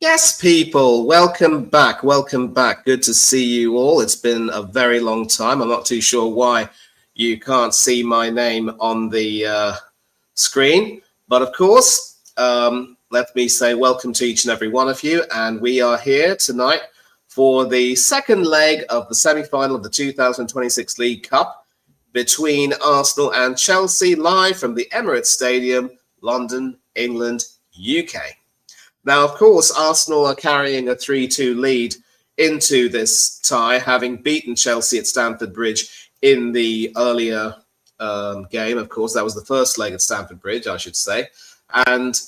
Yes, people, welcome back. Welcome back. Good to see you all. It's been a very long time. I'm not too sure why you can't see my name on the screen. But of course, let me say welcome to each and every one of you. And we are here tonight for the second leg of the semi-final of the 2026 League Cup between Arsenal and Chelsea, live from the Emirates Stadium, London, England, UK. Now, of course, Arsenal are carrying a 3-2 lead into this tie, having beaten Chelsea at Stamford Bridge in the earlier game. Of course, that was the first leg at Stamford Bridge, I should say. And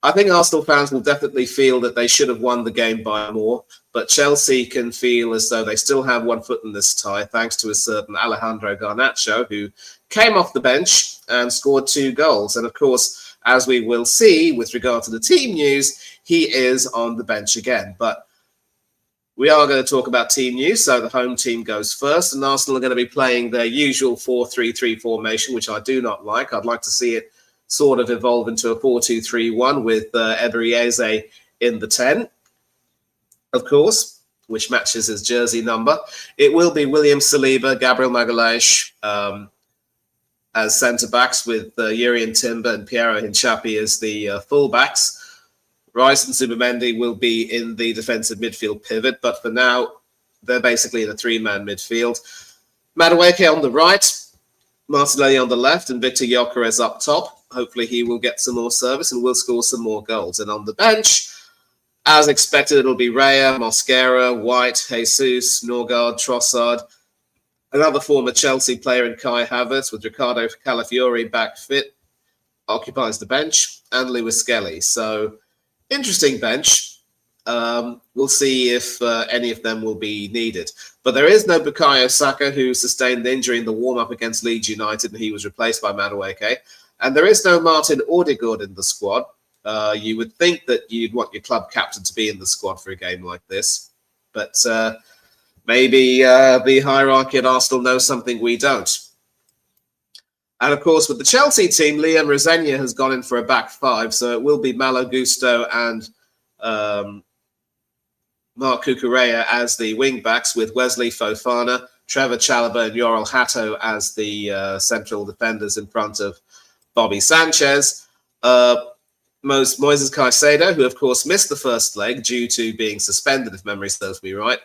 I think Arsenal fans will definitely feel that they should have won the game by more, but Chelsea can feel as though they still have one foot in this tie, thanks to a certain Alejandro Garnacho, who came off the bench and scored 2 goals. And of course, as we will see with regard to the team news, he is on the bench again. But we are going to talk about team news, so the home team goes first, and Arsenal are going to be playing their usual 4-3-3 formation, which I do not like. I'd like to see it sort of evolve into a 4-2-3-1 with Ebery Eze in the 10, of course, which matches his jersey number. It will be William Saliba, Gabriel Magalhaes as centre-backs, with Yurian Timber and Piero Hincapié as the full-backs. Rice and Zubimendi will be in the defensive midfield pivot, but for now, they're basically in a 3-man midfield. Madueke on the right, Martinelli on the left, and Victor Gyökeres up top. Hopefully he will get some more service and will score some more goals. And on the bench, as expected, it'll be Raya, Mosquera, White, Jesus, Norgard, Trossard, another former Chelsea player in Kai Havertz, with Ricardo Calafiori back fit, occupies the bench, and Lewis Skelly. So, interesting bench. We'll see if any of them will be needed. But there is no Bukayo Saka, who sustained the injury in the warm-up against Leeds United, and he was replaced by Madueke. And there is no Martin Odegaard in the squad. You would think that you'd want your club captain to be in the squad for a game like this. But maybe the hierarchy at Arsenal knows something we don't. And of course, with the Chelsea team, Liam Rosenior has gone in for a back 5, so it will be Malo Gusto and Mark Cucurella as the wing-backs, with Wesley Fofana, Trevor Chalobah and Yoel Hato as the central defenders in front of Bobby Sanchez. Moises Caicedo, who of course missed the first leg due to being suspended, if memory serves me right,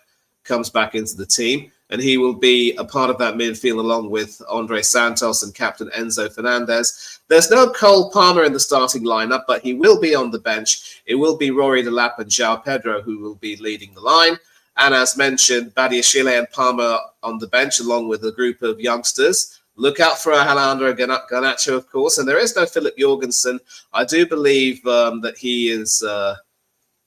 comes back into the team, and he will be a part of that midfield along with Andre Santos and captain Enzo Fernandez. There's no Cole Palmer in the starting lineup, but he will be on the bench. It will be Rory Delap and João Pedro who will be leading the line. And as mentioned, Badiashile and Palmer on the bench along with a group of youngsters. Look out for Alejandro Garnacho, of course. And there is no Philip Jorgensen. I do believe that he is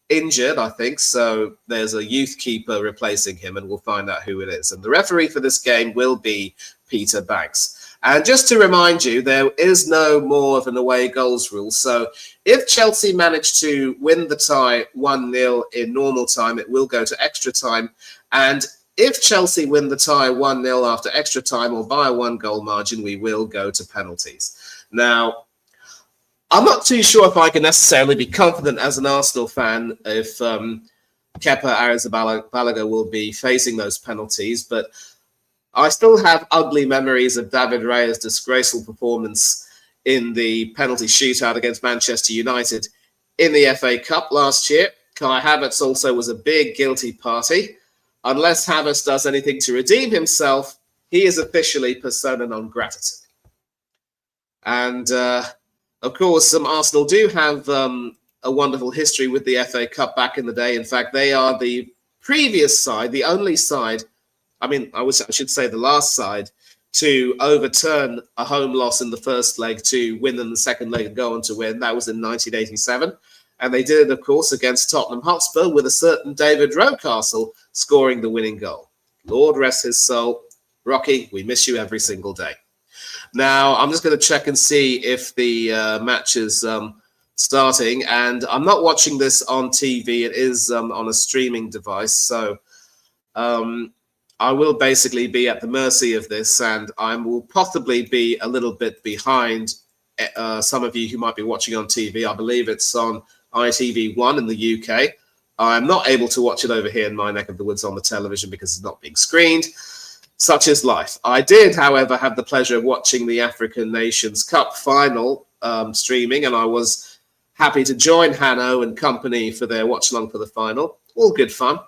injured, I think. So there's a youth keeper replacing him, and we'll find out who it is. And the referee for this game will be Peter Banks. And just to remind you, there is no more of an away goals rule. So if Chelsea manage to win the tie 1-0 in normal time, it will go to extra time. And if Chelsea win the tie 1-0 after extra time or by a 1-goal margin, we will go to penalties. Now, I'm not too sure if I can necessarily be confident as an Arsenal fan if Kepa Arrizabalaga will be facing those penalties, but I still have ugly memories of David Raya's disgraceful performance in the penalty shootout against Manchester United in the FA Cup last year. Kai Havertz also was a big guilty party. Unless Havertz does anything to redeem himself, he is officially persona non grata. And, of course, Arsenal do have a wonderful history with the FA Cup back in the day. In fact, they are the previous side, the only side, I should say the last side, to overturn a home loss in the first leg to win in the second leg and go on to win. That was in 1987. And they did it, of course, against Tottenham Hotspur with a certain David Rocastle scoring the winning goal. Lord rest his soul. Rocky, we miss you every single day. Now, I'm just going to check and see if the match is starting. And I'm not watching this on TV. It is on a streaming device. So I will basically be at the mercy of this. And I will possibly be a little bit behind some of you who might be watching on TV. I believe it's on ITV1 in the UK. I'm not able to watch it over here in my neck of the woods on the television because it's not being screened. Such is life. I did, however, have the pleasure of watching the African Nations Cup final streaming, and I was happy to join Hanno and company for their watch-along for the final. All good fun.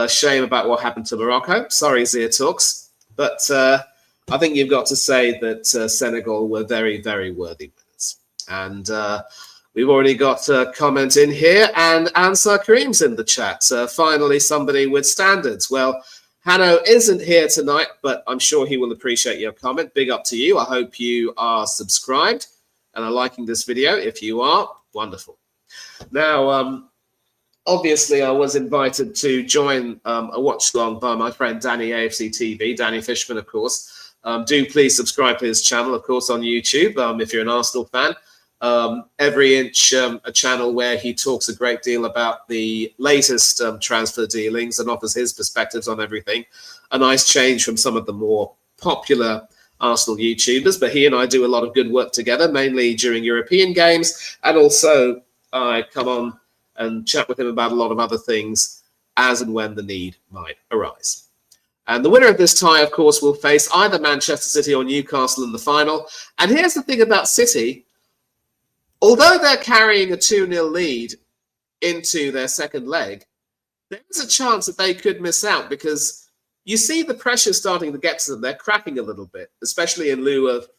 Shame about what happened to Morocco. Sorry, Zia Talks. But I think you've got to say that Senegal were very, very worthy winners. And we've already got a comment in here, and Ansar Karim's in the chat. Finally, somebody with standards. Well, Hanno isn't here tonight, but I'm sure he will appreciate your comment. Big up to you. I hope you are subscribed and are liking this video. If you are, wonderful. Now, obviously, I was invited to join a watch-along by my friend Danny AFC TV, Danny Fishman, of course. Do please subscribe to his channel, of course, on YouTube, if you're an Arsenal fan. Every Inch, a channel where he talks a great deal about the latest transfer dealings and offers his perspectives on everything. A nice change from some of the more popular Arsenal YouTubers, but he and I do a lot of good work together, mainly during European games, and also I come on and chat with him about a lot of other things as and when the need might arise. And the winner of this tie, of course, will face either Manchester City or Newcastle in the final. And here's the thing about City. Although they're carrying a 2-0 lead into their second leg, there is a chance that they could miss out because you see the pressure starting to get to them. They're cracking a little bit, especially in lieu of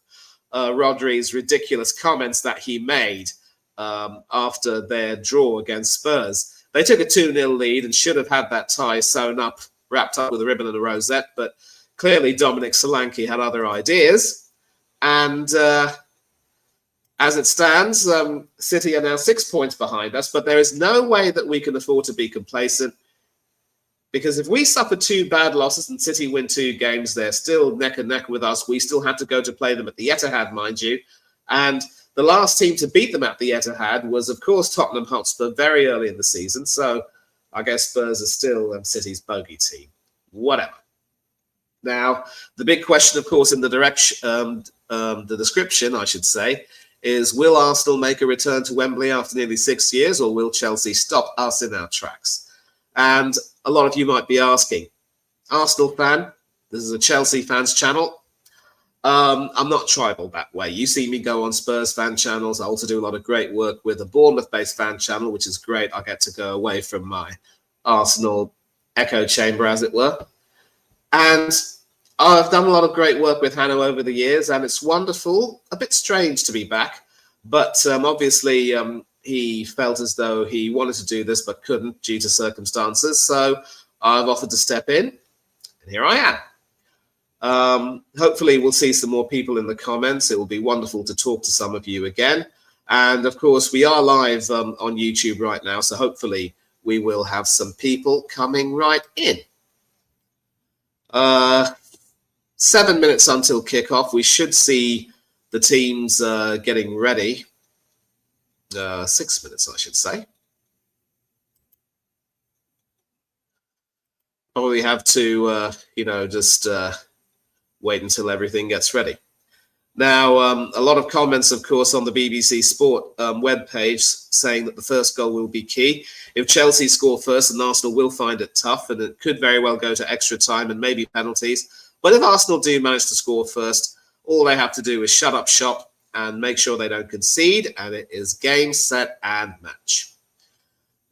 Rodri's ridiculous comments that he made after their draw against Spurs. They took a 2-0 lead and should have had that tie sewn up, wrapped up with a ribbon and a rosette, but clearly Dominic Solanke had other ideas. And as it stands, City are now 6 points behind us, but there is no way that we can afford to be complacent because if we suffer 2 bad losses and City win 2 games, they're still neck and neck with us. We still have to go to play them at the Etihad, mind you. And the last team to beat them at the Etihad was, of course, Tottenham Hotspur very early in the season. So I guess Spurs are still City's bogey team. Whatever. Now, the big question, of course, in the description, I should say, is will Arsenal make a return to Wembley after nearly 6 years, or will Chelsea stop us in our tracks? And a lot of you might be asking, Arsenal fan, this is a Chelsea fans channel. I'm not tribal that way. You see me go on Spurs fan channels. I also do a lot of great work with a Bournemouth-based fan channel, which is great. I get to go away from my Arsenal echo chamber, as it were. And I've done a lot of great work with Hanno over the years, and it's wonderful. A bit strange to be back, but obviously he felt as though he wanted to do this but couldn't due to circumstances. So I've offered to step in, and here I am. Hopefully we'll see some more people in the comments. It will be wonderful to talk to some of you again. And of course, we are live on YouTube right now, so hopefully we will have some people coming right in. 7 minutes until kickoff. We should see the teams getting ready. 6 minutes, I should say. Probably have to, just wait until everything gets ready. Now, a lot of comments, of course, on the BBC Sport webpage saying that the first goal will be key. If Chelsea score first, then Arsenal will find it tough, and it could very well go to extra time and maybe penalties. But if Arsenal do manage to score first, all they have to do is shut up shop and make sure they don't concede, and it is game, set, and match.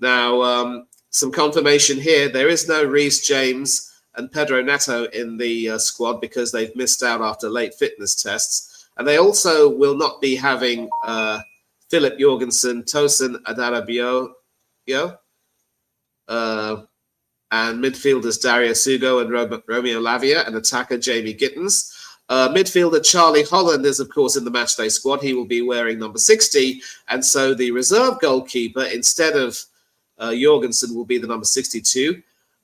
Now, some confirmation here. There is no Reece James and Pedro Neto in the squad because they've missed out after late fitness tests. And they also will not be having Philip Jorgensen, Tosin Adarabioyo, and midfielders Dario Sugo and Romeo Lavia, and attacker Jamie Gittins. Midfielder Charlie Holland is, of course, in the matchday squad. He will be wearing number 60. And so the reserve goalkeeper, instead of Jorgensen, will be the number 62,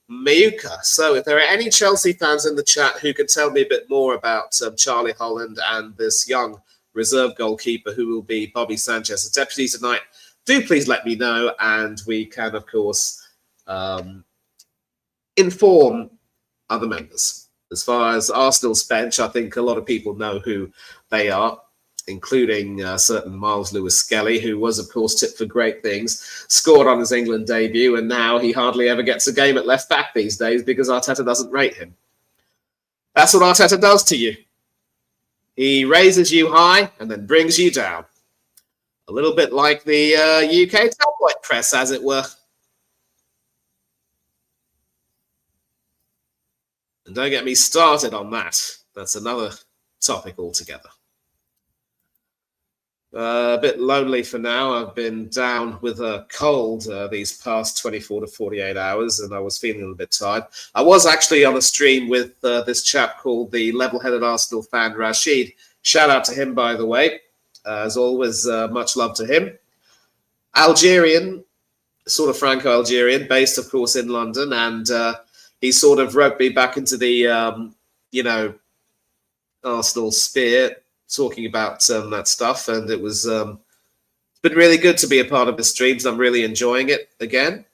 Meuka. So if there are any Chelsea fans in the chat who can tell me a bit more about Charlie Holland and this young reserve goalkeeper who will be Bobby Sanchez as deputy tonight, do please let me know, and we can, of course, inform other members. As far as Arsenal's bench, I think a lot of people know who they are. including certain Miles Lewis-Skelly, who was, of course, tipped for great things, scored on his England debut, and now he hardly ever gets a game at left back these days because Arteta doesn't rate him. That's what Arteta does to you. He raises you high and then brings you down. A little bit like the UK tabloid press, as it were. And don't get me started on that. That's another topic altogether. A bit lonely for now. I've been down with a cold these past 24 to 48 hours, and I was feeling a little bit tired. I was actually on a stream with this chap called the Level-Headed Arsenal fan, Rashid. Shout out to him, by the way. As always, much love to him. Algerian, sort of Franco-Algerian, based, of course, in London, and he sort of roped me back into the, Arsenal sphere, talking about that stuff, and it was it's been really good to be a part of the streams. I'm really enjoying it again,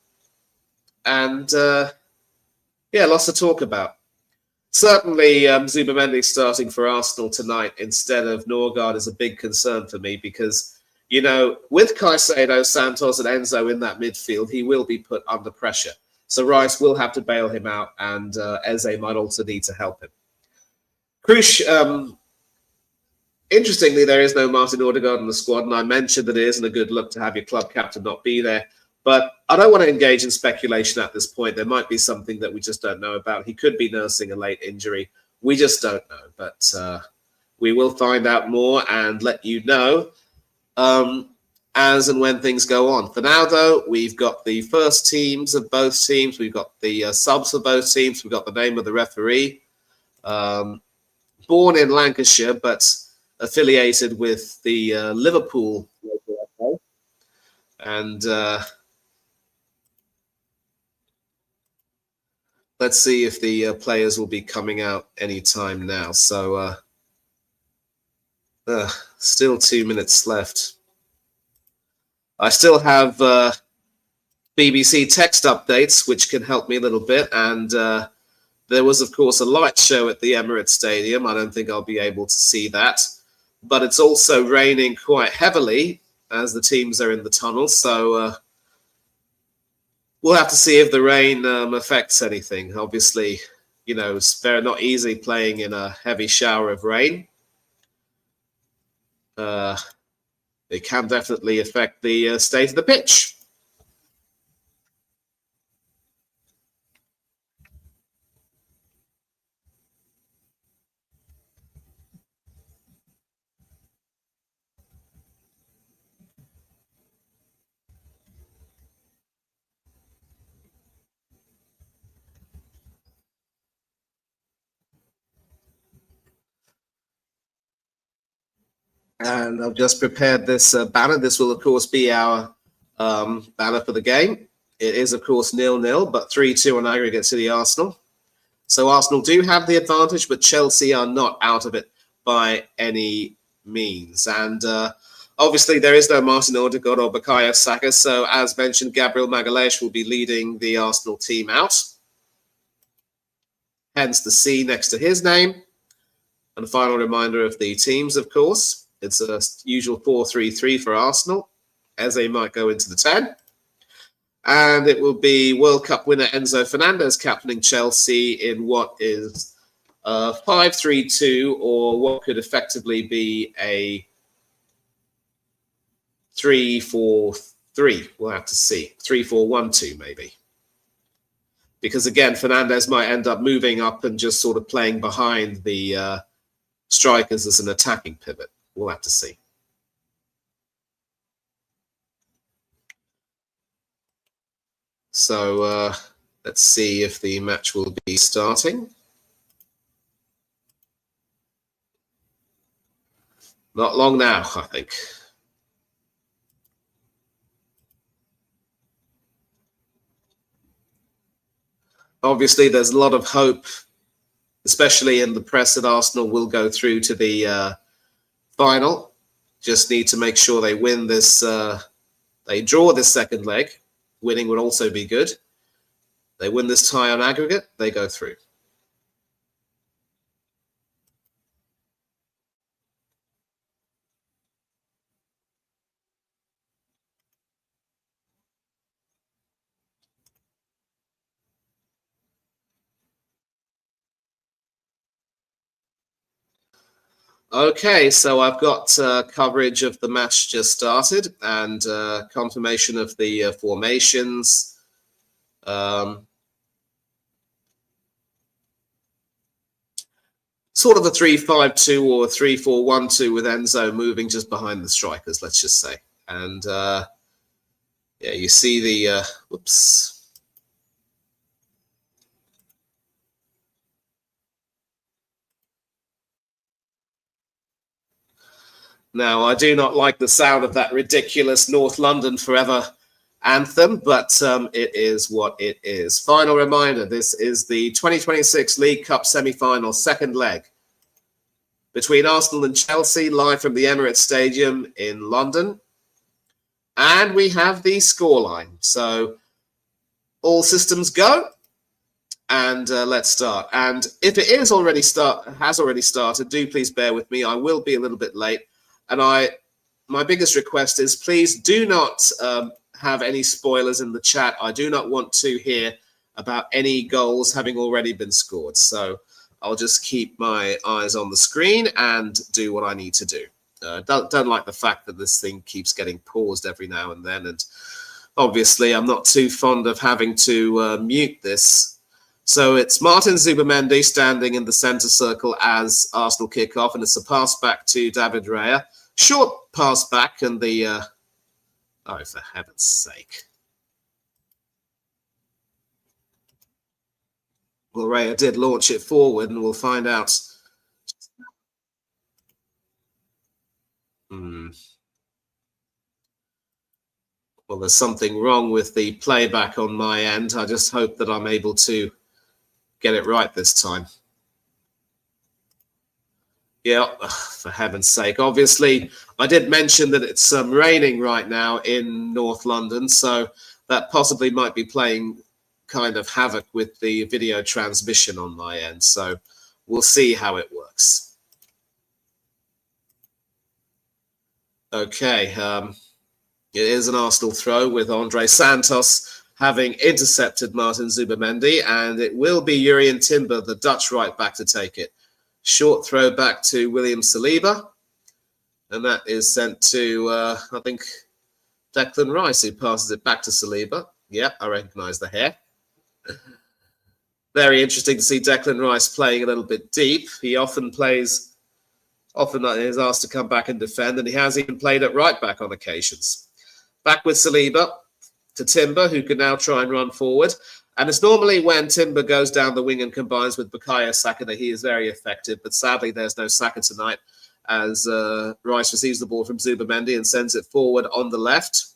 and lots to talk about. Certainly, Zubimendi starting for Arsenal tonight instead of Norgard is a big concern for me because, with Caicedo, Santos, and Enzo in that midfield, he will be put under pressure. So Rice will have to bail him out, and Eze might also need to help him. Krush, interestingly, there is no Martin Odegaard in the squad, and I mentioned that it isn't a good look to have your club captain not be there. But I don't want to engage in speculation at this point. There might be something that we just don't know about. He could be nursing a late injury. We just don't know. But we will find out more and let you know as and when things go on. For now, though, we've got the first teams of both teams. We've got the subs for both teams. We've got the name of the referee. Born in Lancashire, but affiliated with the Liverpool. And let's see if the players will be coming out anytime now. So still 2 minutes left. I still have BBC text updates, which can help me a little bit. And there was, of course, a light show at the Emirates Stadium. I don't think I'll be able to see that. But it's also raining quite heavily as the teams are in the tunnel. So we'll have to see if the rain affects anything. Obviously, it's very not easy playing in a heavy shower of rain. It can definitely affect the state of the pitch. And I've just prepared this banner. This will, of course, be our banner for the game. It is, of course, 0-0, but 3-2 on aggregate to the Arsenal. So Arsenal do have the advantage, but Chelsea are not out of it by any means. And obviously, there is no Martin Odegaard or Bukayo Saka. So as mentioned, Gabriel Magalhaes will be leading the Arsenal team out. Hence the C next to his name. And a final reminder of the teams, of course. It's a usual 4-3-3 for Arsenal. Eze might go into the 10. And it will be World Cup winner Enzo Fernandez captaining Chelsea in what is 5-3-2, or what could effectively be a 3-4-3. We'll have to see. 3-4-1-2 maybe. Because again, Fernandez might end up moving up and just sort of playing behind the strikers as an attacking pivot. We'll have to see. So let's see if the match will be starting. Not long now, I think. Obviously, there's a lot of hope, especially in the press, that Arsenal will go through to the final. Just need to make sure they win this. They draw this second leg. Winning would also be good. They win this tie on aggregate, they go through. Okay, so I've got coverage of the match just started and confirmation of the formations. Sort of a 3-5-2 or a 3-4-1-2 with Enzo moving just behind the strikers, let's just say. And yeah, you see the whoops. Now, I do not like the sound of that ridiculous North London Forever anthem, but it is what it is. Final reminder, this is the 2026 League Cup semi-final second leg between Arsenal and Chelsea, live from the Emirates Stadium in London. And we have the scoreline. So all systems go. And let's start. And if it has already started, do please bear with me. I will be a little bit late. And my biggest request is please do not have any spoilers in the chat. I do not want to hear about any goals having already been scored. So I'll just keep my eyes on the screen and do what I need to do. Don't like the fact that this thing keeps getting paused every now and then. And obviously, I'm not too fond of having to mute this. So it's Martin Zubimendi standing in the centre circle as Arsenal kick off. And it's a pass back to David Raya. Short pass back and the... oh, for heaven's sake. Well, Raya did launch it forward, and we'll find out. Well, there's something wrong with the playback on my end. I just hope that I'm able to get it right this time. Yeah, for heaven's sake. Obviously, I did mention that it's raining right now in North London, so that possibly might be playing kind of havoc with the video transmission on my end. So we'll see how it works. Okay, it is an Arsenal throw with Andre Santos having intercepted Martin Zubimendi, and it will be Jurrien Timber, the Dutch right back, to take it. Short throw back to William Saliba, and that is sent to, I think, Declan Rice, who passes it back to Saliba. Yeah, I recognise the hair. Very interesting to see Declan Rice playing a little bit deep. He often is asked to come back and defend, and he has even played at right back on occasions. Back with Saliba to Timber, who can now try and run forward. And it's normally when Timber goes down the wing and combines with Bukayo Saka that he is very effective. But sadly, there's no Saka tonight as Rice receives the ball from Zubimendi and sends it forward on the left.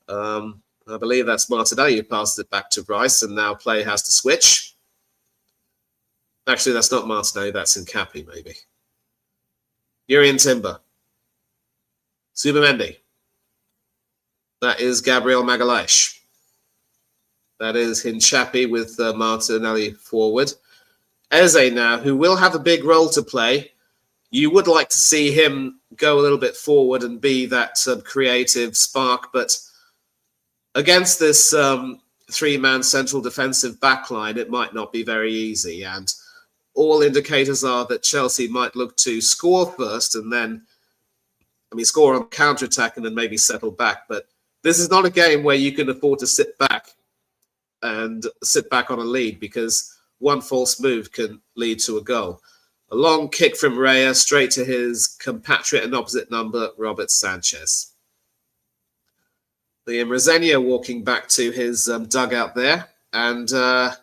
I believe that's Martinelli who passes it back to Rice, and now play has to switch. Actually, that's not Martinelli, that's Nkapi, maybe. Jurrien Timber. Zubimendi. That is Gabriel Magalhaes. That is Hinchapi with Martinelli forward. Eze now, who will have a big role to play. You would like to see him go a little bit forward and be that creative spark, but against this three-man central defensive backline, it might not be very easy. And all indicators are that Chelsea might look to score first and then, score on counter-attack and then maybe settle back. But this is not a game where you can afford to sit back on a lead, because one false move can lead to a goal. A long kick from Raya straight to his compatriot and opposite number, Robert Sanchez. Liam Rosenia walking back to his dugout there. And a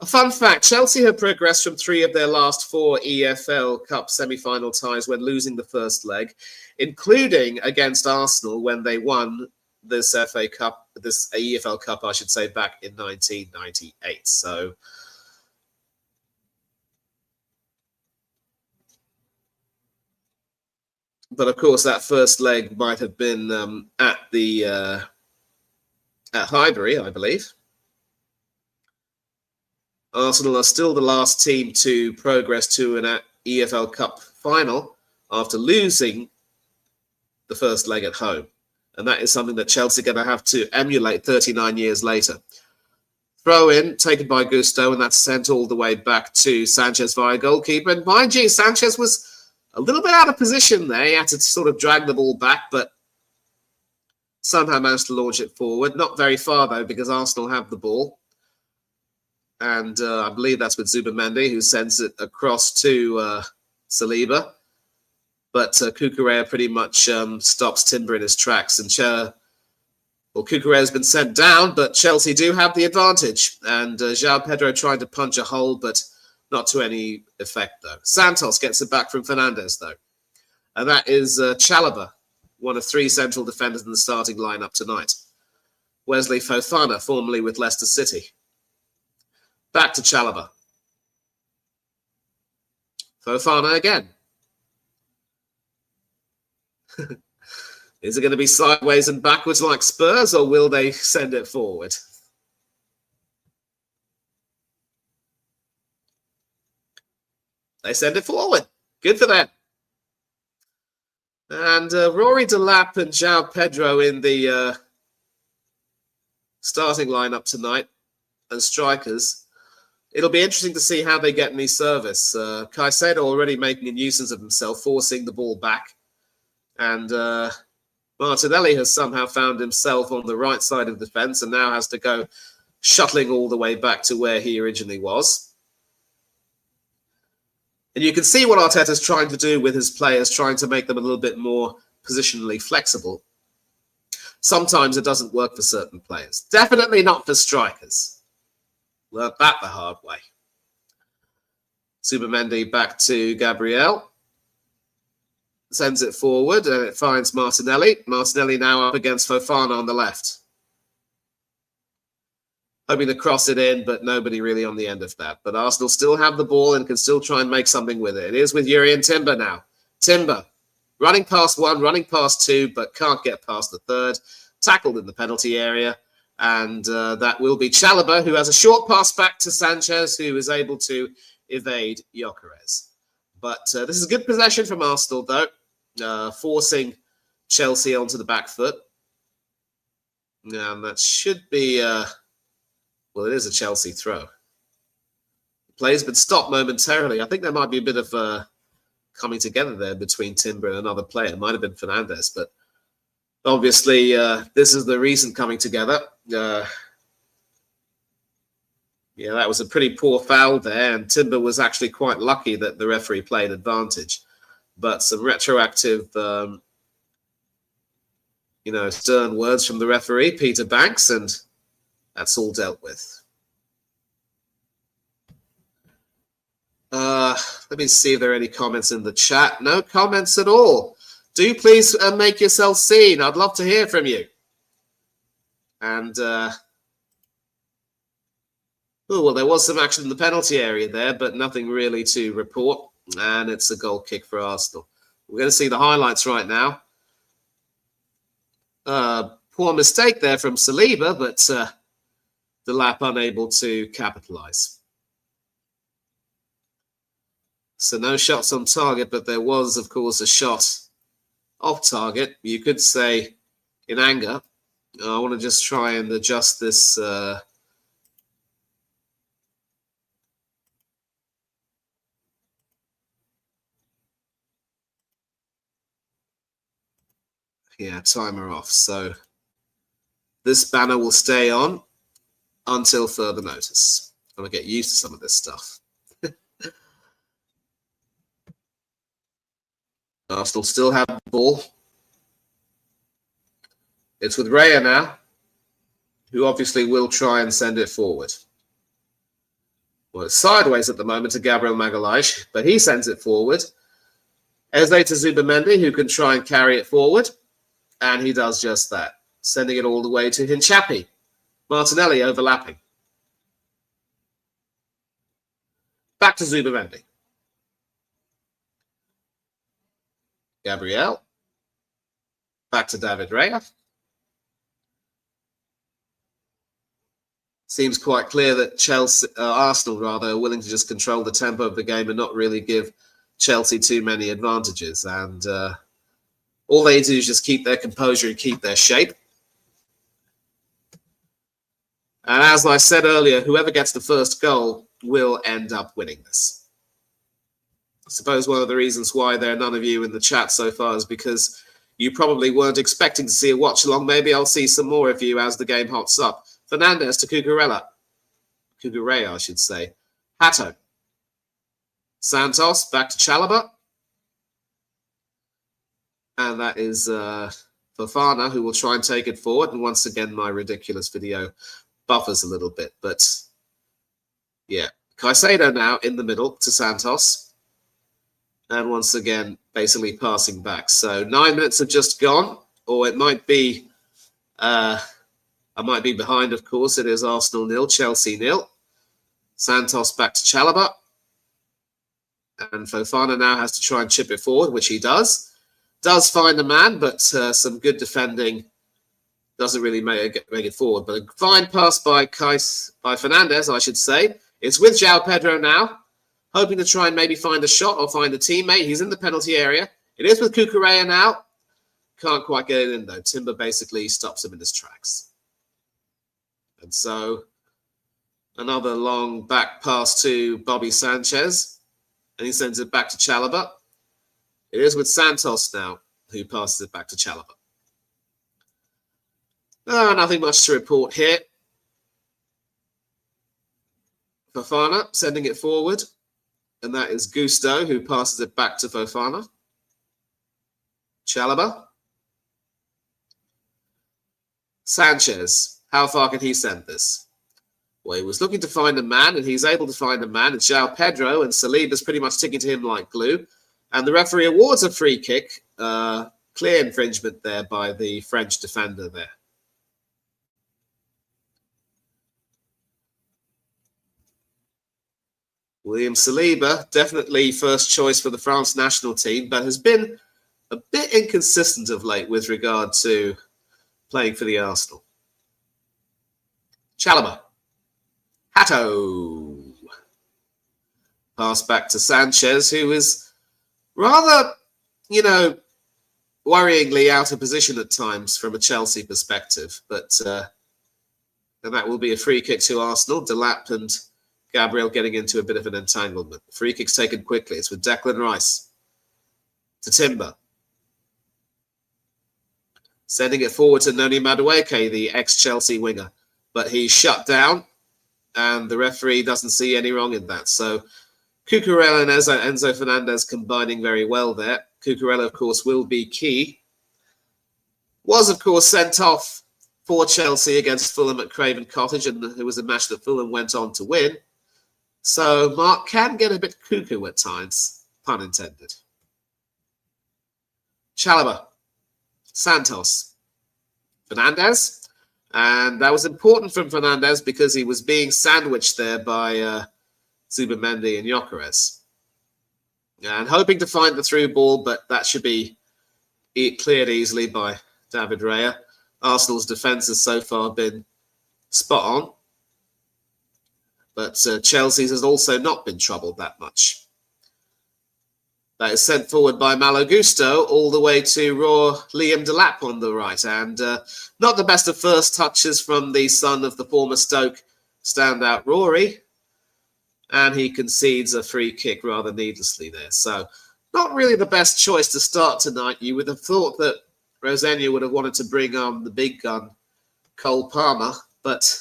fun fact, Chelsea have progressed from 3 of their last 4 EFL Cup semi-final ties when losing the first leg, including against Arsenal when they won this FA Cup, this EFL Cup, I should say, back in 1998. So but of course, that first leg might have been at Highbury, I believe. Arsenal are still the last team to progress to an EFL Cup final after losing the first leg at home. And that is something that Chelsea are going to have to emulate 39 years later. Throw in, taken by Gusto, and that's sent all the way back to Sanchez via goalkeeper. And mind you, Sanchez was A little bit out of position there. He had to sort of drag the ball back, but somehow managed to launch it forward. Not very far, though, because Arsenal have the ball. And I believe that's with Zubimendi, who sends it across to Saliba. But Cucurella pretty much stops Timber in his tracks. And Cucurella has been sent down, but Chelsea do have the advantage. And João Pedro tried to punch a hole, but not to any effect, though. Santos gets it back from Fernandes, though. And that is Chalobah, one of 3 central defenders in the starting lineup tonight. Wesley Fofana, formerly with Leicester City. Back to Chalobah. Fofana again. Is it going to be sideways and backwards like Spurs, or will they send it forward? They send it forward. Good for them. And Rory Delap and João Pedro in the starting lineup tonight as strikers. It'll be interesting to see how they get any service. Caicedo already making a nuisance of himself, forcing the ball back. And Martinelli has somehow found himself on the right side of the defence and now has to go shuttling all the way back to where he originally was. And you can see what Arteta's trying to do with his players, trying to make them a little bit more positionally flexible. Sometimes it doesn't work for certain players. Definitely not for strikers. Learned that the hard way. Zubimendi back to Gabriel. Sends it forward and it finds Martinelli. Martinelli now up against Fofana on the left. Hoping to cross it in, but nobody really on the end of that. But Arsenal still have the ball and can still try and make something with it. It is with Jurrien Timber now. Timber running past 1, running past 2, but can't get past the 3rd. Tackled in the penalty area. And that will be Chalobah, who has a short pass back to Sanchez, who is able to evade Gyökeres. But this is good possession from Arsenal, though, forcing Chelsea onto the back foot. And that should be, well, it is a Chelsea throw. The play's been stopped momentarily. I think there might be a bit of coming together there between Timber and another player. It might have been Fernandes, but obviously, this is the recent coming together. Yeah, that was a pretty poor foul there, and Timber was actually quite lucky that the referee played advantage. But some retroactive, stern words from the referee, Peter Banks, and that's all dealt with. Let me see if there are any comments in the chat. No comments at all. Do please make yourself seen. I'd love to hear from you. And, well, there was some action in the penalty area there, but nothing really to report. And it's a goal kick for Arsenal. We're going to see the highlights right now. Poor mistake there from Saliba, but Delap unable to capitalise. So no shots on target, but there was, of course, a shot off target. You could say in anger. I want to just try and adjust this. Timer off. So this banner will stay on until further notice. I'm going to get used to some of this stuff. Arsenal still have the ball. It's with Raya now, who obviously will try and send it forward. Well, it's sideways at the moment to Gabriel Magalhaes, but he sends it forward. Eze to Zubimendi, who can try and carry it forward. And he does just that, sending it all the way to Hinchapi. Martinelli overlapping. Back to Zubimendi. Gabriel. Back to David Raya. Seems quite clear that Arsenal are willing to just control the tempo of the game and not really give Chelsea too many advantages. And all they do is just keep their composure and keep their shape. And as I said earlier, whoever gets the first goal will end up winning this. suppose one of the reasons why there are none of you in the chat so far is because you probably weren't expecting to see a watch along. Maybe I'll see some more of you as the game hots up. Fernandez to Cucurella, I should say. Hato. Santos back to Chalobah. And that is Fofana, who will try and take it forward. And once again, my ridiculous video buffers a little bit. But yeah, Caicedo now in the middle to Santos. And once again, basically passing back. So 9 minutes have just gone. Or it might be, I might be behind, of course. It is Arsenal 0, Chelsea 0. Santos back to Chalobah. And Fofana now has to try and chip it forward, which he does. Does find a man, but some good defending doesn't really make it forward. But a fine pass by Fernandez, I should say. It's with João Pedro now, hoping to try and maybe find a shot or find a teammate. He's in the penalty area. It is with Cucurella now. Can't quite get it in, though. Timber basically stops him in his tracks. And so another long back pass to Bobby Sanchez. And he sends it back to Chalobah. It is with Santos now, who passes it back to Chalobah. Nothing much to report here. Fofana sending it forward. And that is Gusto, who passes it back to Fofana. Chalobah. Sanchez. How far can he send this? Well, he was looking to find a man, and he's able to find a man. It's João Pedro, and Saliba's pretty much sticking to him like glue. And the referee awards a free kick. Clear infringement there by the French defender there. William Saliba, definitely first choice for the France national team, but has been a bit inconsistent of late with regard to playing for the Arsenal. Chalobah. Hato. Pass back to Sanchez, who is rather, worryingly out of position at times from a Chelsea perspective. But and that will be a free kick to Arsenal. Delap and Gabriel getting into a bit of an entanglement. Free kick's taken quickly. It's with Declan Rice to Timber. Sending it forward to Noni Madueke, the ex-Chelsea winger. But he's shut down, and the referee doesn't see any wrong in that. So Cucurella and Enzo Fernandez combining very well there. Cucurella, of course, will be key. Was, of course, sent off for Chelsea against Fulham at Craven Cottage, and it was a match that Fulham went on to win. So Mark can get a bit cuckoo at times, pun intended. Chalobah, Santos, Fernandez. And that was important from Fernandez because he was being sandwiched there by Zubimendi and Gyökeres. And hoping to find the through ball, but that should be cleared easily by David Raya. Arsenal's defence has so far been spot on. But Chelsea's has also not been troubled that much. That is sent forward by Malo Gusto all the way to raw Liam Delap on the right. And not the best of first touches from the son of the former Stoke standout Rory. And he concedes a free kick rather needlessly there. So not really the best choice to start tonight. You would have thought that Rosenia would have wanted to bring on the big gun, Cole Palmer. But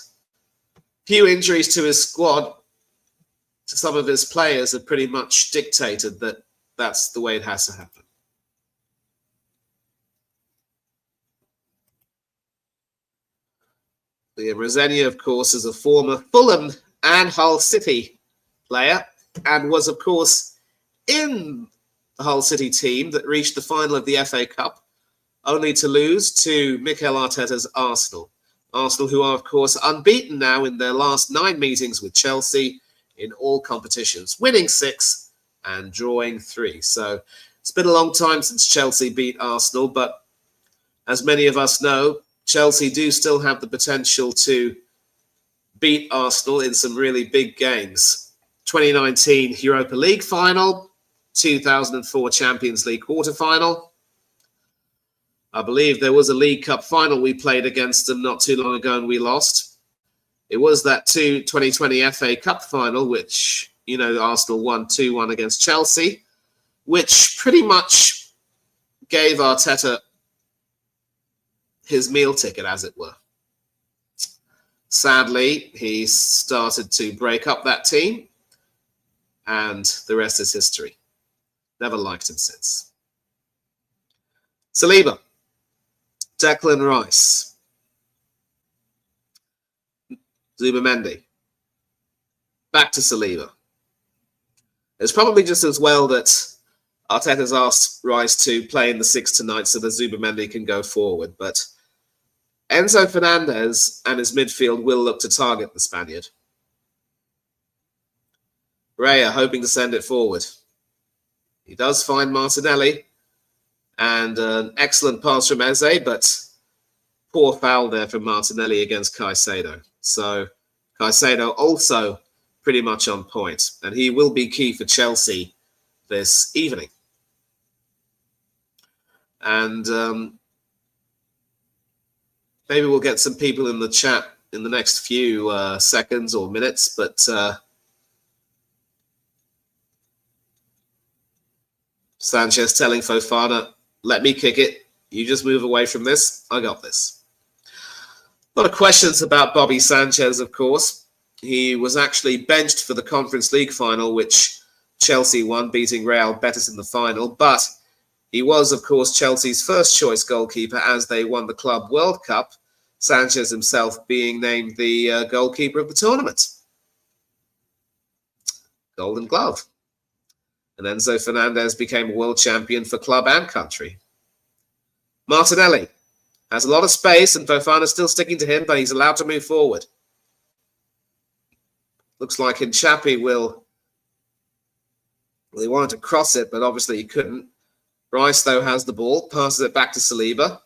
few injuries to his squad, to some of his players, have pretty much dictated that that's the way it has to happen. Liam Rosenia, of course, is a former Fulham and Hull City player and was, of course, in the Hull City team that reached the final of the FA Cup, only to lose to Mikel Arteta's Arsenal. Arsenal, who are, of course, unbeaten now in their last 9 meetings with Chelsea in all competitions, winning 6 and drawing 3. So it's been a long time since Chelsea beat Arsenal, but as many of us know, Chelsea do still have the potential to beat Arsenal in some really big games. 2019 Europa League final, 2004 Champions League quarterfinal. I believe there was a League Cup final we played against them not too long ago and we lost. It was that 2020 FA Cup final, which, Arsenal won 2-1 against Chelsea. which pretty much gave Arteta his meal ticket, as it were. Sadly, he started to break up that team, and the rest is history. Never liked him since. Saliba, Declan Rice, Zubimendi, back to Saliba. It's probably just as well that Arteta's asked Rice to play in the 6 tonight so that Zubimendi can go forward, but Enzo Fernandez and his midfield will look to target the Spaniard. Raya hoping to send it forward. He does find Martinelli, and an excellent pass from Eze, but poor foul there from Martinelli against Caicedo. So Caicedo also pretty much on point, and he will be key for Chelsea this evening. And maybe we'll get some people in the chat in the next few seconds or minutes, but Sanchez telling Fofana, let me kick it. You just move away from this. I got this. A lot of questions about Bobby Sanchez, of course. He was actually benched for the Conference League final, which Chelsea won, beating Real Betis in the final. But he was, of course, Chelsea's first choice goalkeeper as they won the Club World Cup, Sanchez himself being named the goalkeeper of the tournament. Golden Glove. And Enzo Fernandez became a world champion for club and country. Martinelli has a lot of space, and Fofana's still sticking to him, but he's allowed to move forward. Looks like Hinchapi will... Well, he wanted to cross it, but obviously he couldn't. Rice, though, has the ball, passes it back to Saliba.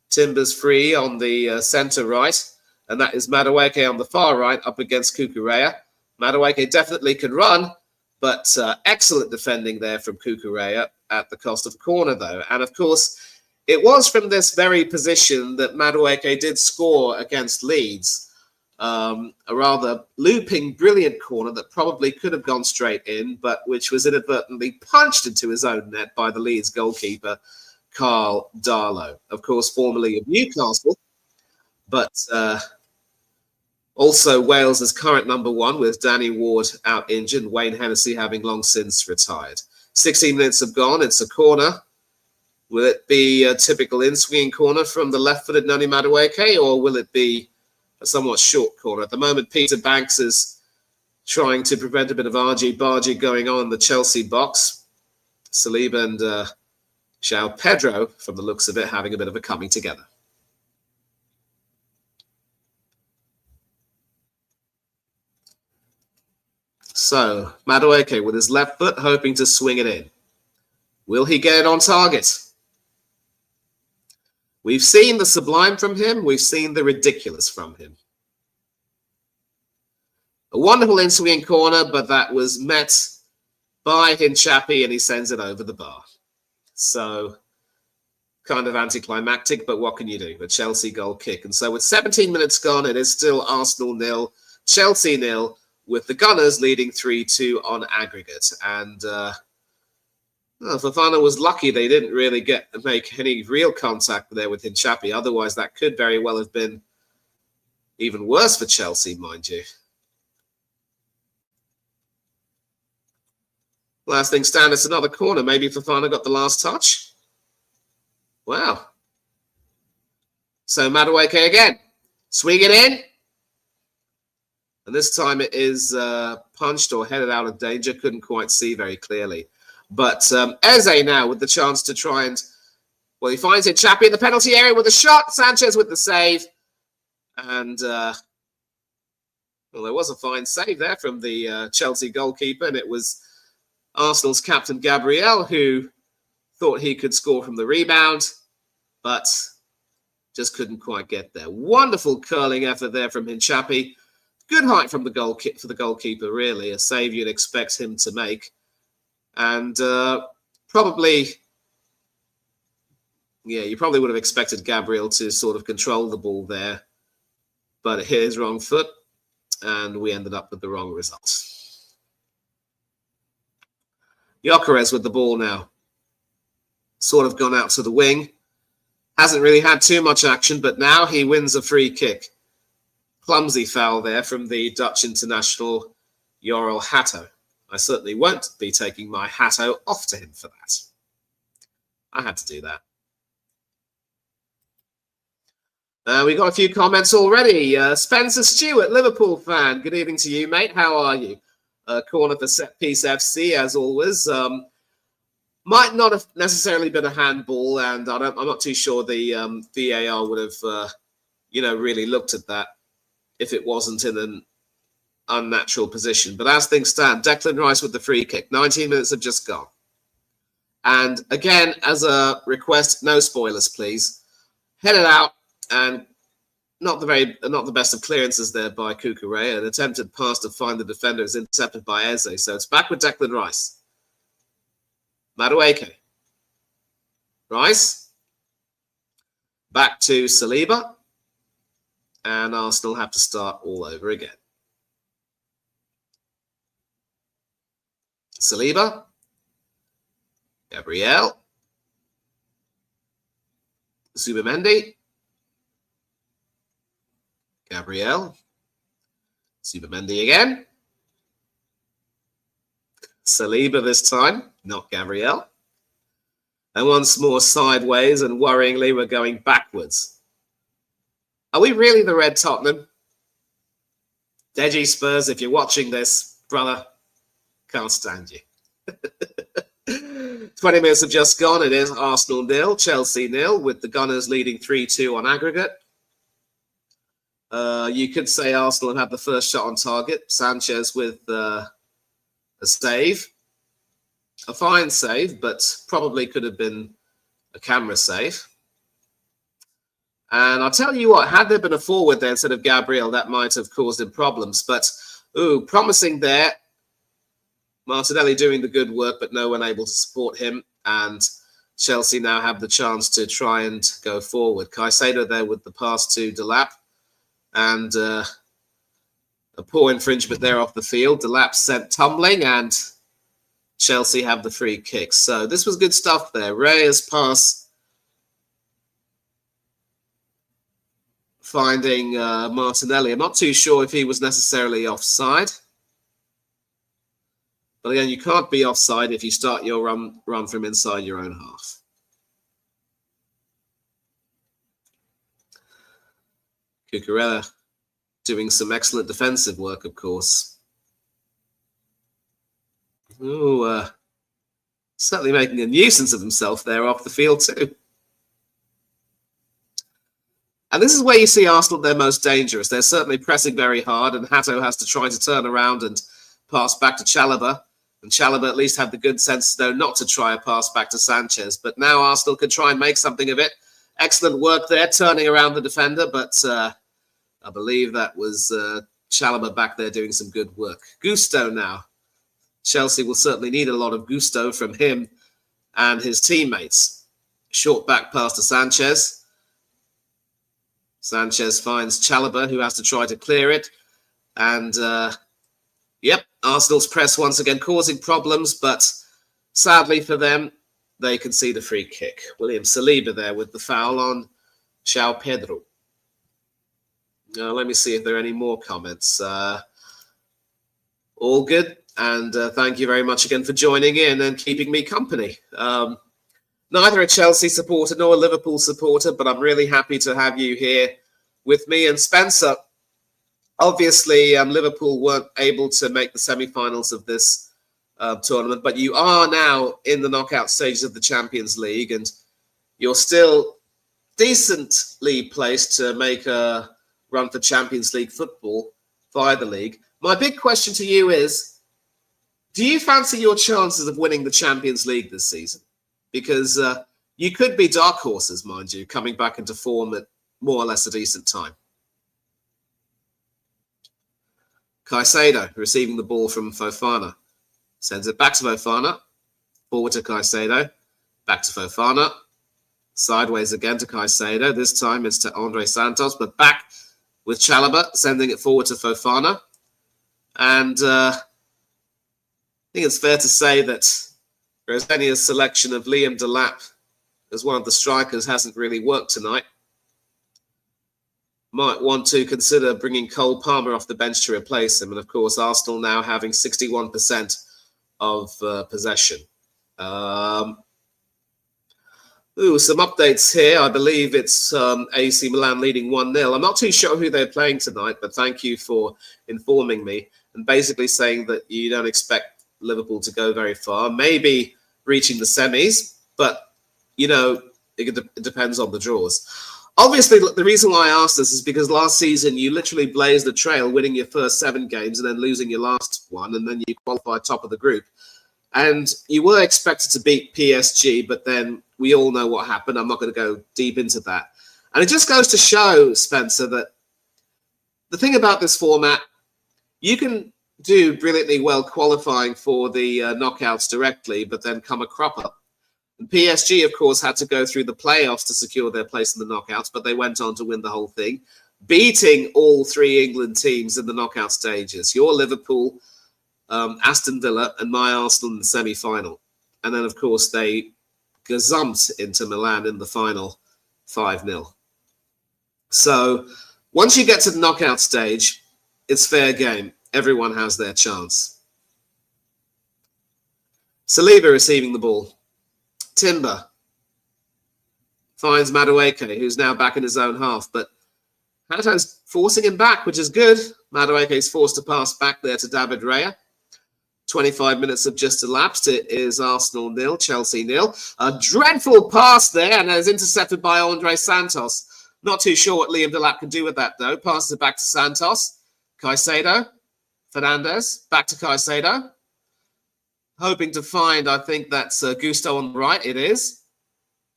Timber's free on the centre right, and that is Madueke on the far right up against Cucurella. Madueke definitely can run, but excellent defending there from Cucurella at the cost of corner, though. And, of course, it was from this very position that Madueke did score against Leeds. A rather looping, brilliant corner that probably could have gone straight in, but which was inadvertently punched into his own net by the Leeds goalkeeper, Carl Darlow, of course, formerly of Newcastle, but also Wales' current number one, with Danny Ward out injured, Wayne Hennessy having long since retired. 16 minutes have gone. It's a corner. Will it be a typical in-swinging corner from the left-footed Noni Madueke, or will it be a somewhat short corner? At the moment, Peter Banks is trying to prevent a bit of argy-bargy going on in the Chelsea box. Saliba and João Pedro, from the looks of it, having a bit of a coming together. So, Madueke with his left foot, hoping to swing it in. Will he get it on target? We've seen the sublime from him. We've seen the ridiculous from him. A wonderful in-swinging corner, but that was met by Hinchapi, and he sends it over the bar. So, kind of anticlimactic, but what can you do? A Chelsea goal kick. And so with 17 minutes gone, it is still Arsenal 0, Chelsea 0, with the Gunners leading 3-2 on aggregate. And Fofana was lucky they didn't really make any real contact there with Hinchapi. Otherwise, that could very well have been even worse for Chelsea, mind you. Last thing stand, it's another corner. Maybe Fofana got the last touch. Wow. So Madueke again. Swing it in. And this time it is punched or headed out of danger. Couldn't quite see very clearly. But Eze now with the chance to try and... Well, he finds it. Chappie in the penalty area with a shot. Sanchez with the save. And... well, there was a fine save there from the Chelsea goalkeeper. And it was Arsenal's captain Gabriel who thought he could score from the rebound. But just couldn't quite get there. Wonderful curling effort there from Hinchapi. Good height from the goalkeeper, really. A save you'd expect him to make. And probably, yeah, you probably would have expected Gabriel to sort of control the ball there. But it hit his wrong foot, and we ended up with the wrong result. Gyökeres with the ball now. Sort of gone out to the wing. Hasn't really had too much action, but now he wins a free kick. Clumsy foul there from the Dutch international, Jorel Hatto. I certainly won't be taking my Hatto off to him for that. I had to do that. We got a few comments already. Spencer Stewart, Liverpool fan. Good evening to you, mate. How are you? Corner for Set Piece FC, as always. Might not have necessarily been a handball, and I'm not too sure the VAR would have, really looked at that if it wasn't in an unnatural position. But as things stand, Declan Rice with the free kick. 19 minutes have just gone. And again, as a request, no spoilers, please. Head it out, and not the best of clearances there by Cucurella. An attempted pass to find the defender is intercepted by Eze. So it's back with Declan Rice. Madueke. Rice. Back to Saliba. And Arsenal have to start all over again. Saliba. Gabriel. Zubimendi. Gabriel. Zubimendi again. Saliba this time, not Gabriel. And once more sideways, and worryingly, we're going backwards. Are we really the Red Tottenham? Deji Spurs, if you're watching this, brother, can't stand you. 20 minutes have just gone. It is Arsenal 0, Chelsea 0, with the Gunners leading 3-2 on aggregate. You could say Arsenal have the first shot on target. Sanchez with a save. A fine save, but probably could have been a camera save. And I'll tell you what, had there been a forward there instead of Gabriel, that might have caused him problems. But, promising there. Martinelli doing the good work, but no one able to support him. And Chelsea now have the chance to try and go forward. Caicedo there with the pass to Delap. And a poor infringement there off the field. Delap sent tumbling, and Chelsea have the free kick. So this was good stuff there. Reyes pass finding Martinelli. I'm not too sure if he was necessarily offside. But again, you can't be offside if you start your run from inside your own half. Cucurella doing some excellent defensive work, of course. Certainly making a nuisance of himself there off the field too. And this is where you see Arsenal their most dangerous. They're certainly pressing very hard, and Hatto has to try to turn around and pass back to Chalobah. And Chalobah at least had the good sense to know not to try a pass back to Sanchez. But now Arsenal could try and make something of it. Excellent work there, turning around the defender. But I believe that was Chalobah back there doing some good work. Gusto now. Chelsea will certainly need a lot of gusto from him and his teammates. Short back pass to Sanchez. Sanchez finds Chalobah, who has to try to clear it. And, Arsenal's press once again causing problems, but sadly for them, they concede a free kick. William Saliba there with the foul on João Pedro. Let me see if there are any more comments. All good, and thank you very much again for joining in and keeping me company. Neither a Chelsea supporter nor a Liverpool supporter, but I'm really happy to have you here with me. And Spencer, obviously, Liverpool weren't able to make the semi-finals of this tournament, but you are now in the knockout stages of the Champions League, and you're still decently placed to make a run for Champions League football via the league. My big question to you is, do you fancy your chances of winning the Champions League this season? Because you could be dark horses, mind you, coming back into form at more or less a decent time. Caicedo receiving the ball from Fofana. Sends it back to Fofana. Forward to Caicedo. Back to Fofana. Sideways again to Caicedo. This time it's to Andre Santos, but back with Chalobah, sending it forward to Fofana. And I think it's fair to say that Rosenia's selection of Liam Delap as one of the strikers hasn't really worked tonight. Might want to consider bringing Cole Palmer off the bench to replace him. And of course, Arsenal now having 61% of possession. Some updates here. I believe it's AC Milan leading 1-0. I'm not too sure who they're playing tonight, but thank you for informing me and basically saying that you don't expect Liverpool to go very far, maybe reaching the semis, but, you know, it depends on the draws. Obviously, the reason why I asked this is because last season you literally blazed the trail, winning your first 7 games and then losing your last one, and then you qualified top of the group. And you were expected to beat PSG, but then we all know what happened. I'm not going to go deep into that. And it just goes to show, Spencer, that the thing about this format, you can do brilliantly well qualifying for the knockouts directly, but then come a cropper. And PSG, of course, had to go through the playoffs to secure their place in the knockouts, but they went on to win the whole thing, beating all 3 England teams in the knockout stages. Your Liverpool, Aston Villa, and my Arsenal in the semi-final. And then, of course, they gazumped into Milan in the final 5-0. So once you get to the knockout stage, it's fair game. Everyone has their chance. Saliba receiving the ball. Timber finds Madueke, who's now back in his own half, but Hato's forcing him back, which is good. Madueke is forced to pass back there to David Raya. 25 minutes have just elapsed. It is Arsenal 0, Chelsea 0. A dreadful pass there, and is intercepted by Andre Santos. Not too sure what Liam Delap can do with that, though. Passes it back to Santos. Caicedo. Fernandes. Back to Caicedo. Hoping to find, I think that's Gusto on the right. It is.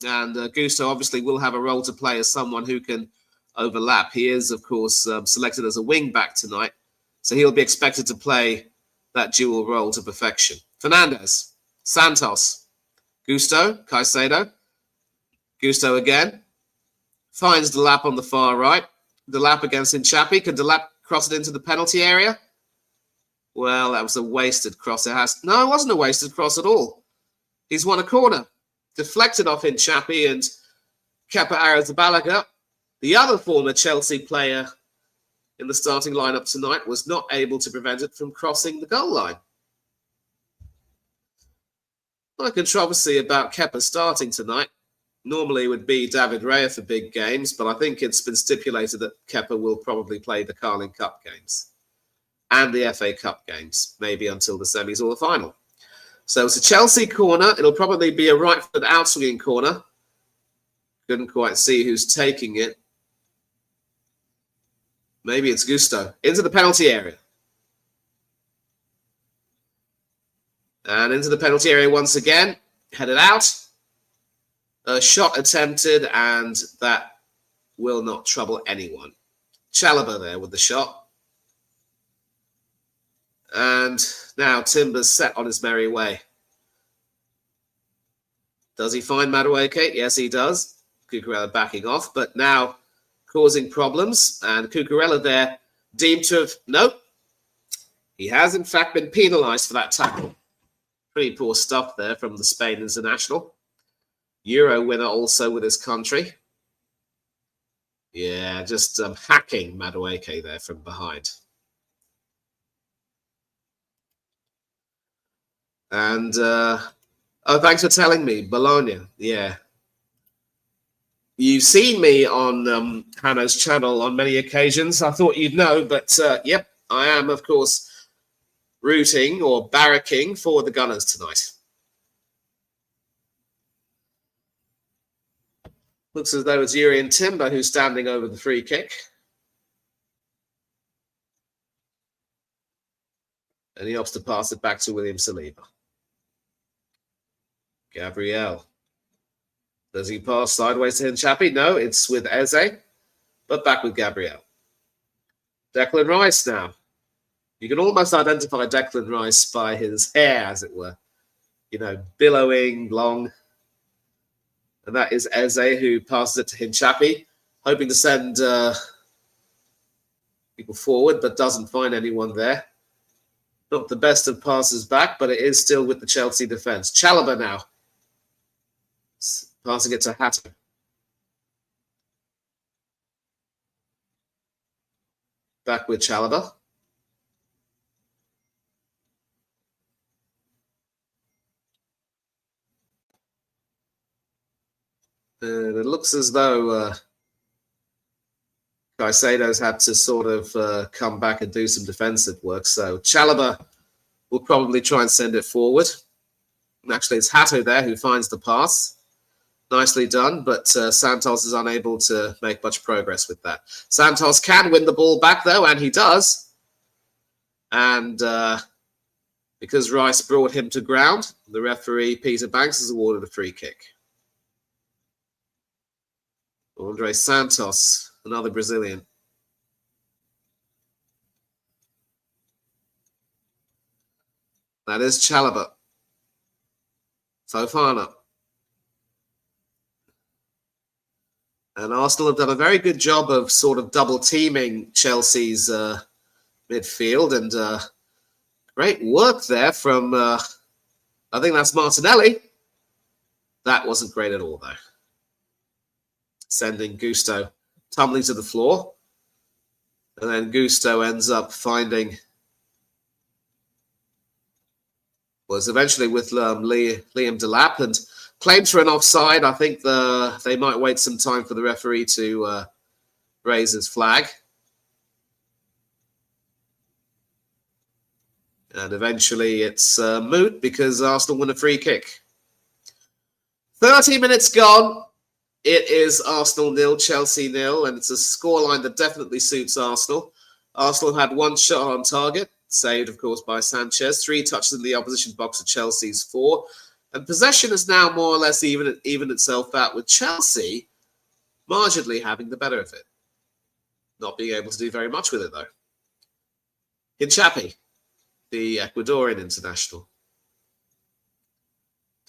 And Gusto obviously will have a role to play as someone who can overlap. He is, of course, selected as a wing back tonight. So he'll be expected to play that dual role to perfection. Fernandes, Santos, Gusto, Caicedo, Gusto again. Finds Delap on the far right. Delap against Hinchapi. Can Delap cross it into the penalty area? Well, that was a wasted cross. No, it wasn't a wasted cross at all. He's won a corner. Deflected off Hinchapi and Kepa Arrizabalaga. The other former Chelsea player in the starting lineup tonight was not able to prevent it from crossing the goal line. My controversy about Kepa starting tonight normally would be David Raya for big games, but I think it's been stipulated that Kepa will probably play the Carling Cup games and the FA Cup games, maybe until the semis or the final. So it's a Chelsea corner. It'll probably be a right-foot outswinging corner. Couldn't quite see who's taking it. Maybe it's Gusto. Into the penalty area. And into the penalty area once again. Headed out. A shot attempted, and that will not trouble anyone. Chalobah there with the shot. And now Timber's set on his merry way. Does he find Madueke? Yes, he does. Cucurella backing off, but now causing problems. And Cucurella there deemed to have... Nope. He has, in fact, been penalised for that tackle. Pretty poor stuff there from the Spain international. Euro winner also with his country. Yeah, just hacking Madueke there from behind. And, oh, thanks for telling me, Bologna. Yeah. You've seen me on Hannah's channel on many occasions. I thought you'd know, but yep, I am, of course, rooting or barracking for the Gunners tonight. Looks as though it's Urian Timber who's standing over the free kick. And he opts to pass it back to William Saliba. Gabriel. Does he pass sideways to Hinchapi? No, it's with Eze, but back with Gabriel. Declan Rice now. You can almost identify Declan Rice by his hair, as it were. You know, billowing, long. And that is Eze, who passes it to Hinchapi, hoping to send people forward, but doesn't find anyone there. Not the best of passes back, but it is still with the Chelsea defence. Chalobah now. Passing it to Hatter. Back with Chalobah. It looks as though Caicedo's had to sort of come back and do some defensive work. So Chalobah will probably try and send it forward. Actually, it's Hatter there who finds the pass. Nicely done, but Santos is unable to make much progress with that. Santos can win the ball back, though, and he does. And because Rice brought him to ground, the referee, Peter Banks, has awarded a free kick. Andre Santos, another Brazilian. That is Chalobah. Fofana. And Arsenal have done a very good job of sort of double teaming Chelsea's midfield. And great work there from, I think that's Martinelli. That wasn't great at all, though. Sending Gusto tumbling to the floor. And then Gusto ends up finding, was eventually with Liam Delap, and claims for an offside. I think they might wait some time for the referee to raise his flag. And eventually it's moot because Arsenal win a free kick. 30 minutes gone. It is Arsenal 0, Chelsea 0, and it's a scoreline that definitely suits Arsenal. Arsenal had one shot on target, saved, of course, by Sanchez. 3 touches in the opposition box of Chelsea's 4. And possession is now more or less even itself out, with Chelsea marginally having the better of it. Not being able to do very much with it, though. Hinchapi, the Ecuadorian international.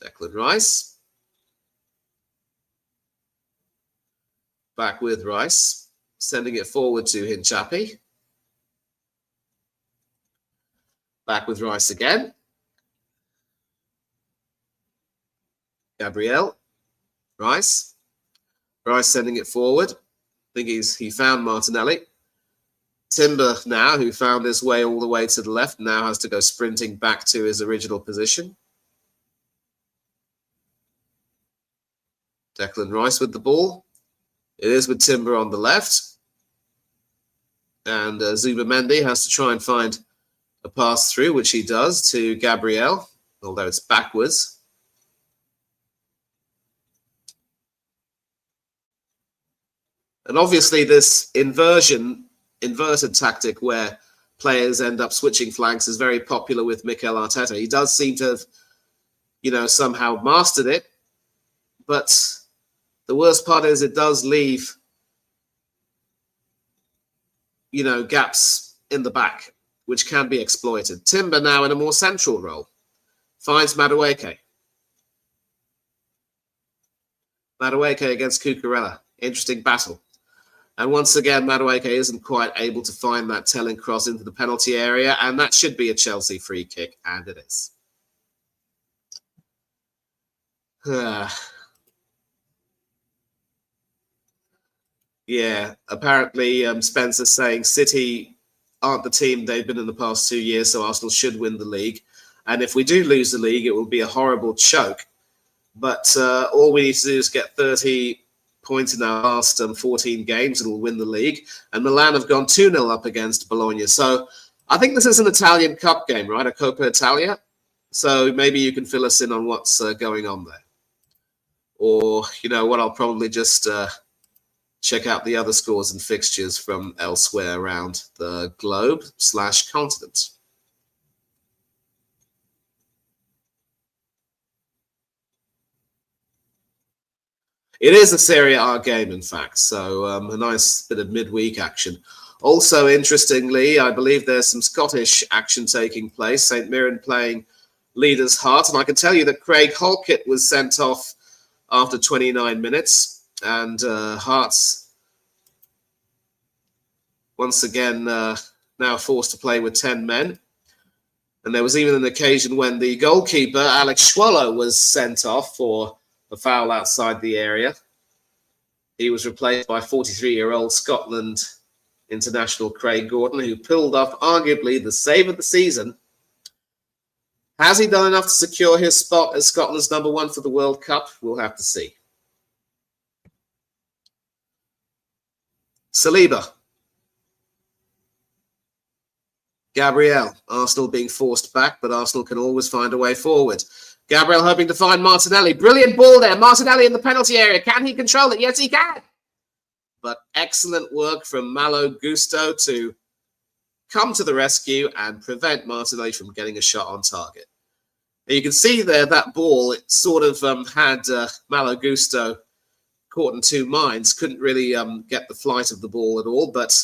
Declan Rice. Back with Rice, sending it forward to Hinchapi. Back with Rice again. Gabriel. Rice. Rice sending it forward. I think he found Martinelli. Timber now, who found his way all the way to the left, now has to go sprinting back to his original position. Declan Rice with the ball. It is with Timber on the left. And Zubamendi has to try and find a pass through, which he does to Gabriel, although it's backwards. And obviously this inverted tactic where players end up switching flanks is very popular with Mikel Arteta. He does seem to have, somehow mastered it. But the worst part is it does leave, gaps in the back, which can be exploited. Timber now in a more central role. Finds Madueke. Madueke against Cucurella. Interesting battle. And once again, Madueke isn't quite able to find that telling cross into the penalty area, and that should be a Chelsea free kick, and it is. Yeah, apparently Spencer's saying City aren't the team they've been in the past 2 years, so Arsenal should win the league. And if we do lose the league, it will be a horrible choke. But all we need to do is get 30 points in our last 14 games and we'll win the league. And Milan have gone 2-0 up against Bologna. So I think this is an Italian Cup game, right? A Coppa Italia. So maybe you can fill us in on what's going on there. Or, what, I'll probably just check out the other scores and fixtures from elsewhere around the globe/continent. It is a Serie A game, in fact, so a nice bit of midweek action. Also, interestingly, I believe there's some Scottish action taking place. St Mirren playing Leaders Heart, and I can tell you that Craig Halkett was sent off after 29 minutes, and Hearts once again now forced to play with 10 men. And there was even an occasion when the goalkeeper, Alex Swallow, was sent off for a foul outside the area. He was replaced by 43-year-old Scotland international Craig Gordon, who pulled off arguably the save of the season. Has he done enough to secure his spot as Scotland's #1 for the World Cup? We'll have to see. Saliba. Gabriel. Arsenal being forced back, but Arsenal can always find a way forward. Gabriel hoping to find Martinelli. Brilliant ball there. Martinelli in the penalty area. Can he control it? Yes, he can. But excellent work from Malo Gusto to come to the rescue and prevent Martinelli from getting a shot on target. And you can see there that ball, it sort of had Malo Gusto caught in two minds. Couldn't really get the flight of the ball at all, but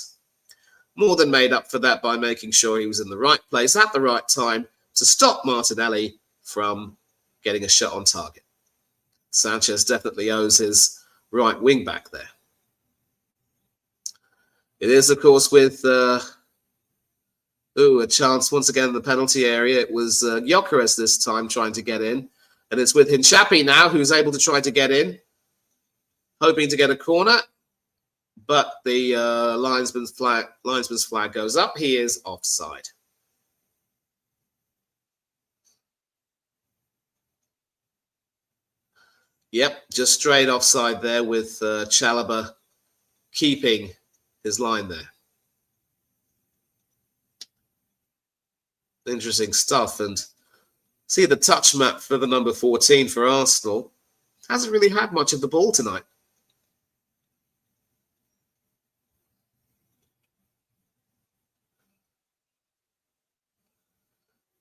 more than made up for that by making sure he was in the right place at the right time to stop Martinelli from getting a shot on target. Sanchez definitely owes his right wing back there. It is, of course, with a chance once again in the penalty area. It was Gyökeres this time trying to get in. And it's with Hinshapi now, who's able to try to get in, hoping to get a corner. But the linesman's flag goes up. He is offside. Yep, just straight offside there with Chalobah keeping his line there. Interesting stuff. And see the touch map for the number 14 for Arsenal. Hasn't really had much of the ball tonight.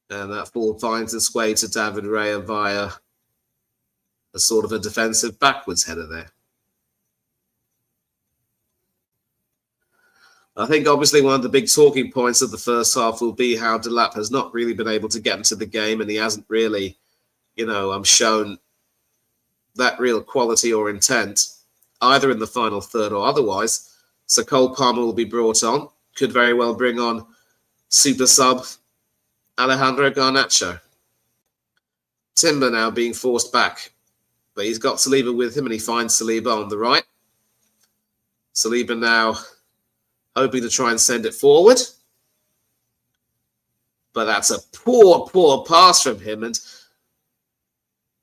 And that ball finds its way to David Raya via a sort of a defensive backwards header there. I think obviously one of the big talking points of the first half will be how Delap has not really been able to get into the game, and he hasn't really, shown that real quality or intent, either in the final third or otherwise. So Cole Palmer will be brought on. Could very well bring on super sub Alejandro Garnacho. Timber now being forced back, but he's got Saliba with him, and he finds Saliba on the right. Saliba now hoping to try and send it forward. But that's a poor pass from him, and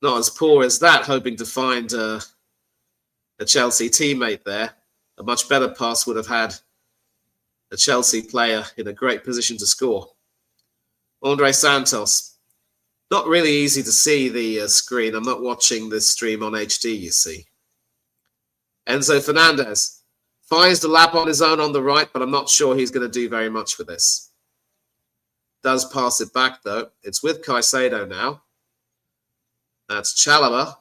not as poor as that, hoping to find a Chelsea teammate there. A much better pass would have had a Chelsea player in a great position to score. Andre Santos. Not really easy to see the screen. I'm not watching this stream on HD, you see. Enzo Fernandez finds the lap on his own on the right, but I'm not sure he's going to do very much with this. Does pass it back, though. It's with Caicedo now. That's Chalobah.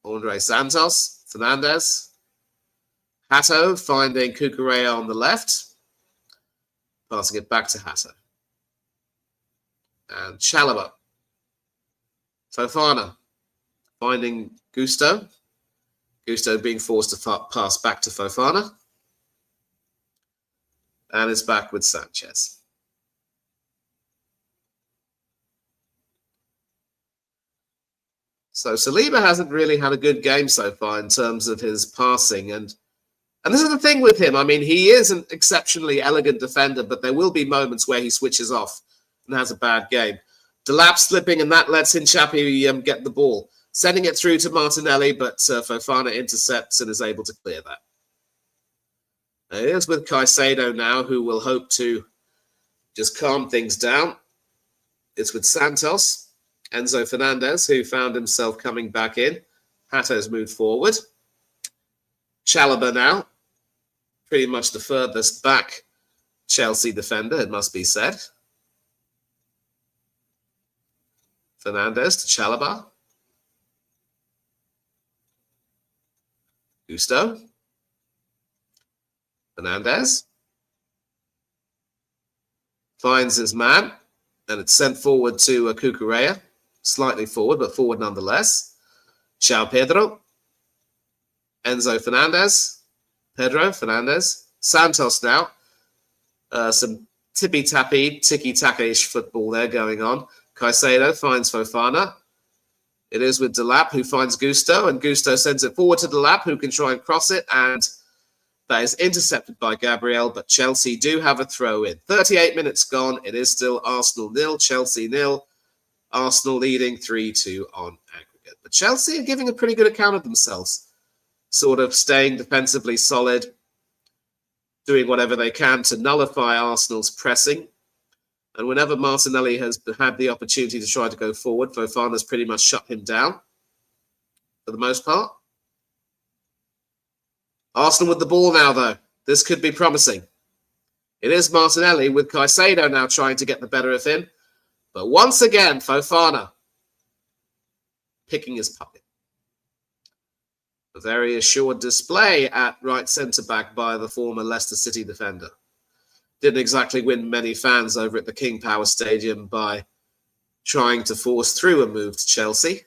Andre Santos. Fernandez. Hato finding Cucurella on the left. Passing it back to Hato. And Chalobah. Fofana finding Gusto. Gusto being forced to pass back to Fofana. And it's back with Sanchez. So Saliba hasn't really had a good game so far in terms of his passing. And this is the thing with him. I mean, he is an exceptionally elegant defender, but there will be moments where he switches off and has a bad game. Delap slipping, and that lets Hinshapi get the ball. Sending it through to Martinelli, but Fofana intercepts and is able to clear that. It is with Caicedo now, who will hope to just calm things down. It's with Santos. Enzo Fernandez, who found himself coming back in. Hato's moved forward. Chalobah now, pretty much the furthest back Chelsea defender, it must be said. Fernandez to Chalobah. Gusto. Fernandez. Finds his man, and it's sent forward to Cucurella. Slightly forward, but forward nonetheless. João Pedro. Enzo Fernandez. Pedro Fernandez. Santos now. Some tippy-tappy, tiki-taka-ish football there going on. Caicedo finds Fofana. It is with Delap, who finds Gusto, and Gusto sends it forward to Delap, who can try and cross it, and that is intercepted by Gabriel, but Chelsea do have a throw in. 38 minutes gone. It is still Arsenal 0, Chelsea 0. Arsenal leading 3-2 on aggregate. But Chelsea are giving a pretty good account of themselves, sort of staying defensively solid, doing whatever they can to nullify Arsenal's pressing. And whenever Martinelli has had the opportunity to try to go forward, Fofana's pretty much shut him down for the most part. Arsenal with the ball now, though. This could be promising. It is Martinelli with Caicedo now trying to get the better of him. But once again, Fofana picking his pocket. A very assured display at right centre-back by the former Leicester City defender. Didn't exactly win many fans over at the King Power Stadium by trying to force through a move to Chelsea.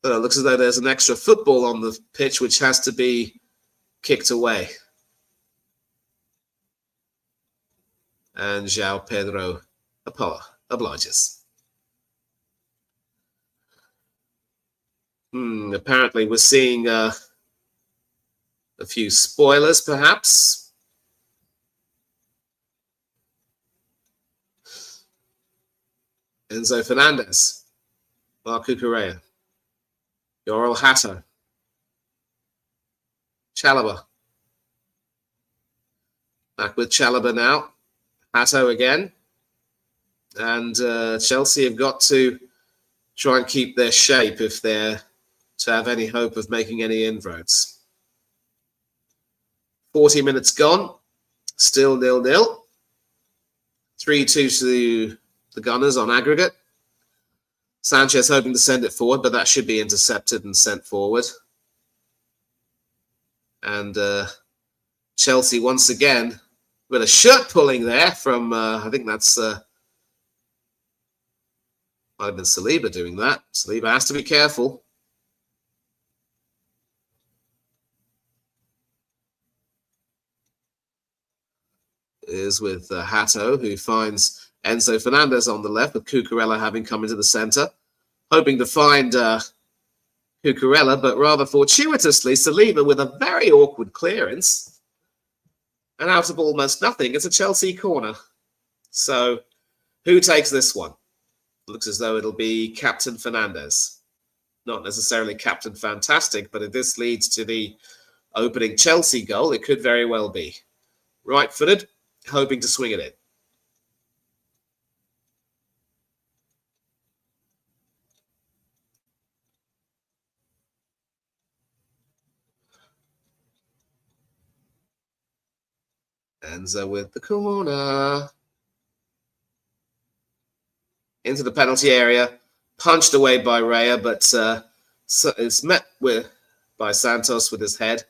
It looks as though there's an extra football on the pitch which has to be kicked away. And João Pedro obliges. Apparently we're seeing a few spoilers, perhaps. Enzo Fernandez, Marco Correa, Yoel Hato, Chalobah. Back with Chalobah now. Hato again. And Chelsea have got to try and keep their shape if they're to have any hope of making any inroads. 40 minutes gone. Still 0-0. 3-2 to the Gunners on aggregate. Sanchez hoping to send it forward, but that should be intercepted and sent forward. And Chelsea once again with a shirt pulling there from, I think that's, might have been Saliba doing that. Saliba has to be careful. Is with Hato, who finds Enzo Fernandez on the left, with Cucurella having come into the centre. Hoping to find Cucurella, but rather fortuitously, Saliba with a very awkward clearance. And out of almost nothing, it's a Chelsea corner. So, who takes this one? Looks as though it'll be Captain Fernandez. Not necessarily Captain Fantastic, but if this leads to the opening Chelsea goal, it could very well be. Right-footed, hoping to swing it in. Enzo with the corner. Into the penalty area. Punched away by Raya, but it's met by Santos with his head.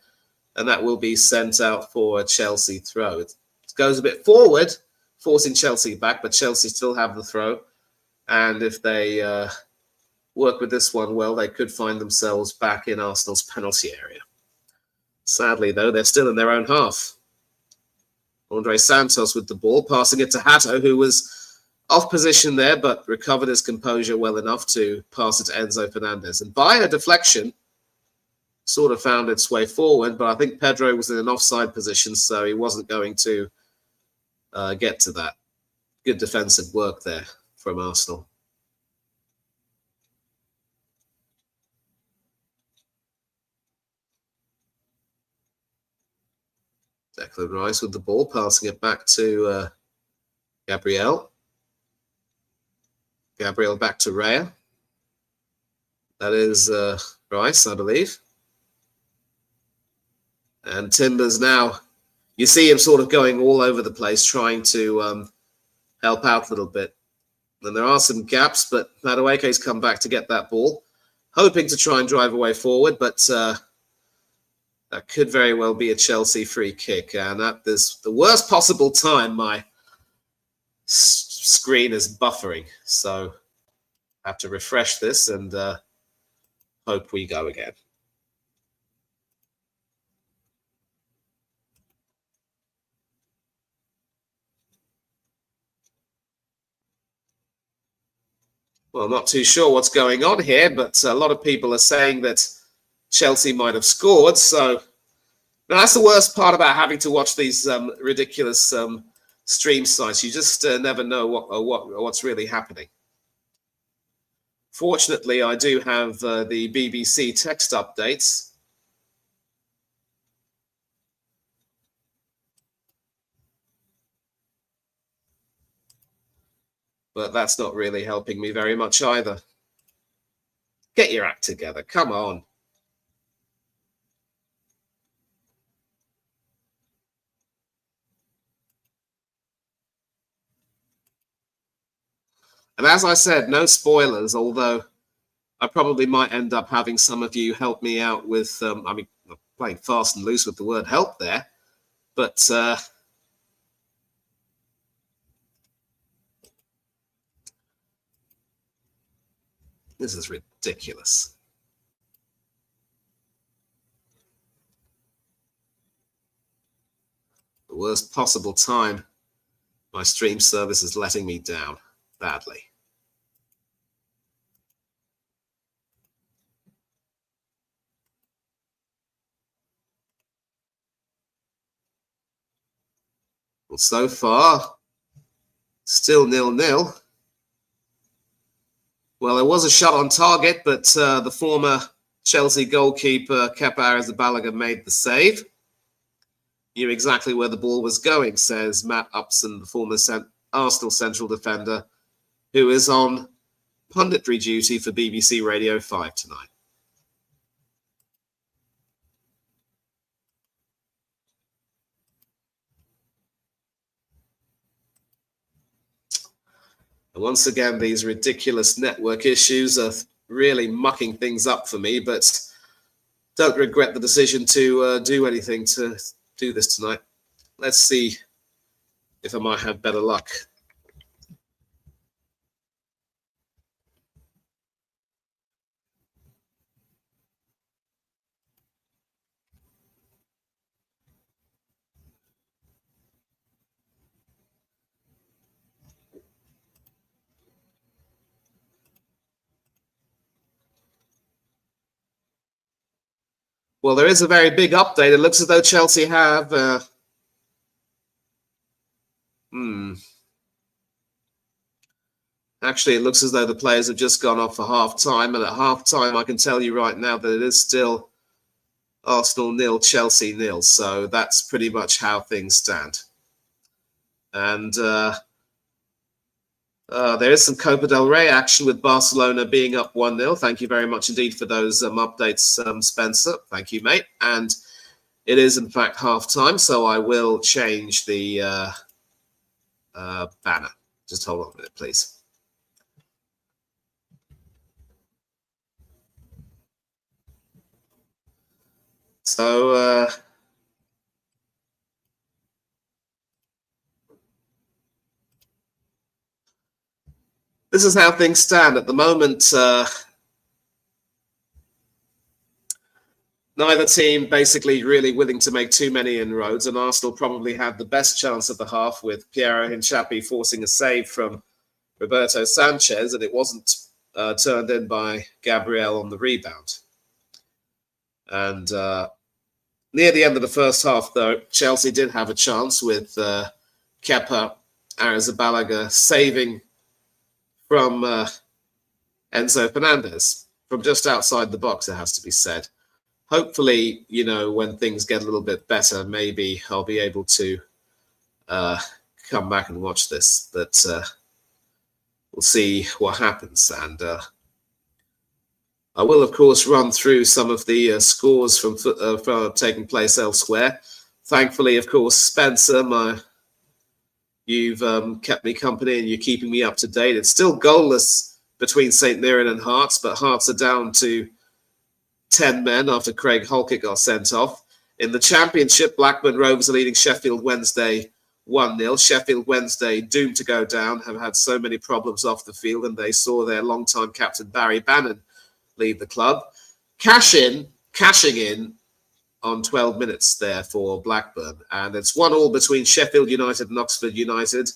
And that will be sent out for a Chelsea throw. It goes a bit forward, forcing Chelsea back, but Chelsea still have the throw. And if they work with this one well, they could find themselves back in Arsenal's penalty area. Sadly, though, they're still in their own half. Andre Santos with the ball, passing it to Hato, who was off position there, but recovered his composure well enough to pass it to Enzo Fernandez. And by a deflection, sort of found its way forward, but I think Pedro was in an offside position, so he wasn't going to get to that. Good defensive work there from Arsenal. Declan Rice with the ball, passing it back to Gabriel. Gabriel back to Raya. That is Rice, I believe. And Timbers now, you see him sort of going all over the place, trying to help out a little bit. And there are some gaps, but Madueke's come back to get that ball, hoping to try and drive away forward, but that could very well be a Chelsea free kick. And at this, the worst possible time, my screen is buffering. So I have to refresh this and hope we go again. Well, not too sure what's going on here, but a lot of people are saying that Chelsea might have scored. So that's the worst part about having to watch these ridiculous stream sites. You just never know what's really happening. Fortunately, I do have the BBC text updates. But that's not really helping me very much either. Get your act together. Come on. And as I said, no spoilers, although I probably might end up having some of you help me out with, I mean, I'm playing fast and loose with the word help there, but this is ridiculous. The worst possible time. My stream service is letting me down badly. Well, so far, still 0-0. Well, there was a shot on target, but the former Chelsea goalkeeper, Kepa Arrizabalaga, made the save. Knew exactly where the ball was going, says Matt Upson, the former Arsenal central defender, who is on punditry duty for BBC Radio 5 tonight. And once again, these ridiculous network issues are really mucking things up for me, but don't regret the decision to do anything to do this tonight. Let's see if I might have better luck. Well, there is a very big update. It looks as though Chelsea have Actually, it looks as though the players have just gone off for half-time. And at half-time, I can tell you right now that it is still Arsenal 0, Chelsea 0. So that's pretty much how things stand. And there is some Copa del Rey action with Barcelona being up 1-0. Thank you very much indeed for those updates, Spencer. Thank you, mate. And it is, in fact, half-time. So I will change the banner. Just hold on a minute, please. So this is how things stand at the moment. Neither team basically really willing to make too many inroads, and Arsenal probably had the best chance of the half with Piero Hincapié forcing a save from Roberto Sanchez, and it wasn't turned in by Gabriel on the rebound. And near the end of the first half, though, Chelsea did have a chance with Kepa Arrizabalaga saving from Enzo Fernandez from just outside the box, it has to be said. Hopefully, you know, when things get a little bit better, maybe I'll be able to come back and watch this. But we'll see what happens. And I will, of course, run through some of the scores from taking place elsewhere. Thankfully, of course, Spencer, you've kept me company and you're keeping me up to date. It's still goalless between St. Mirren and Hearts, but Hearts are down to 10 men after Craig Halkett got sent off. In the Championship, Blackburn Rovers are leading Sheffield Wednesday 1-0. Sheffield Wednesday, doomed to go down, have had so many problems off the field, and they saw their longtime captain Barry Bannon leave the club. Cashing in on 12 minutes there for Blackburn. And it's 1-1 between Sheffield United and Oxford United.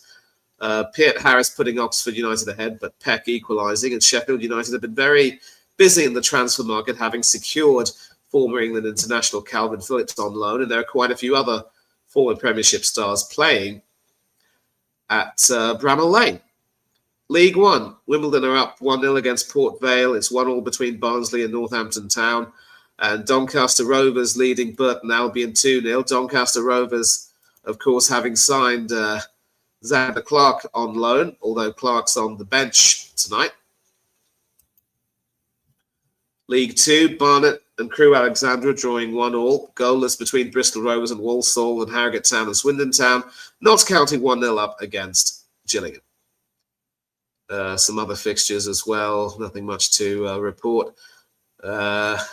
Piet Harris putting Oxford United ahead, but Peck equalising, and Sheffield United have been very busy in the transfer market, having secured former England international Calvin Phillips on loan, and there are quite a few other former Premiership stars playing at Bramall Lane. League One, Wimbledon are up 1-0 against Port Vale. It's 1-1 between Barnsley and Northampton Town. And Doncaster Rovers leading Burton Albion 2-0. Doncaster Rovers, of course, having signed Xander Clark on loan, although Clark's on the bench tonight. League Two, Barnet and Crewe Alexandra drawing 1-1. Goalless between Bristol Rovers and Walsall, and Harrogate Town and Swindon Town. Notts County 1-0 up against Gillingham. Some other fixtures as well. Nothing much to report. Barcelona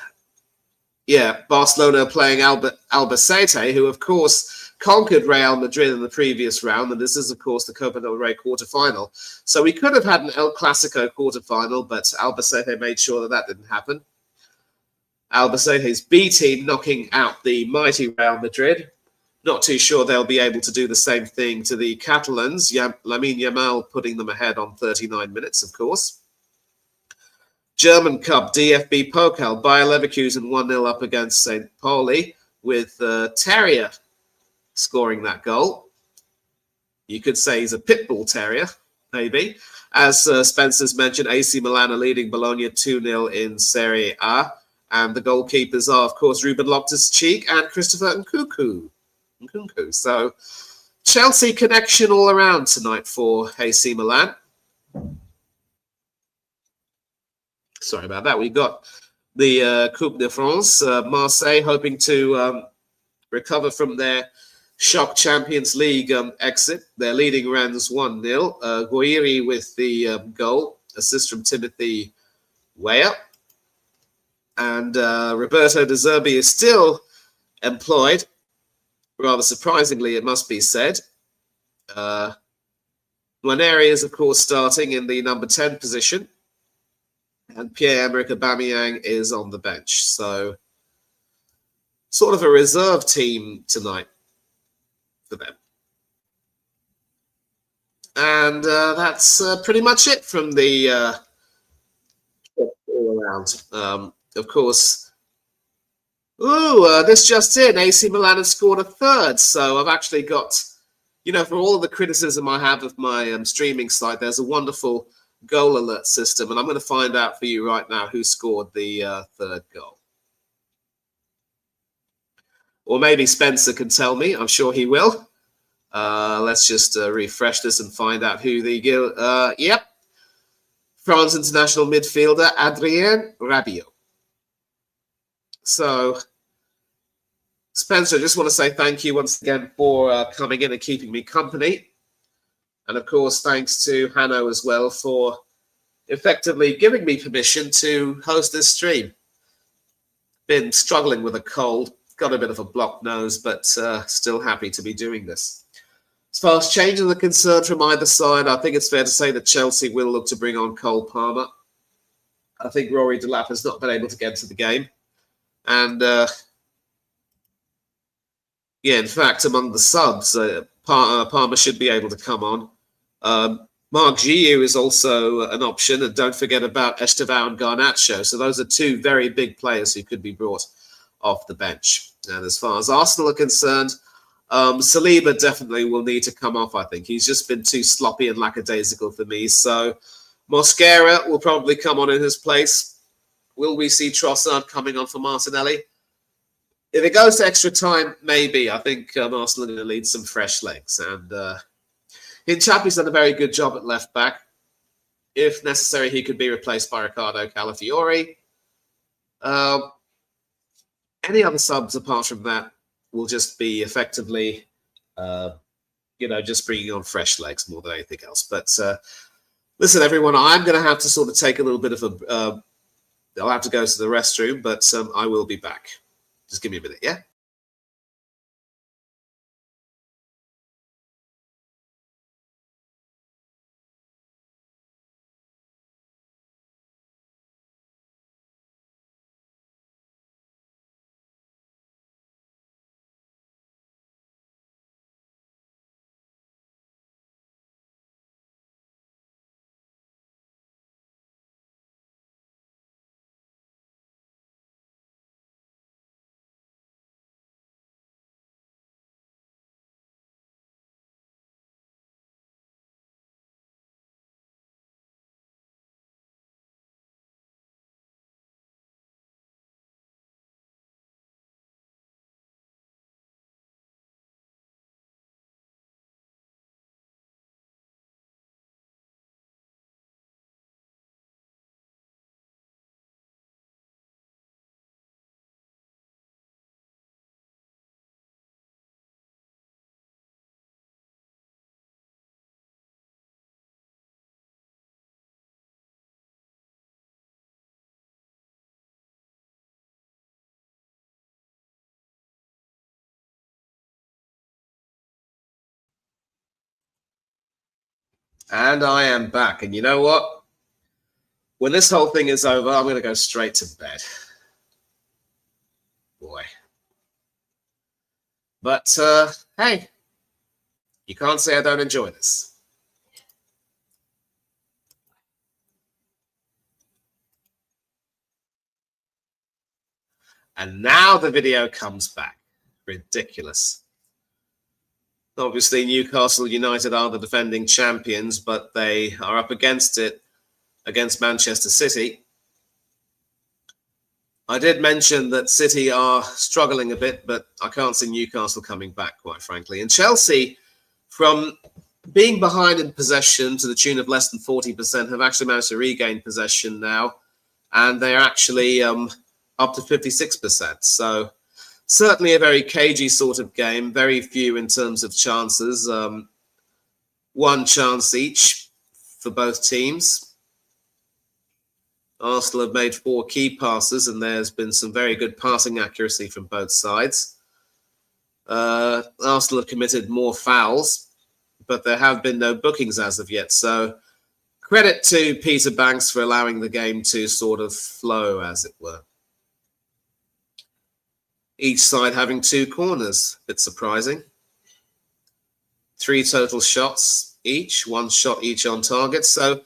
playing Albacete, who, of course, conquered Real Madrid in the previous round. And this is, of course, the Copa del Rey quarterfinal. So we could have had an El Clasico quarterfinal, but Albacete made sure that didn't happen. Albacete's B team knocking out the mighty Real Madrid. Not too sure they'll be able to do the same thing to the Catalans. Lamine Yamal putting them ahead on 39 minutes, of course. German Cup, DFB Pokal, Bayer Leverkusen 1-0 up against St. Pauli, with Terrier scoring that goal. You could say he's a pitbull terrier, maybe. As Spencer's mentioned, AC Milan are leading Bologna 2-0 in Serie A. And the goalkeepers are, of course, Ruben Loftus-Cheek and Christopher Nkunku. So Chelsea connection all around tonight for AC Milan. Sorry about that. We got the Coupe de France. Marseille hoping to recover from their shock Champions League exit. They're leading Rennes 1-0. Guiri with the goal. Assist from Timothy Weah. And Roberto De Zerbi is still employed. Rather surprisingly, it must be said. Nwaneri is, of course, starting in the number 10 position. And Pierre-Emerick Aubameyang is on the bench. So, sort of a reserve team tonight for them. And that's pretty much it from the all around. Of course... this just in. AC Milan has scored a third. So I've actually got, for all the criticism I have of my streaming site, there's a wonderful goal alert system. And I'm going to find out for you right now who scored the third goal. Or maybe Spencer can tell me. I'm sure he will. Let's just refresh this and find out who the... yep. France international midfielder, Adrien Rabiot. So, Spencer, I just want to say thank you once again for coming in and keeping me company. And, of course, thanks to Hanno as well for effectively giving me permission to host this stream. Been struggling with a cold, got a bit of a blocked nose, but still happy to be doing this. As far as changes are concerned from either side, I think it's fair to say that Chelsea will look to bring on Cole Palmer. I think Rory Delap has not been able to get into the game. And, in fact, among the subs, Palmer should be able to come on. Mark Giu is also an option. And don't forget about Estevao and Garnacho. So those are two very big players who could be brought off the bench. And as far as Arsenal are concerned, Saliba definitely will need to come off, I think. He's just been too sloppy and lackadaisical for me. So Mosquera will probably come on in his place. Will we see Trossard coming on for Martinelli? If it goes to extra time, maybe. I think Arsenal are going to need some fresh legs. And Hinchapi's done a very good job at left back. If necessary, he could be replaced by Ricardo Calafiori. Any other subs apart from that will just be effectively, just bringing on fresh legs more than anything else. But listen, everyone, I'm going to have to sort of take a little bit of a... I'll have to go to the restroom, but I will be back. Just give me a minute, yeah? And I am back. And you know what? When this whole thing is over, I'm going to go straight to bed. Boy. But, hey, you can't say I don't enjoy this. And now the video comes back. Ridiculous. Obviously, Newcastle United are the defending champions, but they are up against it against Manchester City. I did mention that City are struggling a bit, but I can't see Newcastle coming back, quite frankly. And Chelsea, from being behind in possession to the tune of less than 40%, have actually managed to regain possession now. And they're actually up to 56%. So certainly a very cagey sort of game. Very few in terms of chances. One chance each for both teams. Arsenal have made 4 key passes, and there's been some very good passing accuracy from both sides. Arsenal have committed more fouls, but there have been no bookings as of yet. So credit to Peter Banks for allowing the game to sort of flow, as it were. Each side having 2 corners, a bit surprising. 3 total shots each, 1 shot each on target. So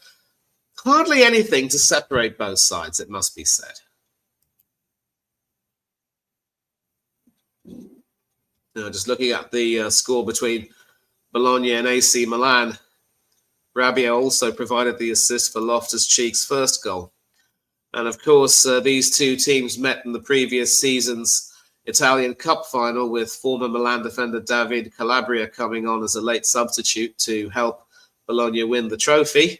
hardly anything to separate both sides, it must be said. Now, just looking at the score between Bologna and AC Milan, Rabiot also provided the assist for Loftus-Cheek's first goal. And of course, these 2 teams met in the previous season's Italian Cup final, with former Milan defender David Calabria coming on as a late substitute to help Bologna win the trophy.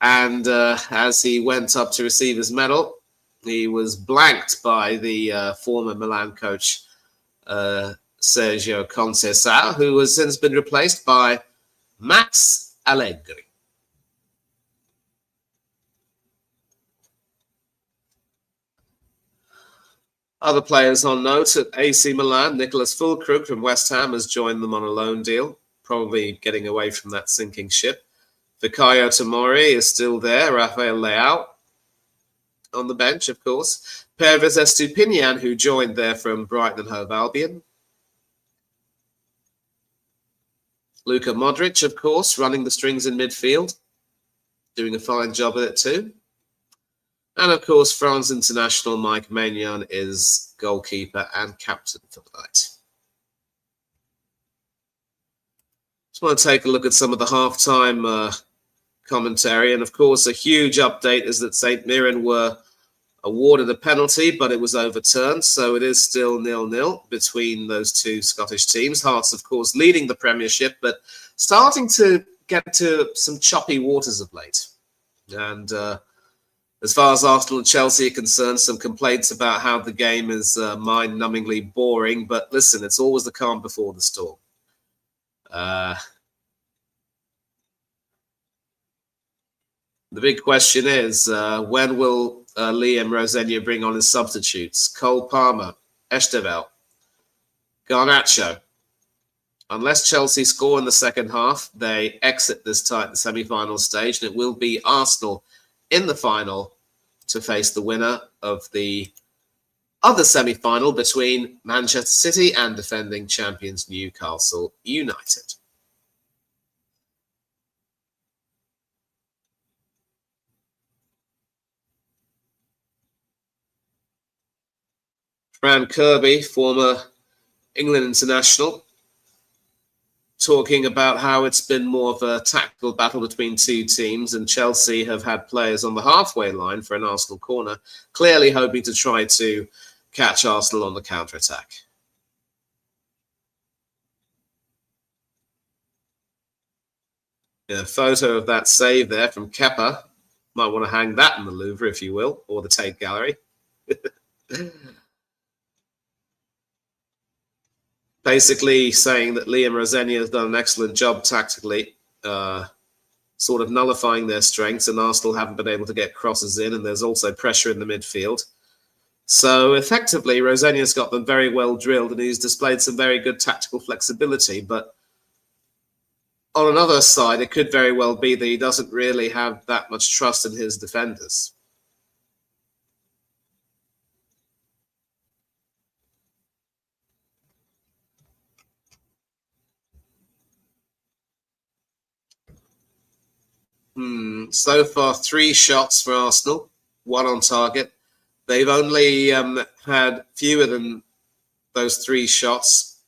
And as he went up to receive his medal, he was blanked by the former Milan coach, Sergio Conceição, who has since been replaced by Max Allegri. Other players on note at AC Milan, Nicolas Füllkrug from West Ham has joined them on a loan deal, probably getting away from that sinking ship. Fikayo Tomori is still there. Rafael Leao on the bench, of course. Pervis Estupiñán, who joined there from Brighton and Hove Albion. Luka Modric, of course, running the strings in midfield, doing a fine job at it too. And of course, France international Mike Maignan is goalkeeper and captain for the night. Just want to take a look at some of the halftime commentary. And of course, a huge update is that St. Mirren were awarded a penalty, but it was overturned. So it is still 0-0 between those 2 Scottish teams. Hearts, of course, leading the Premiership, but starting to get to some choppy waters of late. And as far as Arsenal and Chelsea are concerned, some complaints about how the game is mind-numbingly boring. But listen, it's always the calm before the storm. The big question is, when will Liam Rosenior bring on his substitutes? Cole Palmer, Estevel, Garnacho. Unless Chelsea score in the second half, they exit this tie at the semi-final stage, and it will be Arsenal in the final to face the winner of the other semi-final between Manchester City and defending champions Newcastle United. Fran Kirby, former England international, talking about how it's been more of a tactical battle between 2 teams, and Chelsea have had players on the halfway line for an Arsenal corner, clearly hoping to try to catch Arsenal on the counter-attack. A photo of that save there from Kepa. Might want to hang that in the Louvre, if you will, or the Tate Gallery. Basically saying that Liam Rosenior has done an excellent job tactically, sort of nullifying their strengths, and Arsenal haven't been able to get crosses in, and there's also pressure in the midfield. So effectively, Rosenior's got them very well drilled, and he's displayed some very good tactical flexibility, but on another side, it could very well be that he doesn't really have that much trust in his defenders. So far, 3 shots for Arsenal, 1 on target. They've only had fewer than those 3 shots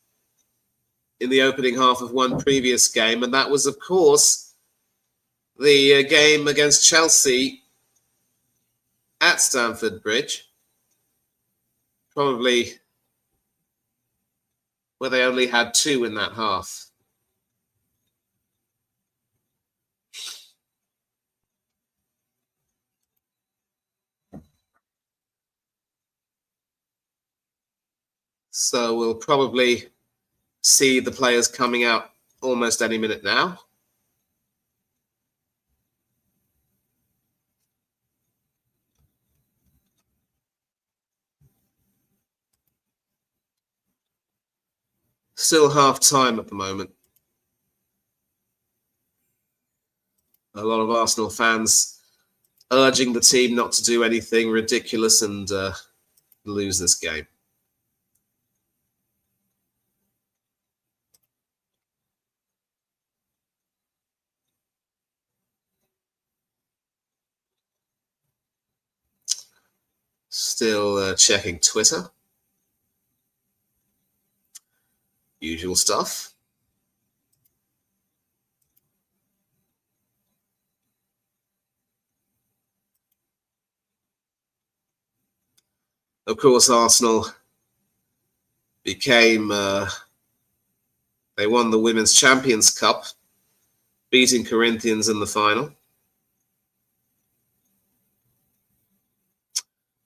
in the opening half of one previous game, and that was, of course, the game against Chelsea at Stamford Bridge, probably where they only had 2 in that half. So we'll probably see the players coming out almost any minute now. Still half time at the moment. A lot of Arsenal fans urging the team not to do anything ridiculous and lose this game. Still checking Twitter. Usual stuff. Of course, Arsenal became, they won the Women's Champions Cup, beating Corinthians in the final.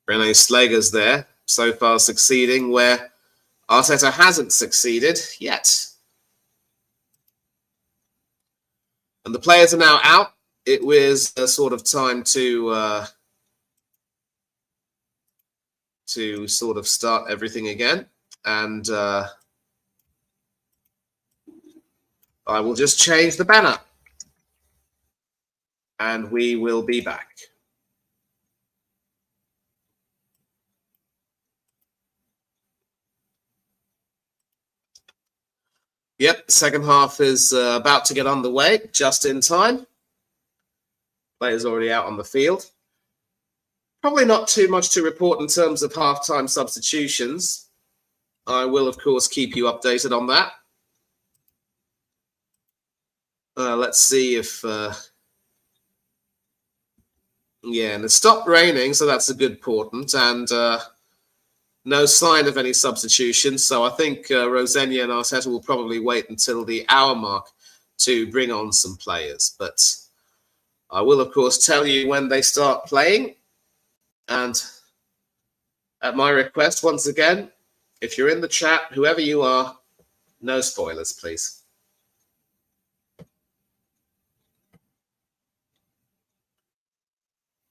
Renee Slager's there, so far succeeding where Arteta hasn't succeeded yet. And the players are now out. It was a sort of time to sort of start everything again. And I will just change the banner. And we will be back. Yep, second half is about to get underway, just in time. Players already out on the field. Probably not too much to report in terms of halftime substitutions. I will, of course, keep you updated on that. Let's see if... yeah, and it stopped raining, so that's a good portent. And no sign of any substitutions. So I think Rosenia and Arteta will probably wait until the hour mark to bring on some players. But I will, of course, tell you when they start playing. And at my request, once again, if you're in the chat, whoever you are, no spoilers, please.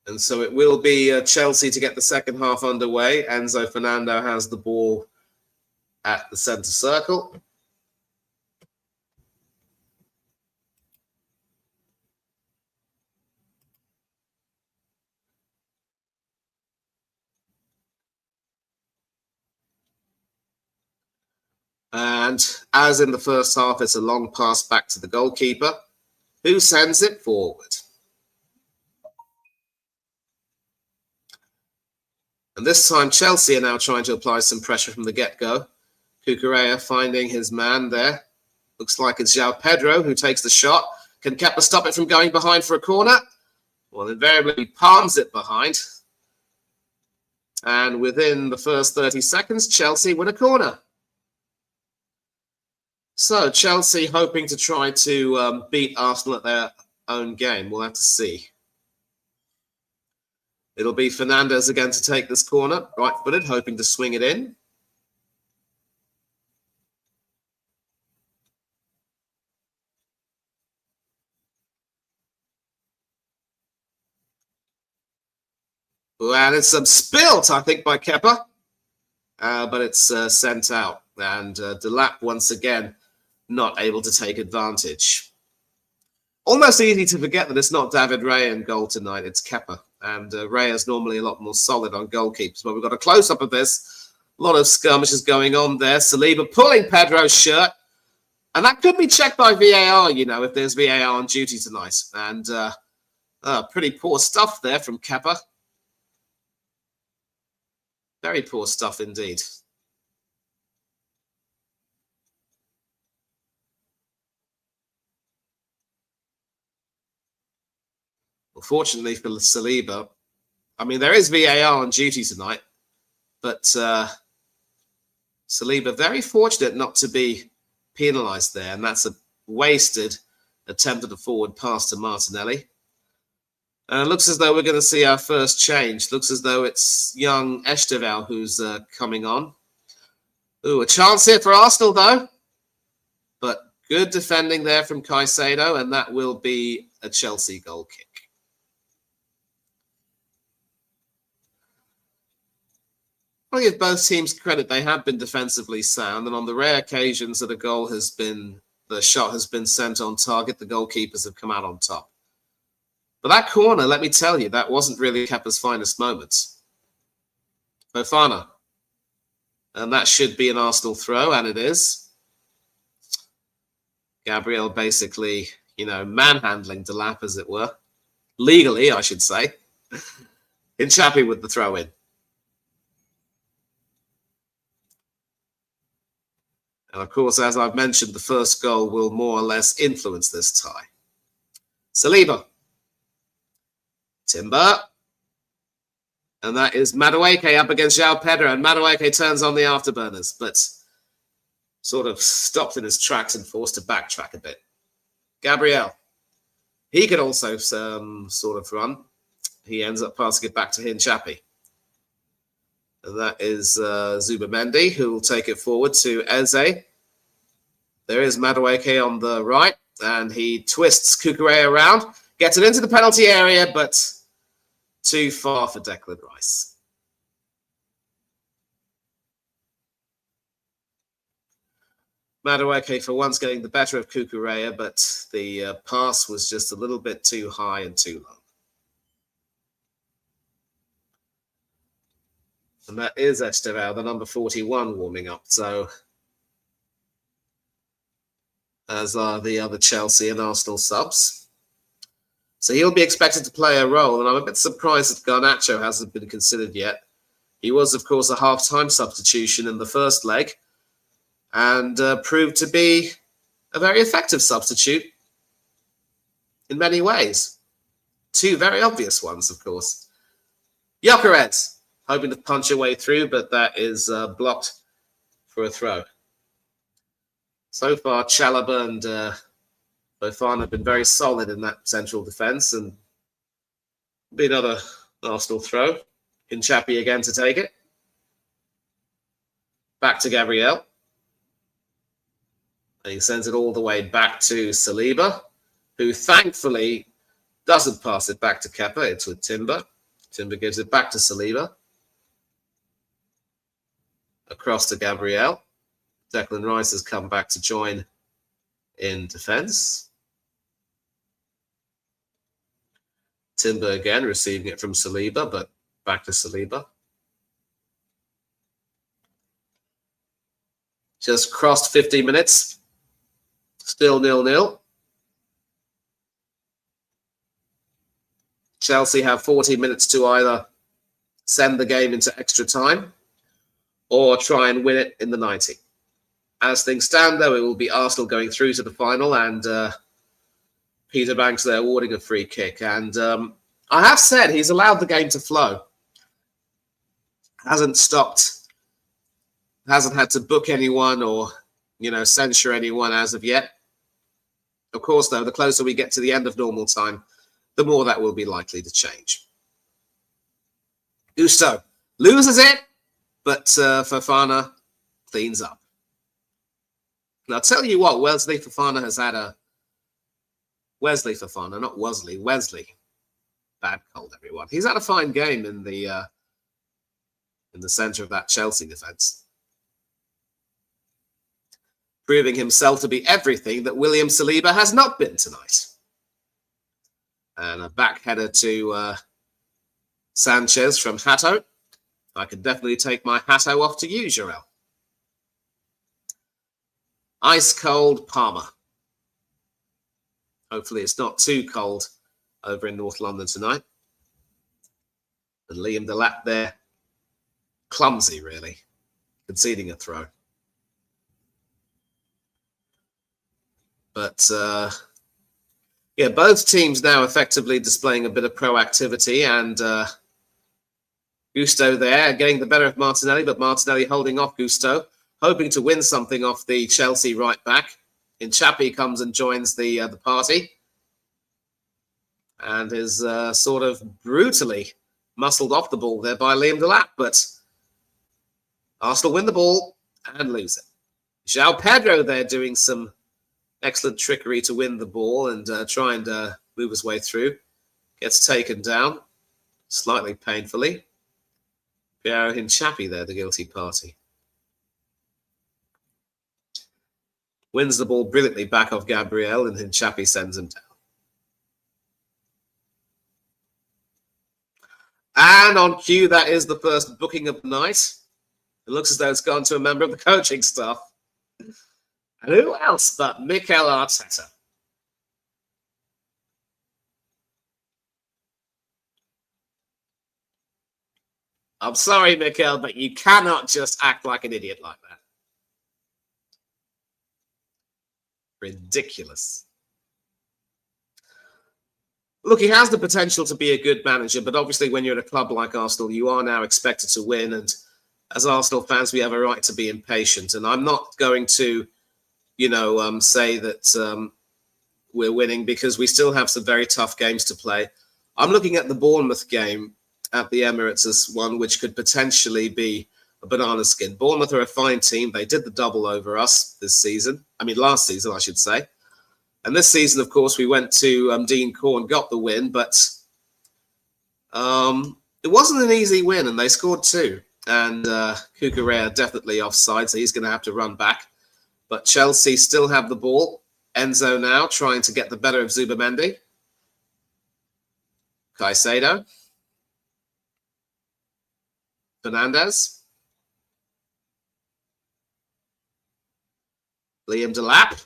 And so it will be Chelsea to get the second half underway. Enzo Fernando has the ball at the centre circle. And as in the first half, it's a long pass back to the goalkeeper, who sends it forward. And this time, Chelsea are now trying to apply some pressure from the get-go. Cucurella finding his man there. Looks like it's João Pedro who takes the shot. Can Kepa stop it from going behind for a corner? Well, invariably, he palms it behind. And within the first 30 seconds, Chelsea win a corner. So Chelsea hoping to try to beat Arsenal at their own game. We'll have to see. It'll be Fernandes again to take this corner, right-footed, hoping to swing it in. And it's spilt, I think, by Kepa. But it's sent out. And Delap, once again, not able to take advantage. Almost easy to forget that it's not David Raya in goal tonight, it's Kepa. And Raya's normally a lot more solid on goalkeepers. But we've got a close-up of this. A lot of skirmishes going on there. Saliba pulling Pedro's shirt. And that could be checked by VAR, you know, if there's VAR on duty tonight. And pretty poor stuff there from Kepa. Very poor stuff indeed. Well, fortunately for Saliba, I mean, there is VAR on duty tonight, but Saliba very fortunate not to be penalised there, and that's a wasted attempt at a forward pass to Martinelli. And it looks as though we're going to see our first change. Looks as though it's young Esteval who's coming on. Ooh, a chance here for Arsenal, though. But good defending there from Caicedo, and that will be a Chelsea goal kick. I'll give both teams credit. They have been defensively sound, and on the rare occasions that the shot has been sent on target, the goalkeepers have come out on top. But that corner, let me tell you, that wasn't really Kepa's finest moments. Fofana. And that should be an Arsenal throw, and it is. Gabriel basically, you know, manhandling Delap, as it were. Legally, I should say. Hinchapi with the throw in. And of course, as I've mentioned, the first goal will more or less influence this tie. Saliba. Timber. And that is Madueke up against João Pedro. And Madueke turns on the afterburners, but sort of stopped in his tracks and forced to backtrack a bit. Gabriel. He could also sort of run. He ends up passing it back to Hinchapi. And that is Zubamendi, who will take it forward to Eze. There is Madueke on the right, and he twists Cucurella around, gets it into the penalty area, but too far for Declan Rice. Madueke for once getting the better of Cucurella, but the pass was just a little bit too high and too low. And that is Esteval, the number 41, warming up. So, as are the other Chelsea and Arsenal subs. So he'll be expected to play a role, and I'm a bit surprised that Garnacho hasn't been considered yet. He was, of course, a half-time substitution in the first leg, and proved to be a very effective substitute in many ways. Two very obvious ones, of course. Gyökeres, hoping to punch a way through, but that is blocked for a throw. So far, Chalobah and Fofana have been very solid in that central defence, and be another Arsenal throw. Hinchapi again to take it. Back to Gabriel. And he sends it all the way back to Saliba, who thankfully doesn't pass it back to Kepa. It's with Timber. Timber gives it back to Saliba. Across to Gabriel. Declan Rice has come back to join in defence. Timber again receiving it from Saliba, but back to Saliba. Just crossed 50 minutes. Still 0-0. Chelsea have 40 minutes to either send the game into extra time or try and win it in the 90. As things stand, though, it will be Arsenal going through to the final, and Peter Banks there awarding a free kick. And I have said he's allowed the game to flow. Hasn't stopped, hasn't had to book anyone or, you know, censure anyone as of yet. Of course, though, the closer we get to the end of normal time, the more that will be likely to change. Gusto loses it, but Fofana cleans up. And I'll tell you what, Wesley Fofana has had a... Wesley Fofana, not Wesley. Wesley. Bad cold, everyone. He's had a fine game in the centre of that Chelsea defence. Proving himself to be everything that William Saliba has not been tonight. And a back header to Sanchez from Hato. I could definitely take my Hato off to you, Jarell. Ice cold Palmer. Hopefully it's not too cold over in North London tonight. And Liam Delap there. Clumsy, really. Conceding a throw. But, yeah, both teams now effectively displaying a bit of proactivity, and Gusto there getting the better of Martinelli, but Martinelli holding off Gusto, hoping to win something off the Chelsea right back. Hinchapi comes and joins the party and is sort of brutally muscled off the ball there by Liam Delap, but Arsenal win the ball and lose it. João Pedro there doing some excellent trickery to win the ball and try and move his way through. Gets taken down, slightly painfully. Piero Hinchapi there, the guilty party. Wins the ball brilliantly back off Gabriel, and Hinchapi sends him down. And on cue, that is the first booking of the night. It looks as though it's gone to a member of the coaching staff. And who else but Mikel Arteta? I'm sorry, Mikel, but you cannot just act like an idiot like that. Ridiculous. Look, he has the potential to be a good manager, but obviously when you're at a club like Arsenal, you are now expected to win. And as Arsenal fans, we have a right to be impatient. And I'm not going to, say that we're winning, because we still have some very tough games to play. I'm looking at the Bournemouth game at the Emirates as one which could potentially be a banana skin. Bournemouth are a fine team. They did the double over us last season, I should say. And this season, of course, we went to Dean Corn, got the win, but it wasn't an easy win, and they scored 2. And Cucurella definitely offside, so he's going to have to run back. But Chelsea still have the ball. Enzo now trying to get the better of Zubamendi. Caicedo. Fernandez. Liam Delap.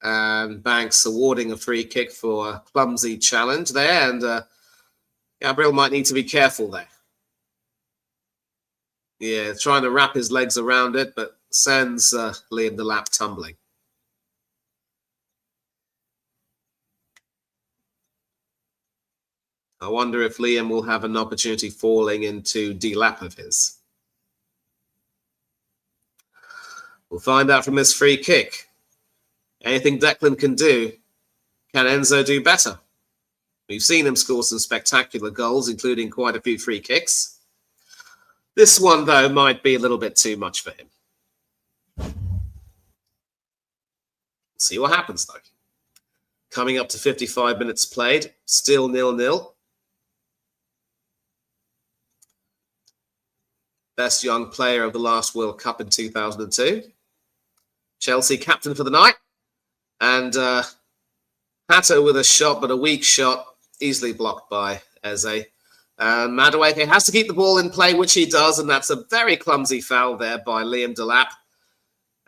And Banks awarding a free kick for a clumsy challenge there. And Gabriel might need to be careful there. Yeah, trying to wrap his legs around it, but sends Liam Delap tumbling. I wonder if Liam will have an opportunity falling into Delap of his. We'll find out from this free kick. Anything Declan can do, can Enzo do better? We've seen him score some spectacular goals, including quite a few free kicks. This one, though, might be a little bit too much for him. See what happens, though. Coming up to 55 minutes played, still 0-0. Best young player of the last World Cup in 2002. Chelsea captain for the night. And Hato with a shot, but a weak shot, easily blocked by Eze. And Madueke has to keep the ball in play, which he does, and that's a very clumsy foul there by Liam Delap.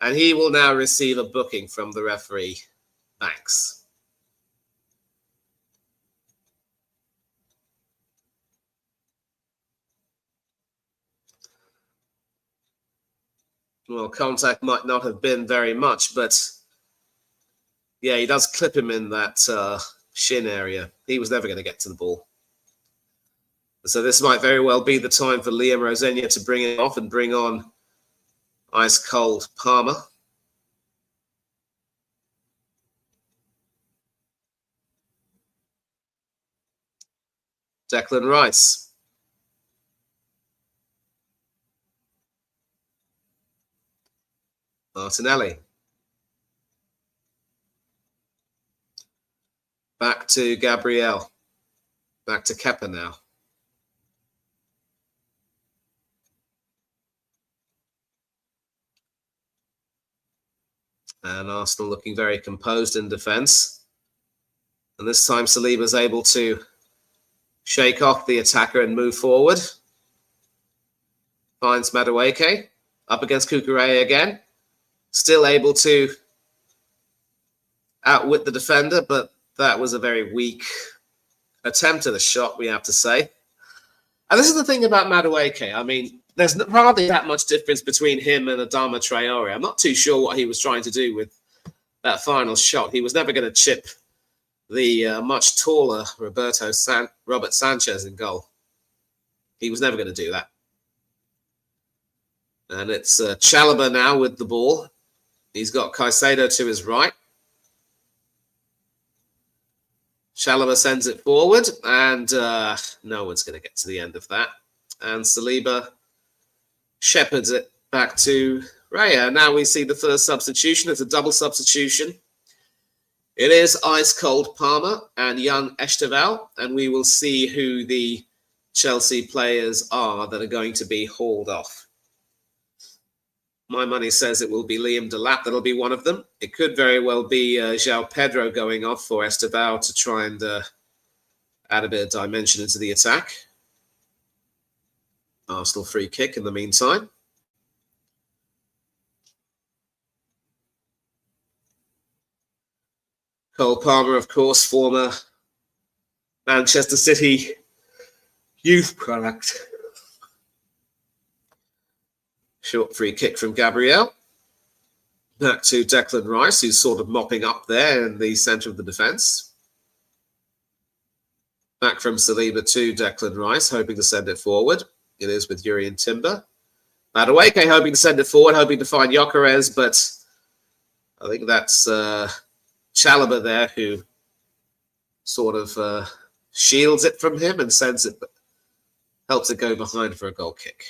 And he will now receive a booking from the referee, Banks. Well, contact might not have been very much, but yeah, he does clip him in that shin area. He was never going to get to the ball. So this might very well be the time for Liam Rosenior to bring it off and bring on ice-cold Palmer. Declan Rice. Martinelli. Back to Gabriel. Back to Kepa now. And Arsenal looking very composed in defence. And this time Saliba's able to shake off the attacker and move forward. Finds Madueke. Up against Kukurea again. Still able to outwit the defender, but that was a very weak attempt at a shot, we have to say. And this is the thing about Madueke. I mean, there's hardly that much difference between him and Adama Traore. I'm not too sure what he was trying to do with that final shot. He was never going to chip the much taller Robert Sanchez in goal. He was never going to do that. And it's Chalobah now with the ball. He's got Caicedo to his right. Chalobah sends it forward, and no one's going to get to the end of that. And Saliba shepherds it back to Raya. Now we see the first substitution. It's a double substitution. It is ice-cold Palmer and young Esteval, and we will see who the Chelsea players are that are going to be hauled off. My money says it will be Liam Delap. That'll be one of them. It could very well be João Pedro going off for Esteval to try and add a bit of dimension into the attack. Arsenal free kick in the meantime. Cole Palmer, of course, former Manchester City youth product. Short free kick from Gabriel. Back to Declan Rice, who's sort of mopping up there in the centre of the defence. Back from Saliba to Declan Rice, hoping to send it forward. It is with Yuri and Timber. Madueke hoping to send it forward, hoping to find Gyökeres, but I think that's Chalobah there who sort of shields it from him and sends it, helps it go behind for a goal kick.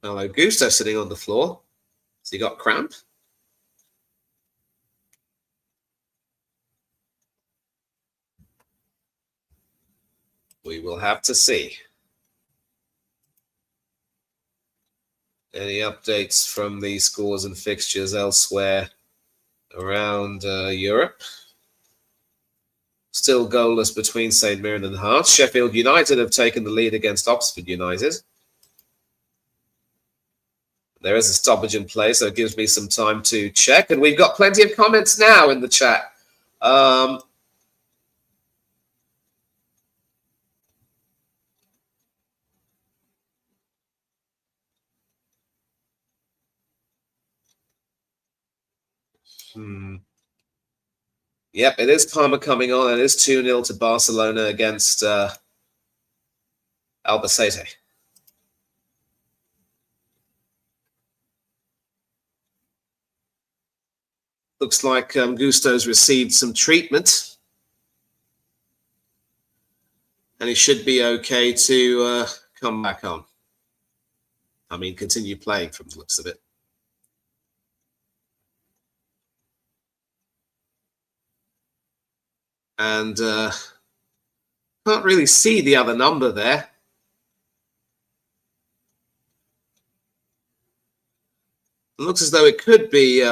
Malo Gusto sitting on the floor. Has he got cramp? We will have to see. Any updates from the scores and fixtures elsewhere around Europe? Still goalless between St Mirren and Hearts. Sheffield United have taken the lead against Oxford United. There is a stoppage in play, so it gives me some time to check. And we've got plenty of comments now in the chat. Yep, it is Palmer coming on. It is 2-0 to Barcelona against Albacete. Looks like Gusto's received some treatment. And he should be okay to come back on. I mean, continue playing from the looks of it. And can't really see the other number there. It looks as though it could be...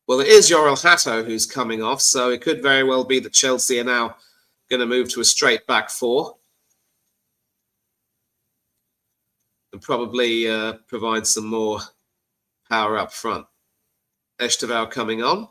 well, it is Yoel Hato who's coming off, so it could very well be that Chelsea are now going to move to a straight back four. And probably provide some more power up front. Esteval coming on.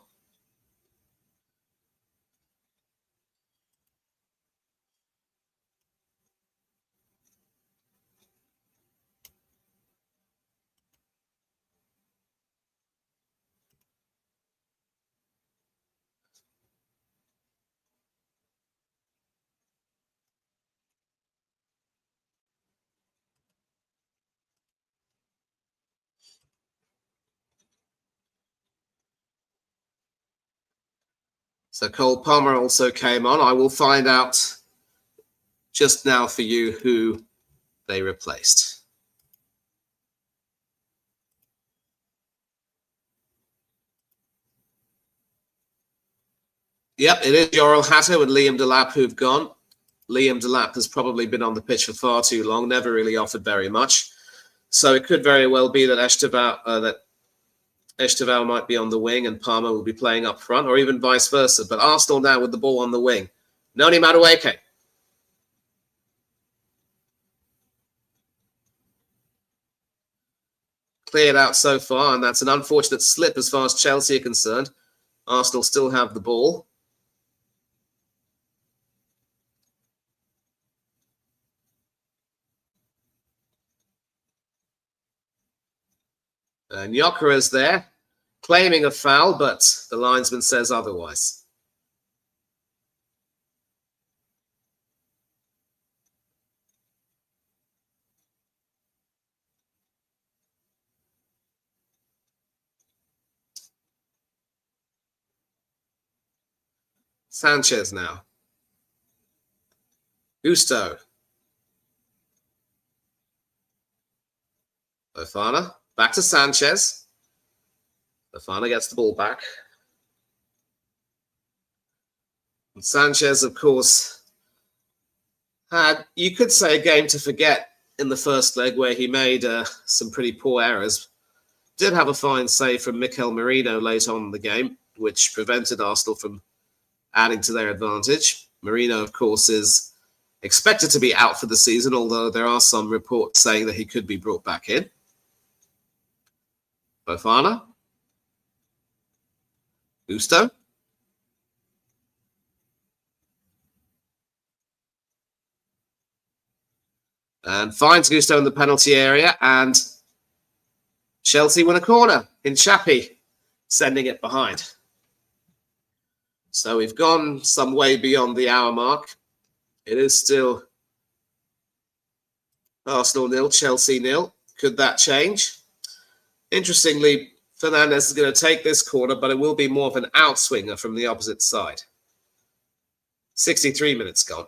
So Cole Palmer also came on. I will find out just now for you who they replaced. Yep, it is Yoel Hato and Liam Delap who've gone. Liam Delap has probably been on the pitch for far too long, never really offered very much. So it could very well be that Esteval, that Esteval might be on the wing and Palmer will be playing up front, or even vice versa. But Arsenal now with the ball on the wing. Noni Madueke. Cleared out so far, and that's an unfortunate slip as far as Chelsea are concerned. Arsenal still have the ball. And Gyökeres there, claiming a foul, but the linesman says otherwise. Sanchez now. Gusto. Fofana. Back to Sanchez. Fofana gets the ball back. And Sanchez, of course, had, you could say, a game to forget in the first leg where he made some pretty poor errors. Did have a fine save from Mikel Merino late on in the game, which prevented Arsenal from adding to their advantage. Merino, of course, is expected to be out for the season, although there are some reports saying that he could be brought back in. Fofana. Gusto. And finds Gusto in the penalty area, and Chelsea win a corner in Chappie, sending it behind. So we've gone some way beyond the hour mark. It is still Arsenal 0, Chelsea 0. Could that change? Interestingly, Fernandes is going to take this corner, but it will be more of an outswinger from the opposite side. 63 minutes gone.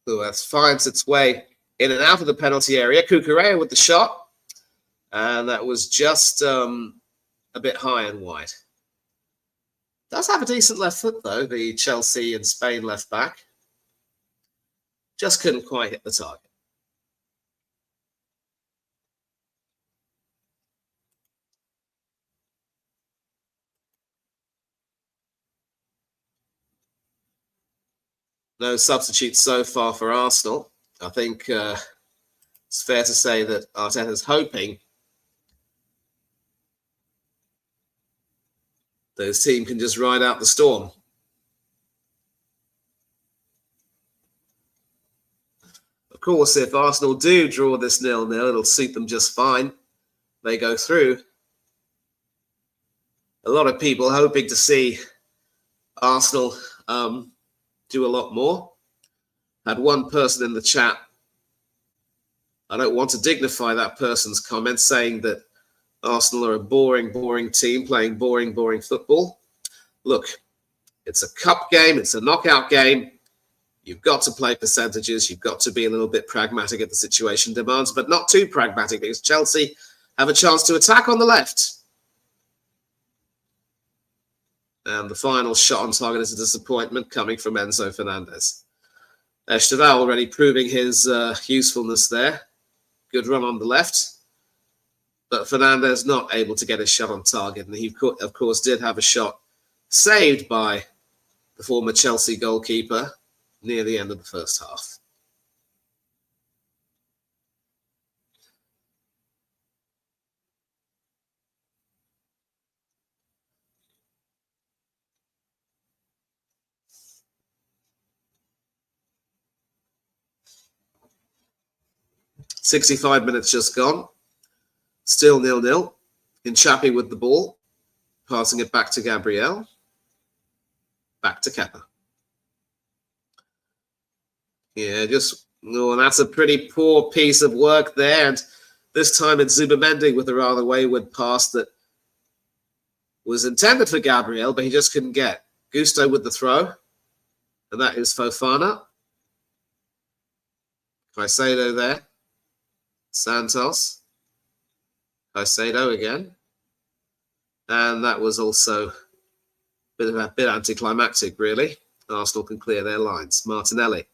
That finds its way in and out of the penalty area. Cucurella with the shot. And that was just a bit high and wide. Does have a decent left foot, though, the Chelsea and Spain left back. Just couldn't quite hit the target. No substitutes so far for Arsenal. I think it's fair to say that Arteta's hoping that his team can just ride out the storm. Of course, if Arsenal do draw this 0-0, it'll suit them just fine. They go through. A lot of people hoping to see Arsenal do a lot more. Had one person in the chat, I don't want to dignify that person's comments, saying that Arsenal are a boring, boring team playing boring, boring football. Look, it's a cup game. It's a knockout game. You've got to play percentages. You've got to be a little bit pragmatic at the situation demands, but not too pragmatic, because Chelsea have a chance to attack on the left. And the final shot on target is a disappointment coming from Enzo Fernandez. Esteval already proving his usefulness there. Good run on the left. But Fernandez not able to get his shot on target. And he, of course, did have a shot saved by the former Chelsea goalkeeper near the end of the first half. "65 minutes just gone. Still 0-0. Chappie with the ball. Passing it back to Gabriel. Back to Kepa. Yeah, and that's a pretty poor piece of work there. And this time it's Zubamendi with a rather wayward pass that was intended for Gabriel, but he just couldn't get. Gusto with the throw. And that is Fofana. Caicedo there. Santos. Caicedo again. And that was also A bit anticlimactic, really. Arsenal can clear their lines. Martinelli,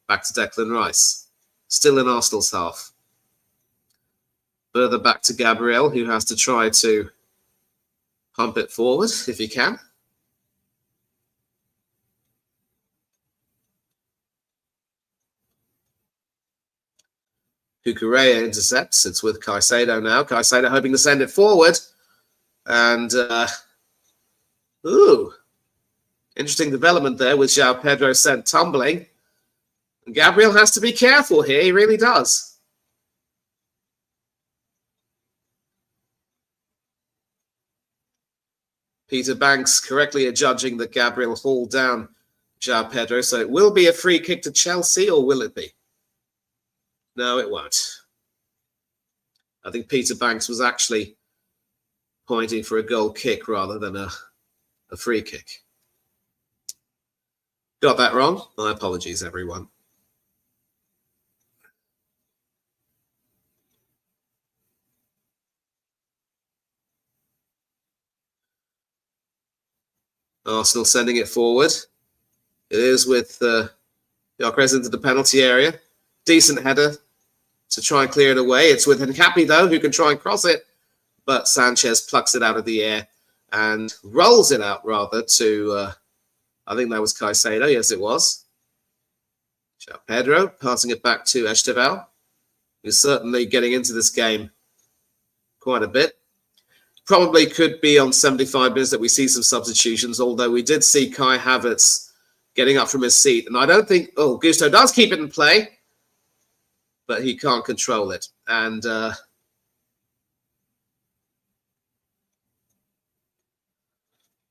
back to Declan Rice. Still in Arsenal's half. Further back to Gabriel, who has to try to pump it forward if he can. Cucurella intercepts. It's with Caicedo now. Caicedo hoping to send it forward. And, interesting development there with João Pedro sent tumbling. And Gabriel has to be careful here. He really does. Peter Banks correctly adjudging that Gabriel hauled down João Pedro. So it will be a free kick to Chelsea, or will it be? No, it won't. I think Peter Banks was actually pointing for a goal kick rather than a free kick. Got that wrong? My apologies, everyone. Arsenal sending it forward. It is with Gyökeres into the penalty area. Decent header to try and clear it away. It's with Nkapi, though, who can try and cross it. But Sanchez plucks it out of the air and rolls it out, rather, to, I think that was Caicedo. Yes, it was. João Pedro passing it back to Esteval, who's certainly getting into this game quite a bit. Probably could be on 75 minutes that we see some substitutions, although we did see Kai Havertz getting up from his seat. And I don't think, Gusto does keep it in play, but he can't control it. And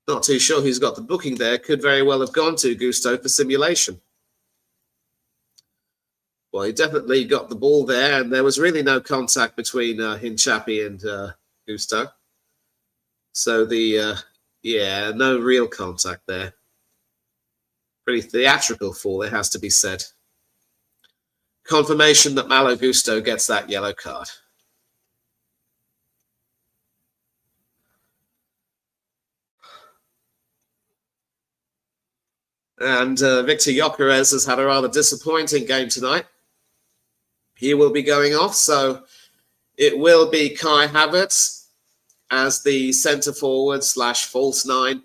not too sure who's got the booking there. Could very well have gone to Gusto for simulation. Well, he definitely got the ball there, and there was really no contact between Nkapi and Gusto. So no real contact there. Pretty theatrical fall, it has to be said. Confirmation that Malo Gusto gets that yellow card. And Victor Gyökeres has had a rather disappointing game tonight. He will be going off, so it will be Kai Havertz as the centre forward / false nine.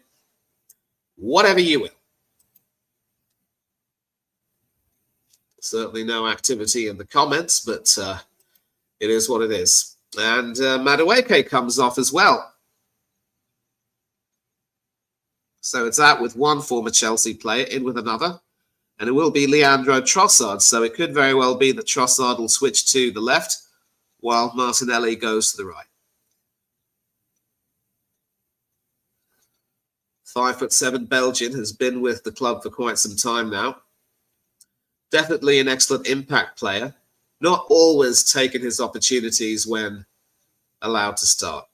Whatever you will. Certainly no activity in the comments, but it is what it is. And Madueke comes off as well. So it's out with one former Chelsea player, in with another. And it will be Leandro Trossard. So it could very well be that Trossard will switch to the left while Martinelli goes to the right. 5'7" Belgian, has been with the club for quite some time now. Definitely an excellent impact player. Not always taken his opportunities when allowed to start.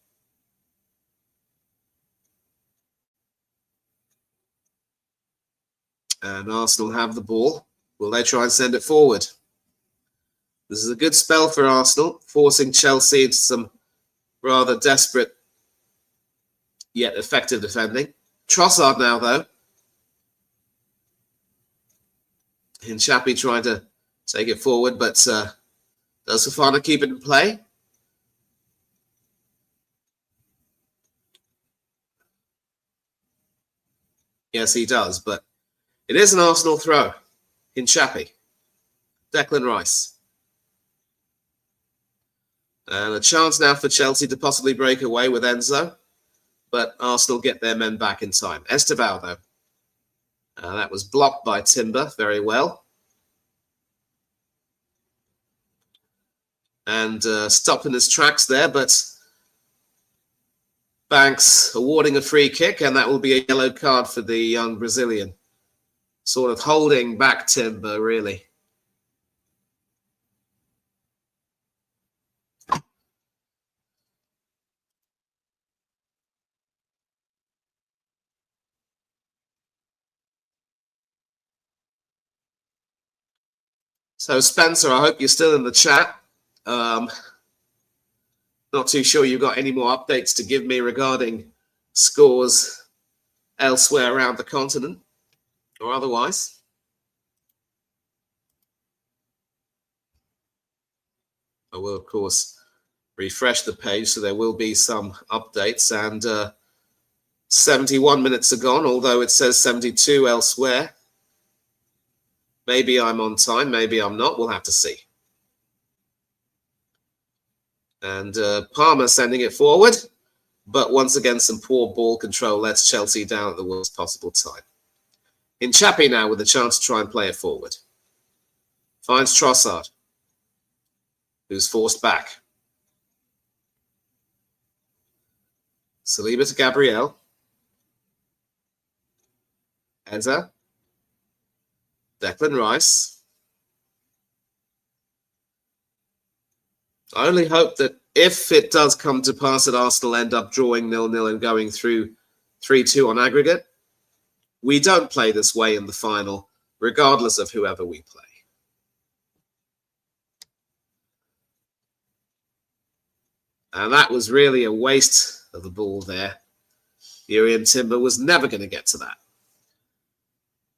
And Arsenal have the ball. Will they try and send it forward? This is a good spell for Arsenal, forcing Chelsea into some rather desperate yet effective defending. Trossard now, though. Nkapi trying to take it forward, but does Fofana keep it in play? Yes, he does, but it is an Arsenal throw. Nkapi. Declan Rice. And a chance now for Chelsea to possibly break away with Enzo. But Arsenal get their men back in time. Esteval, though. That was blocked by Timber very well. And stopped in his tracks there, but Banks awarding a free kick, and that will be a yellow card for the young Brazilian. Sort of holding back Timber, really. So, Spencer, I hope you're still in the chat. Not too sure you've got any more updates to give me regarding scores elsewhere around the continent or otherwise. I will, of course, refresh the page, so there will be some updates. And 71 minutes are gone, although it says 72 elsewhere. Maybe I'm on time, maybe I'm not. We'll have to see. And Palmer sending it forward. But once again, some poor ball control lets Chelsea down at the worst possible time. Hinchapi now with a chance to try and play it forward. Finds Trossard, who's forced back. Saliba to Gabriel. Eza. Declan Rice. I only hope that if it does come to pass that Arsenal end up drawing 0-0 and going through 3-2 on aggregate, we don't play this way in the final, regardless of whoever we play. And that was really a waste of the ball there. Urian Timber was never going to get to that.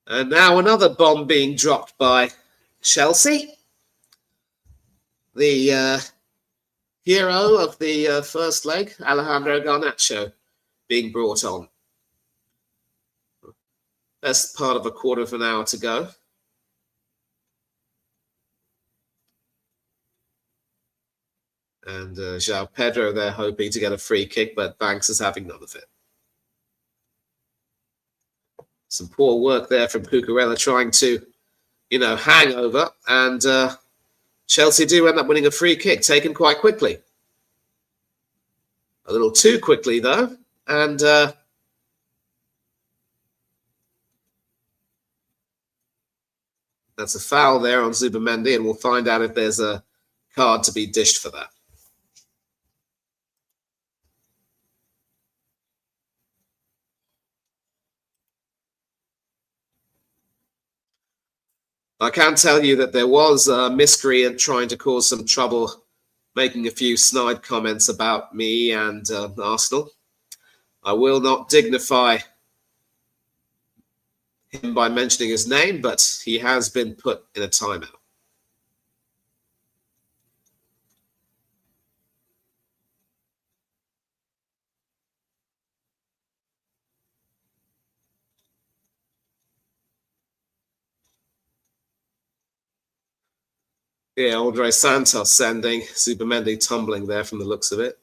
And now another bomb being dropped by Chelsea. The hero of the first leg, Alejandro Garnacho, being brought on. Best part of a quarter of an hour to go. And João Pedro there hoping to get a free kick, but Banks is having none of it. Some poor work there from Cucurella trying to, hang over. And Chelsea do end up winning a free kick, taken quite quickly. A little too quickly, though. And that's a foul there on Zubimendi, and we'll find out if there's a card to be dished for that. I can tell you that there was a miscreant trying to cause some trouble, making a few snide comments about me and Arsenal. I will not dignify him by mentioning his name, but he has been put in a timeout. Yeah, Andre Santos sending Zubimendi tumbling there from the looks of it.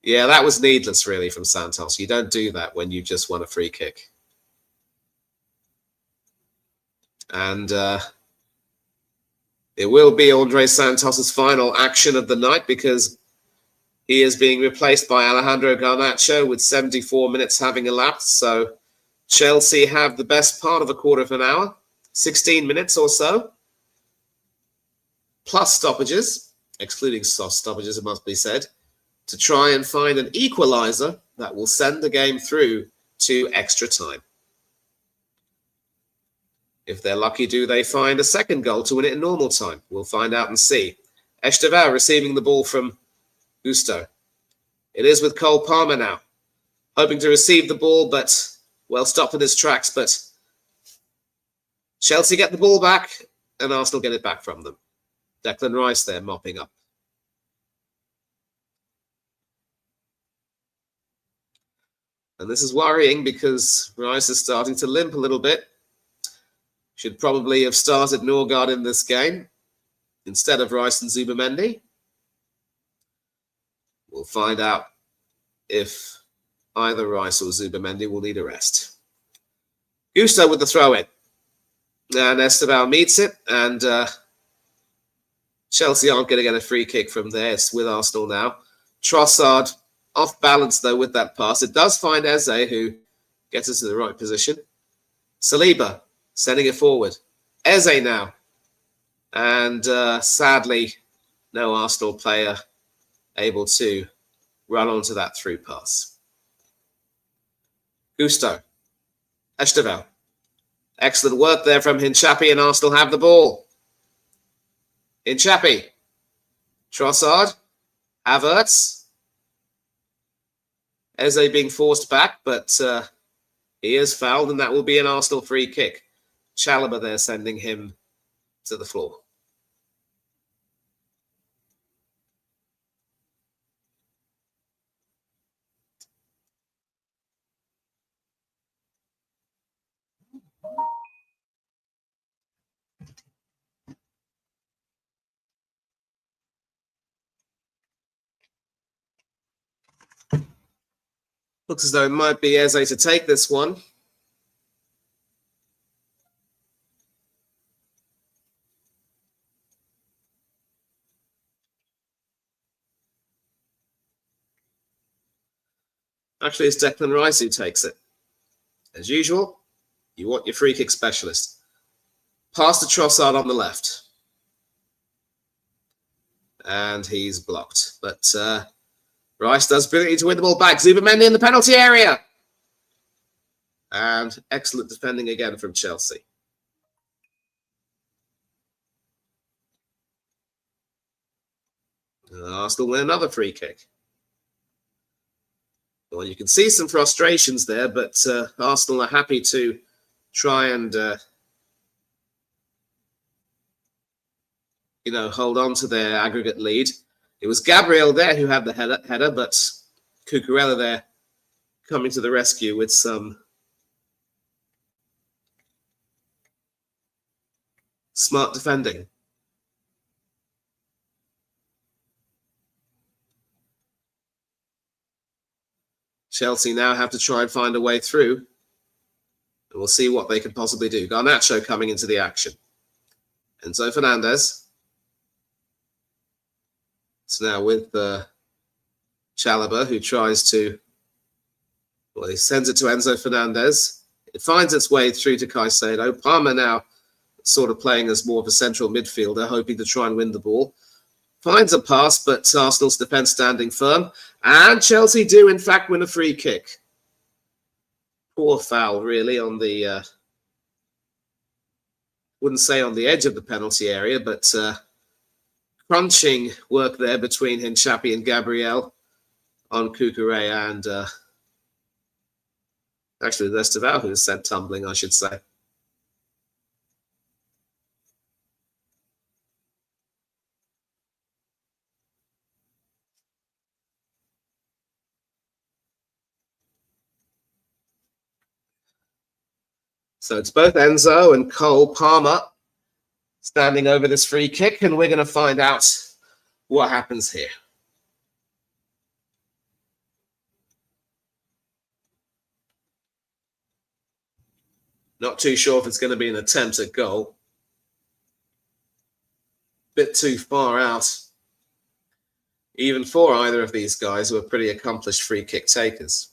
Yeah, that was needless, really, from Santos. You don't do that when you just won a free kick. And it will be Andre Santos's final action of the night, because he is being replaced by Alejandro Garnacho with 74 minutes having elapsed. So Chelsea have the best part of a quarter of an hour, 16 minutes or so, plus stoppages, excluding soft stoppages, it must be said, to try and find an equaliser that will send the game through to extra time. If they're lucky, do they find a second goal to win it in normal time? We'll find out and see. Esteval receiving the ball from Gusto. It is with Cole Palmer now, hoping to receive the ball, but well stopped in his tracks. But Chelsea get the ball back, and Arsenal get it back from them. Declan Rice there mopping up. And this is worrying because Rice is starting to limp a little bit. Should probably have started Norgard in this game instead of Rice and Zubimendi. We'll find out if either Rice or Zubimendi will need a rest. Gusto with the throw-in. And Esteval meets it, and Chelsea aren't going to get a free kick from there. It's with Arsenal now. Trossard off balance, though, with that pass. It does find Eze, who gets us to the right position. Saliba sending it forward. Eze now. And sadly, no Arsenal player able to run onto that through pass. Gusto. Esteval. Excellent work there from Hinchapi, and Arsenal have the ball. Hinchapi. Trossard. Havertz. Eze being forced back, but he is fouled, and that will be an Arsenal free kick. Chalobah there sending him to the floor. Looks as though it might be Eze to take this one. Actually, it's Declan Rice who takes it. As usual, you want your free kick specialist. Pass to Trossard on the left. And he's blocked. But Rice does brilliantly to win the ball back. Zubimendi in the penalty area. And excellent defending again from Chelsea. Arsenal win another free kick. Well, you can see some frustrations there, but Arsenal are happy to try and, hold on to their aggregate lead. It was Gabriel there who had the header, but Cucurella there coming to the rescue with some smart defending. Chelsea now have to try and find a way through. And we'll see what they can possibly do. Garnacho coming into the action. Enzo Fernandez. It's now with Chalobah, who tries to... Well, he sends it to Enzo Fernandez. It finds its way through to Caicedo. Palmer now sort of playing as more of a central midfielder, hoping to try and win the ball. Finds a pass, but Arsenal's defence standing firm. And Chelsea do, in fact, win a free kick. Poor foul, really, on the... wouldn't say on the edge of the penalty area, but crunching work there between Hinshapi and Gabriel on Cucurella and... actually, Lesterval, who was sent tumbling, I should say. So it's both Enzo and Cole Palmer standing over this free kick, and we're going to find out what happens here. Not too sure if it's going to be an attempt at goal. Bit too far out, even for either of these guys who are pretty accomplished free kick takers.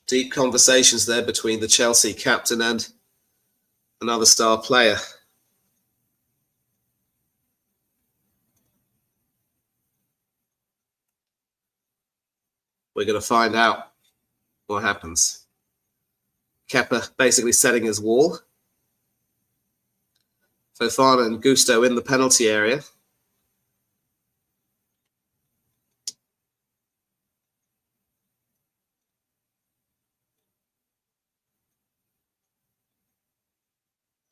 Deep conversations there between the Chelsea captain and another star player. We're going to find out what happens. Kepa basically setting his wall. Fofana and Gusto in the penalty area.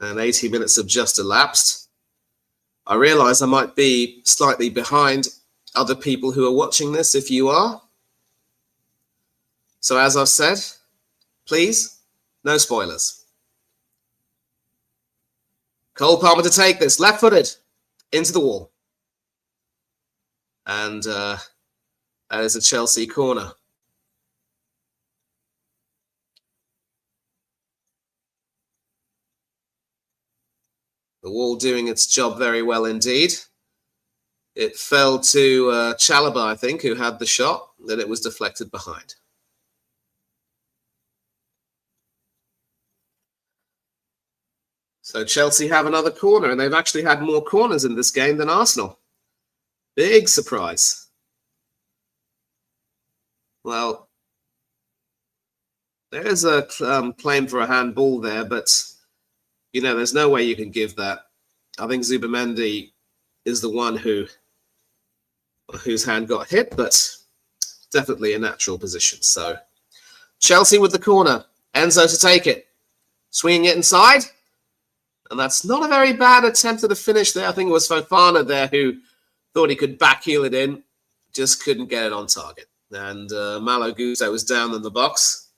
And 80 minutes have just elapsed. I realise I might be slightly behind other people who are watching this, if you are. So as I've said, please, no spoilers. Cole Palmer to take this, left-footed, into the wall. And that is a Chelsea corner. The wall doing its job very well indeed. It fell to Chalobah, I think, who had the shot. Then it was deflected behind. So Chelsea have another corner, and they've actually had more corners in this game than Arsenal. Big surprise. Well, there is a claim for a handball there, but, you know, there's no way you can give that. I think Zubimendi is the one whose hand got hit, but definitely a natural position. So Chelsea with the corner. Enzo to take it. Swinging it inside. And that's not a very bad attempt at a finish there. I think it was Fofana there who thought he could backheel it in. Just couldn't get it on target. And Malo Gusto was down in the box.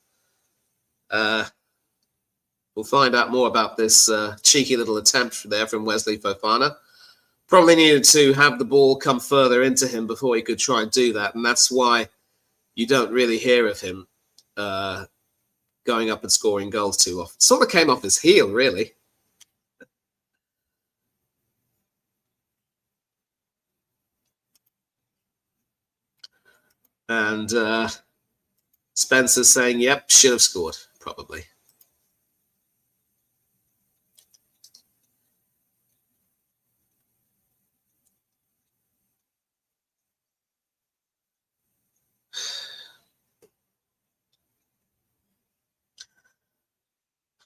We'll find out more about this cheeky little attempt there from Wesley Fofana. Probably needed to have the ball come further into him before he could try and do that. And that's why you don't really hear of him going up and scoring goals too often. Sort of came off his heel, really. And Spencer's saying, yep, should have scored, probably.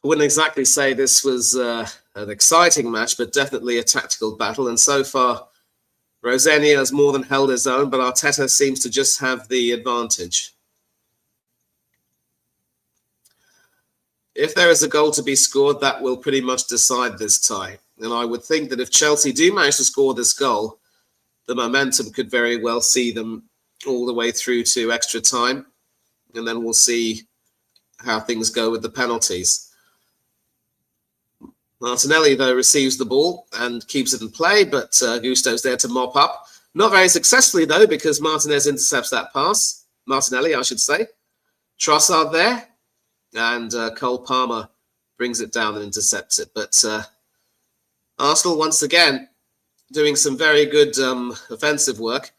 I wouldn't exactly say this was an exciting match, but definitely a tactical battle. And so far, Rosenior has more than held his own, but Arteta seems to just have the advantage. If there is a goal to be scored, that will pretty much decide this tie. And I would think that if Chelsea do manage to score this goal, the momentum could very well see them all the way through to extra time. And then we'll see how things go with the penalties. Martinelli, though, receives the ball and keeps it in play, but Gusto's there to mop up. Not very successfully, though, because Martinez intercepts that pass. Martinelli, I should say. Trossard there, and Cole Palmer brings it down and intercepts it. But Arsenal, once again, doing some very good offensive work.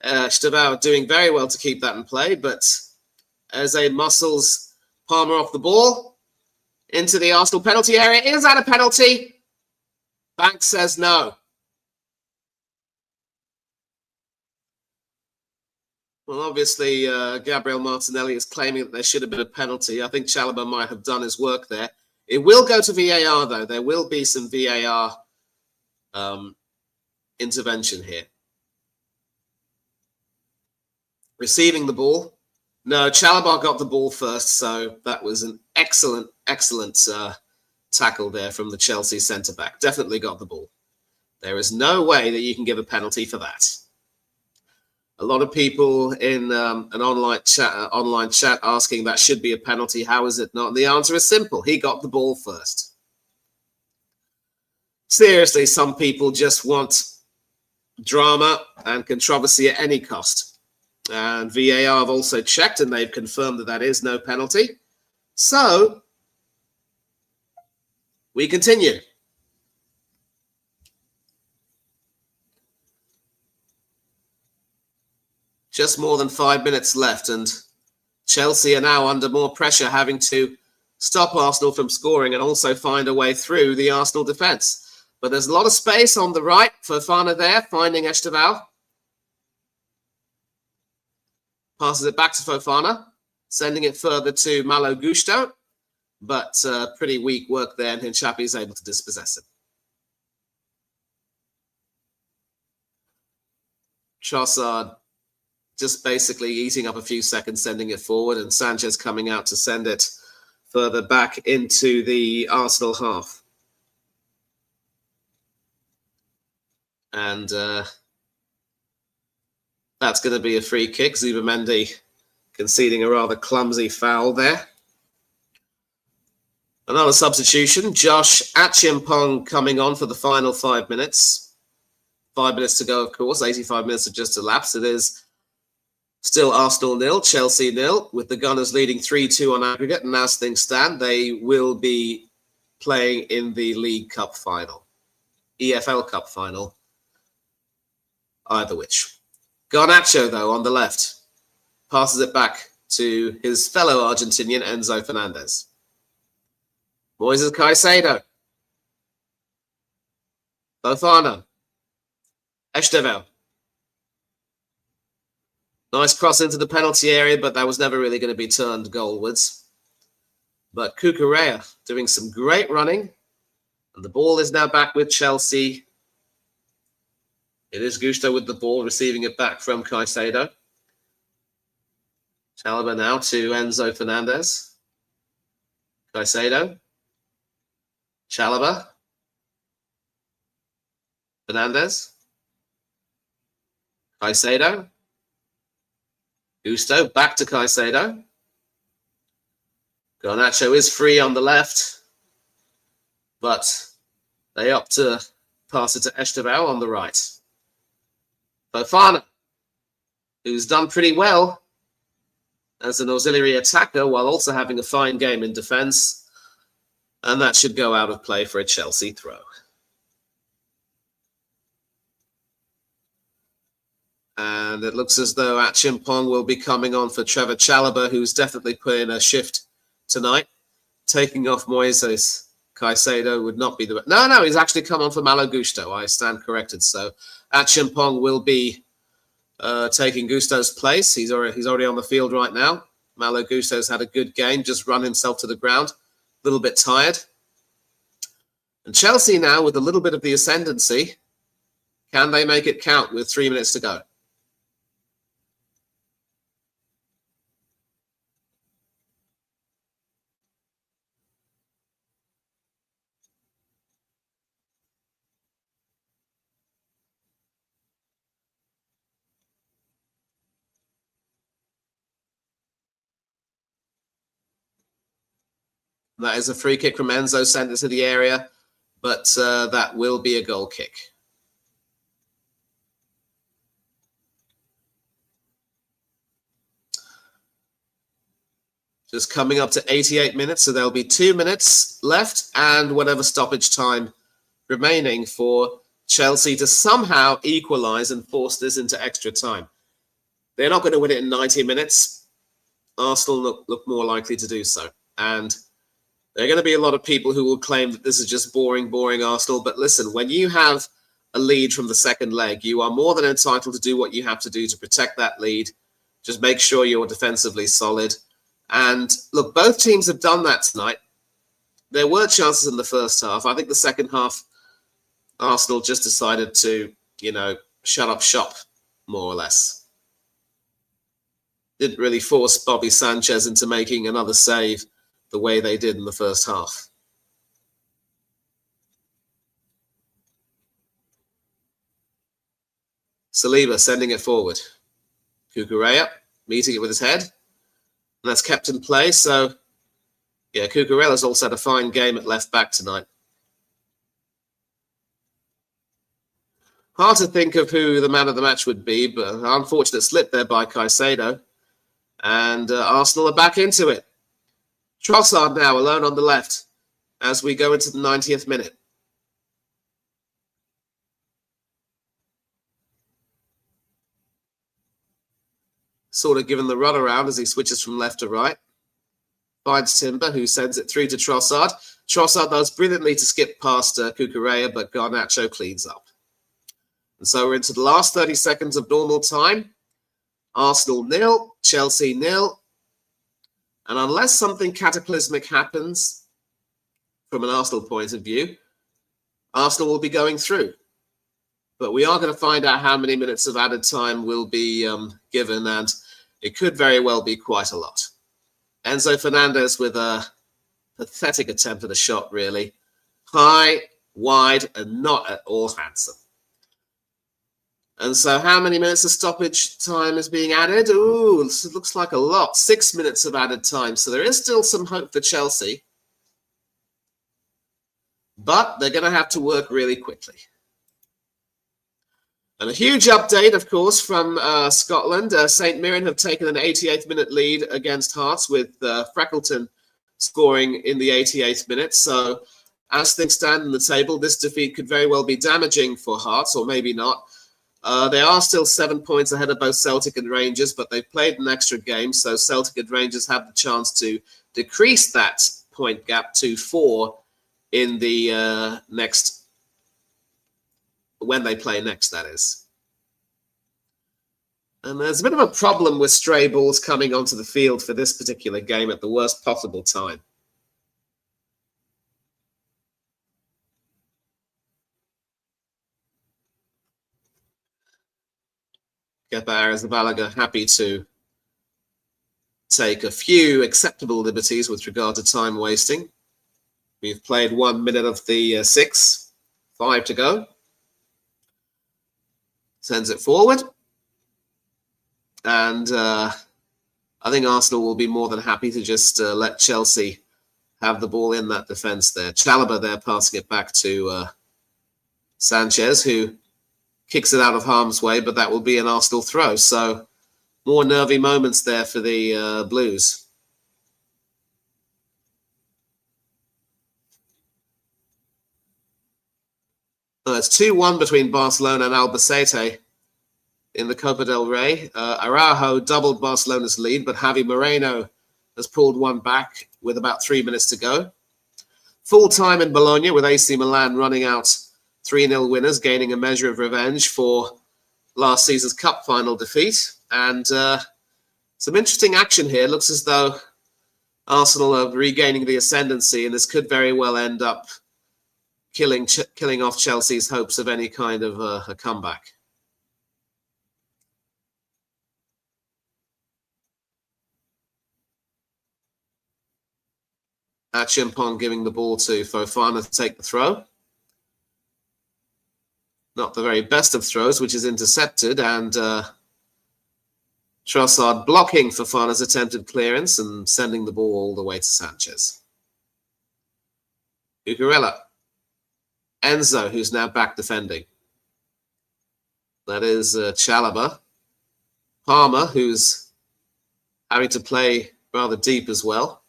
Stavao doing very well to keep that in play, but Eze muscles Palmer off the ball. Into the Arsenal penalty area. Is that a penalty? Banks says no. Well, obviously, Gabriel Martinelli is claiming that there should have been a penalty. I think Chalobah might have done his work there. It will go to VAR, though. There will be some VAR intervention here. Receiving the ball. No, Chalobah got the ball first, so that was an excellent tackle there from the Chelsea centre-back. Definitely got the ball. There is no way that you can give a penalty for that. A lot of people in an online chat asking that should be a penalty. How is it not? And the answer is simple. He got the ball first. Seriously, some people just want drama and controversy at any cost. And VAR have also checked and they've confirmed that that is no penalty. So, we continue. Just more than 5 minutes left and Chelsea are now under more pressure, having to stop Arsenal from scoring and also find a way through the Arsenal defence. But there's a lot of space on the right. Fofana there, finding Esteval. Passes it back to Fofana, sending it further to Malo Gusto. But pretty weak work there, and Hinchapi is able to dispossess it. Trossard just basically eating up a few seconds, sending it forward, and Sanchez coming out to send it further back into the Arsenal half. And that's going to be a free kick. Zubimendi conceding a rather clumsy foul there. Another substitution. Josh Achimpong coming on for the final 5 minutes. 5 minutes to go, of course. 85 minutes have just elapsed. It is still Arsenal 0, Chelsea 0, with the Gunners leading 3-2 on aggregate. And as things stand, they will be playing in the League Cup final. EFL Cup final. Either which. Garnacho, though, on the left, passes it back to his fellow Argentinian, Enzo Fernandez. Moises Caicedo Fofana. Esteval. Nice cross into the penalty area, but that was never really going to be turned goalwards. But Cucurella doing some great running. And the ball is now back with Chelsea. It is Gusto with the ball, receiving it back from Caicedo. Chalobah now to Enzo Fernandez. Caicedo. Chalobah. Fernandez. Caicedo. Gusto back to Caicedo. Garnacho is free on the left, but they opt to pass it to Esteval on the right. Fofana, who's done pretty well as an auxiliary attacker while also having a fine game in defence, and that should go out of play for a Chelsea throw. And it looks as though Achimpong will be coming on for Trevor Chalobah, who's definitely put in a shift tonight. Taking off Moises Caicedo would not be the... No, he's actually come on for Malo Gusto. I stand corrected. So Achimpong will be taking Gusto's place. He's already on the field right now. Malo Gusto's had a good game, just run himself to the ground. A little bit tired. And Chelsea now, with a little bit of the ascendancy, can they make it count with 3 minutes to go? That is a free kick from Enzo, sent into the area, but that will be a goal kick. Just coming up to 88 minutes, so there'll be 2 minutes left and whatever stoppage time remaining for Chelsea to somehow equalise and force this into extra time. They're not going to win it in 90 minutes. Arsenal look more likely to do so. And there are going to be a lot of people who will claim that this is just boring Arsenal. But listen, when you have a lead from the second leg, you are more than entitled to do what you have to do to protect that lead. Just make sure you're defensively solid. And look, both teams have done that tonight. There were chances in the first half. I think the second half, Arsenal just decided to, shut up shop, more or less. Didn't really force Bobby Sanchez into making another save the way they did in the first half. Saliba sending it forward. Cucurella meeting it with his head. And that's kept in play. So, yeah, Cucurella's also had a fine game at left back tonight. Hard to think of who the man of the match would be, but an unfortunate slip there by Caicedo. And Arsenal are back into it. Trossard now alone on the left as we go into the 90th minute. Sort of given the run around as he switches from left to right. Finds Timber, who sends it through to Trossard. Trossard does brilliantly to skip past Cucurella, but Garnacho cleans up. And so we're into the last 30 seconds of normal time. Arsenal 0, Chelsea 0. And unless something cataclysmic happens from an Arsenal point of view, Arsenal will be going through. But we are going to find out how many minutes of added time will be given, and it could very well be quite a lot. Enzo Fernandez with a pathetic attempt at a shot, really. High, wide, and not at all handsome. And so how many minutes of stoppage time is being added? Ooh, it looks like a lot. 6 minutes of added time. So there is still some hope for Chelsea. But they're going to have to work really quickly. And a huge update, of course, from Scotland. St Mirren have taken an 88th minute lead against Hearts with Freckleton scoring in the 88th minute. So as things stand in the table, this defeat could very well be damaging for Hearts, or maybe not. They are still 7 points ahead of both Celtic and Rangers, but they've played an extra game, so Celtic and Rangers have the chance to decrease that point gap to 4 in the next when they play next, that is. And there's a bit of a problem with stray balls coming onto the field for this particular game at the worst possible time. Kepa Arrizabalaga happy to take a few acceptable liberties with regard to time wasting. We've played 1 minute of the 6, 5 to go. Sends it forward. And I think Arsenal will be more than happy to just let Chelsea have the ball in that defence there. Chalobah there passing it back to Sanchez, who kicks it out of harm's way, but that will be an Arsenal throw. So more nervy moments there for the Blues. It's 2-1 between Barcelona and Albacete in the Copa del Rey. Araujo doubled Barcelona's lead, but Javi Moreno has pulled one back with about 3 minutes to go. Full time in Bologna with AC Milan running out 3-0 winners, gaining a measure of revenge for last season's cup final defeat. And some interesting action here. Looks as though Arsenal are regaining the ascendancy, and this could very well end up killing off Chelsea's hopes of any kind of a comeback. Achiampong giving the ball to Fofana to take the throw. Not the very best of throws, which is intercepted, and Trossard blocking Fofana's attempted clearance and sending the ball all the way to Sanchez. Cucurella. Enzo, who's now back defending. That is Chalobah. Palmer, who's having to play rather deep as well.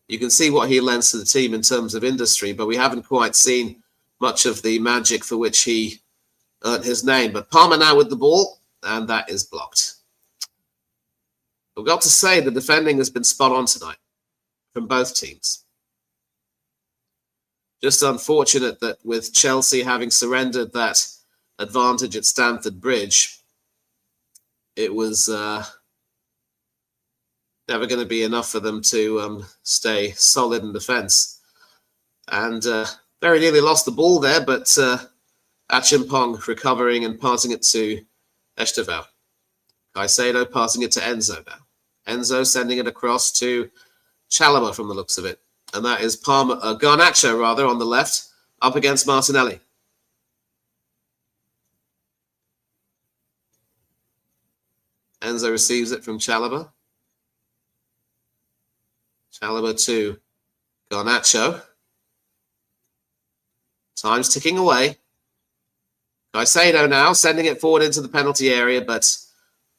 You can see what he lends to the team in terms of industry, but we haven't quite seen much of the magic for which he earned his name. But Palmer now with the ball, and that is blocked. I've got to say the defending has been spot on tonight from both teams. Just unfortunate that with Chelsea having surrendered that advantage at Stamford Bridge, it was never going to be enough for them to stay solid in defence. And very nearly lost the ball there, but Achiampong recovering and passing it to Esteval. Caicedo passing it to Enzo now. Enzo sending it across to Chalobah from the looks of it. And that is Garnacho, rather, on the left, up against Martinelli. Enzo receives it from Chalobah. Chalobah to Garnacho. Time's ticking away. Caicedo now sending it forward into the penalty area, but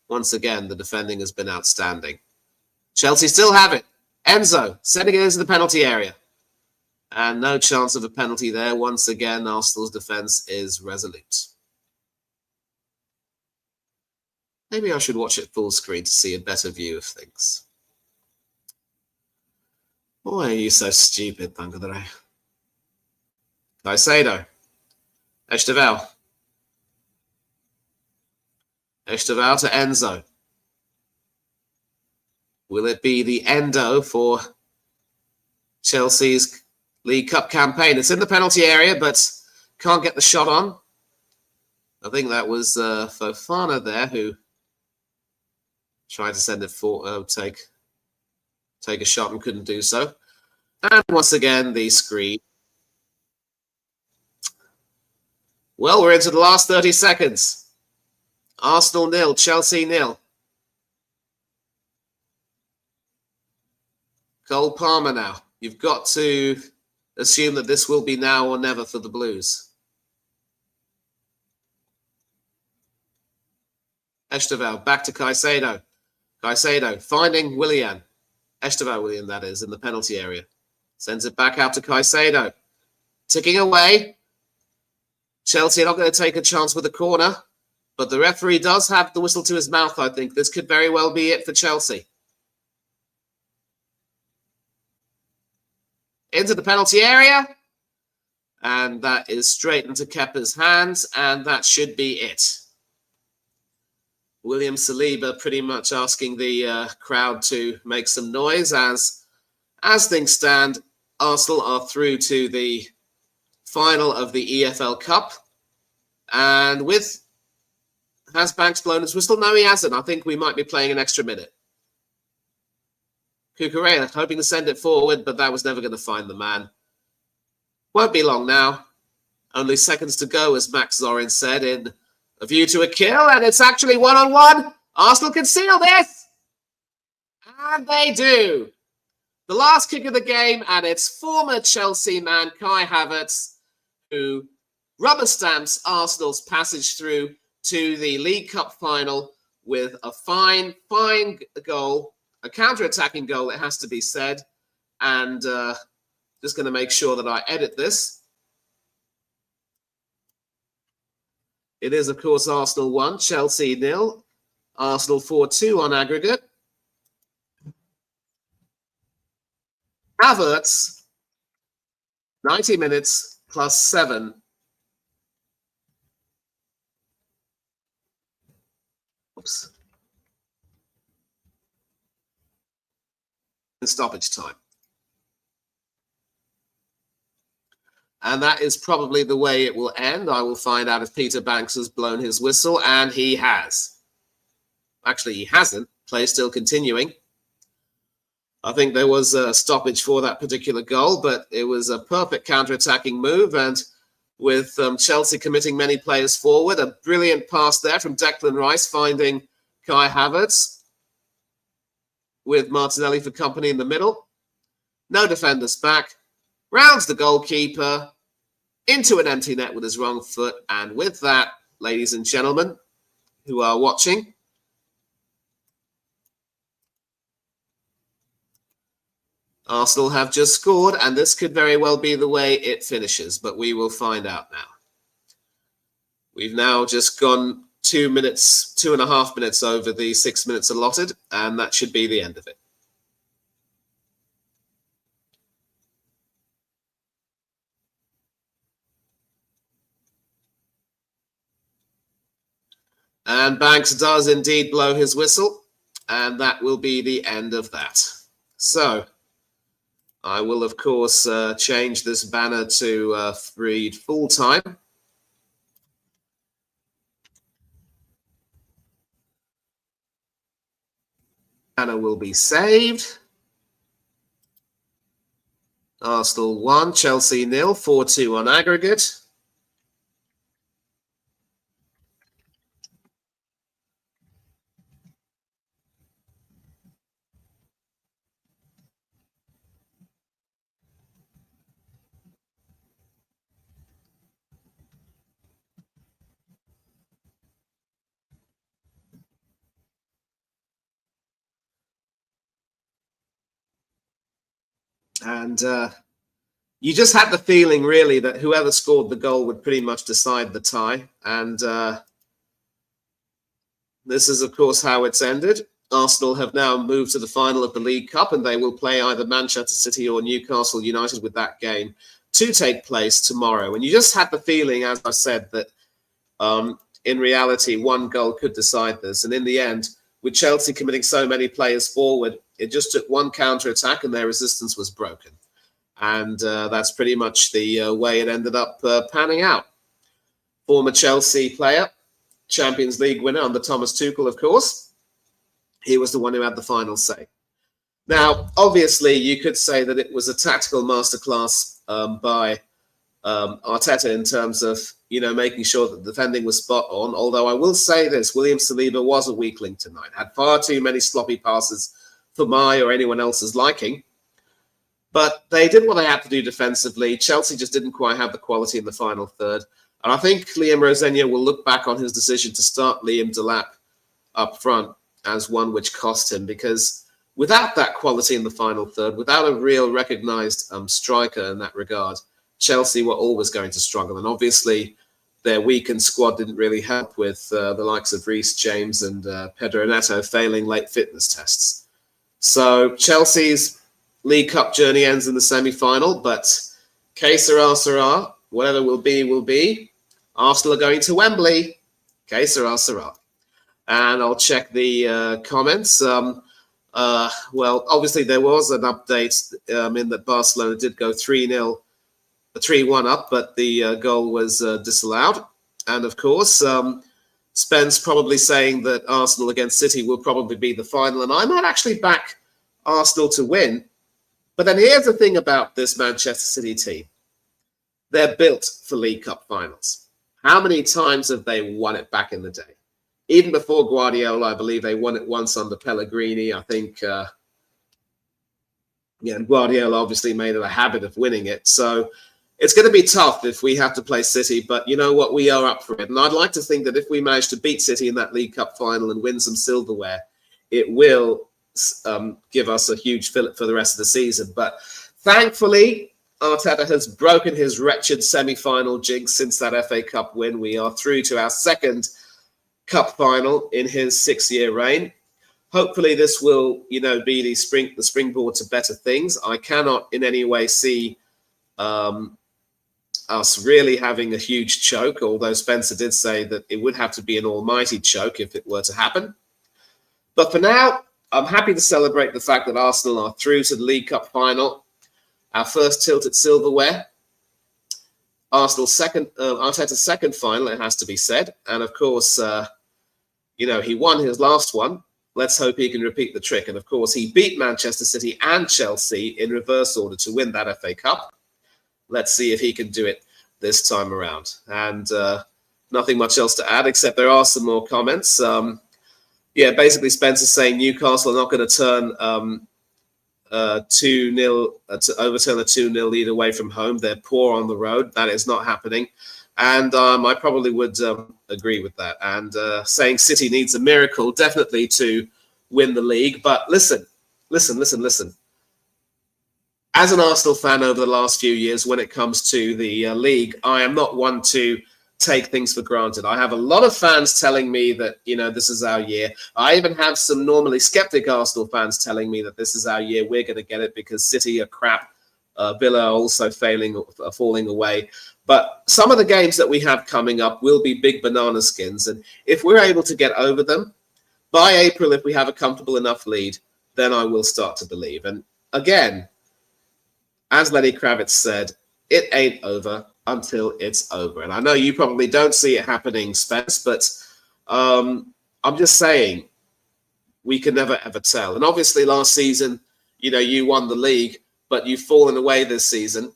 once again, the defending has been outstanding. Chelsea still have it. Enzo sending it into the penalty area. And no chance of a penalty there. Once again, Arsenal's defence is resolute. Maybe I should watch it full screen to see a better view of things. Why are you so stupid, Tangadre? Caicedo. Esteval. Esteval to Enzo. Will it be the endo for Chelsea's League Cup campaign? It's in the penalty area, but can't get the shot on. I think that was Fofana there who tried to send it for take a shot and couldn't do so. And once again, the screen. Well, we're into the last 30 seconds. Arsenal 0, Chelsea 0. Cole Palmer now. You've got to assume that this will be now or never for the Blues. Esteval back to Caicedo. Caicedo finding Willian. Esteval Willian, that is, in the penalty area. Sends it back out to Caicedo. Ticking away. Chelsea are not going to take a chance with a corner, but the referee does have the whistle to his mouth, I think. This could very well be it for Chelsea. Into the penalty area. And that is straight into Kepa's hands, and that should be it. William Saliba pretty much asking the crowd to make some noise. As things stand, Arsenal are through to the final of the EFL Cup. And has Banks blown his whistle? No, he hasn't. I think we might be playing an extra minute. Cucurella hoping to send it forward, but that was never going to find the man. Won't be long now. Only seconds to go, as Max Zorin said, in a view to a kill, and it's actually one-on-one. Arsenal can seal this. And they do. The last kick of the game, and it's former Chelsea man Kai Havertz, who rubber stamps Arsenal's passage through to the League Cup final with a fine goal, a counter-attacking goal, it has to be said. And just going to make sure that I edit this. It is, of course, Arsenal 1, Chelsea 0, Arsenal 4-2 on aggregate. Havertz, 90 minutes plus 7. Oops. In stoppage time. And that is probably the way it will end. I will find out if Peter Banks has blown his whistle, and he has. Actually, he hasn't. Play still continuing. I think there was a stoppage for that particular goal, but it was a perfect counter-attacking move, and with Chelsea committing many players forward, a brilliant pass there from Declan Rice finding Kai Havertz with Martinelli for company in the middle. No defenders back. Rounds the goalkeeper into an empty net with his wrong foot. And with that, ladies and gentlemen who are watching, Arsenal have just scored, and this could very well be the way it finishes, but we will find out now. We've now just gone 2.5 minutes over the 6 minutes allotted, and that should be the end of it. And Banks does indeed blow his whistle, and that will be the end of that. So I will, of course, change this banner to read full time. Banner will be saved. Arsenal 1, Chelsea 0, 4-2 on aggregate. And you just had the feeling, really, that whoever scored the goal would pretty much decide the tie. And this is, of course, how it's ended. Arsenal have now moved to the final of the League Cup, and they will play either Manchester City or Newcastle United with that game to take place tomorrow. And you just had the feeling, as I said, that in reality, one goal could decide this. And in the end, with Chelsea committing so many players forward, it just took one counter-attack and their resistance was broken. And that's pretty much the way it ended up panning out. Former Chelsea player, Champions League winner under Thomas Tuchel, of course. He was the one who had the final say. Now, obviously, you could say that it was a tactical masterclass by Arteta in terms of, making sure that the defending was spot on. Although I will say this, William Saliba was a weakling tonight. Had far too many sloppy passes for my or anyone else's liking. But they did what they had to do defensively. Chelsea just didn't quite have the quality in the final third. And I think Liam Rosenior will look back on his decision to start Liam Delap up front as one which cost him, because without that quality in the final third, without a real recognised striker in that regard, Chelsea were always going to struggle. And obviously, their weakened squad didn't really help with the likes of Reece James and Pedro Neto failing late fitness tests. So Chelsea's League Cup journey ends in the semi-final, but que sera, sera. whatever will be, will be. Arsenal are going to Wembley. Okay, Sarah, Sarah. And I'll check the comments. Well, obviously there was an update in that Barcelona did go 3-1 up, but the goal was disallowed. And of course, Spence probably saying that Arsenal against City will probably be the final. And I might actually back Arsenal to win. But then here's the thing about this Manchester City team. They're built for League Cup finals. How many times have they won it back in the day? Even before Guardiola, I believe they won it once under Pellegrini. I think, and Guardiola obviously made it a habit of winning it. So it's going to be tough if we have to play City, but you know what? We are up for it. And I'd like to think that if we manage to beat City in that League Cup final and win some silverware, it will give us a huge fillip for the rest of the season. But thankfully, Arteta has broken his wretched semi-final jinx since that FA Cup win. We are through to our second Cup final in his 6-year reign. Hopefully this will, be the springboard to better things. I cannot in any way see us really having a huge choke, although Spencer did say that it would have to be an almighty choke if it were to happen. But for now, I'm happy to celebrate the fact that Arsenal are through to the League Cup final. Our first tilt at silverware. Arsenal's Arteta's second final, it has to be said. And of course, he won his last one. Let's hope he can repeat the trick. And of course, he beat Manchester City and Chelsea in reverse order to win that FA Cup. Let's see if he can do it this time around. And nothing much else to add, except there are some more comments. Basically Spencer saying Newcastle are not going to turn 2-0 to overturn a 2-0 lead away from home. They're poor on the road. That is not happening. And I probably would agree with that. And saying City needs a miracle definitely to win the league. But listen. As an Arsenal fan over the last few years, when it comes to the league, I am not one to take things for granted. I have a lot of fans telling me that, this is our year. I even have some normally skeptic Arsenal fans telling me that this is our year. We're going to get it because City are crap. Villa are also falling away. But some of the games that we have coming up will be big banana skins. And if we're able to get over them, by April, if we have a comfortable enough lead, then I will start to believe. And again, as Lenny Kravitz said, it ain't over until it's over. And I know you probably don't see it happening, Spence, but I'm just saying we can never, ever tell. And obviously last season, you won the league, but you've fallen away this season.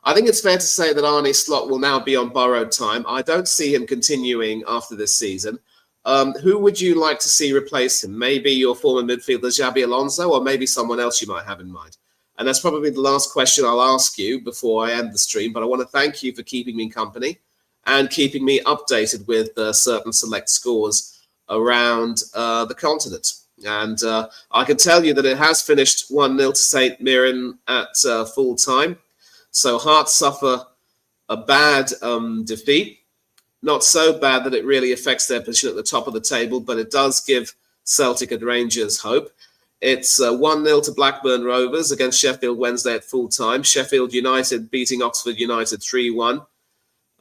I think it's fair to say that Arne Slot will now be on borrowed time. I don't see him continuing after this season. Who would you like to see replace him? Maybe your former midfielder, Xabi Alonso, or maybe someone else you might have in mind? And that's probably the last question I'll ask you before I end the stream. But I want to thank you for keeping me company and keeping me updated with certain select scores around the continent. And I can tell you that it has finished 1-0 to St. Mirren at full time. So Hearts suffer a bad defeat. Not so bad that it really affects their position at the top of the table, but it does give Celtic and Rangers hope. It's 1-0 to Blackburn Rovers against Sheffield Wednesday at full time. Sheffield United beating Oxford United 3-1.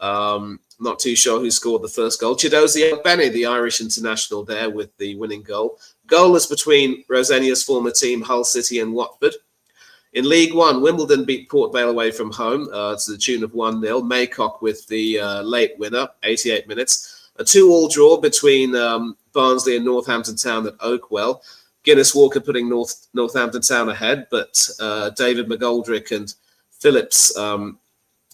Not too sure who scored the first goal. Chidozie Ogbene, the Irish international, there with the winning goal. Goalless between Rosenia's former team, Hull City and Watford. In League One, Wimbledon beat Port Vale away from home to the tune of 1-0. Maycock with the late winner, 88 minutes. A 2-2 draw between Barnsley and Northampton Town at Oakwell. Guinness Walker putting Northampton Town ahead, but David McGoldrick and Phillips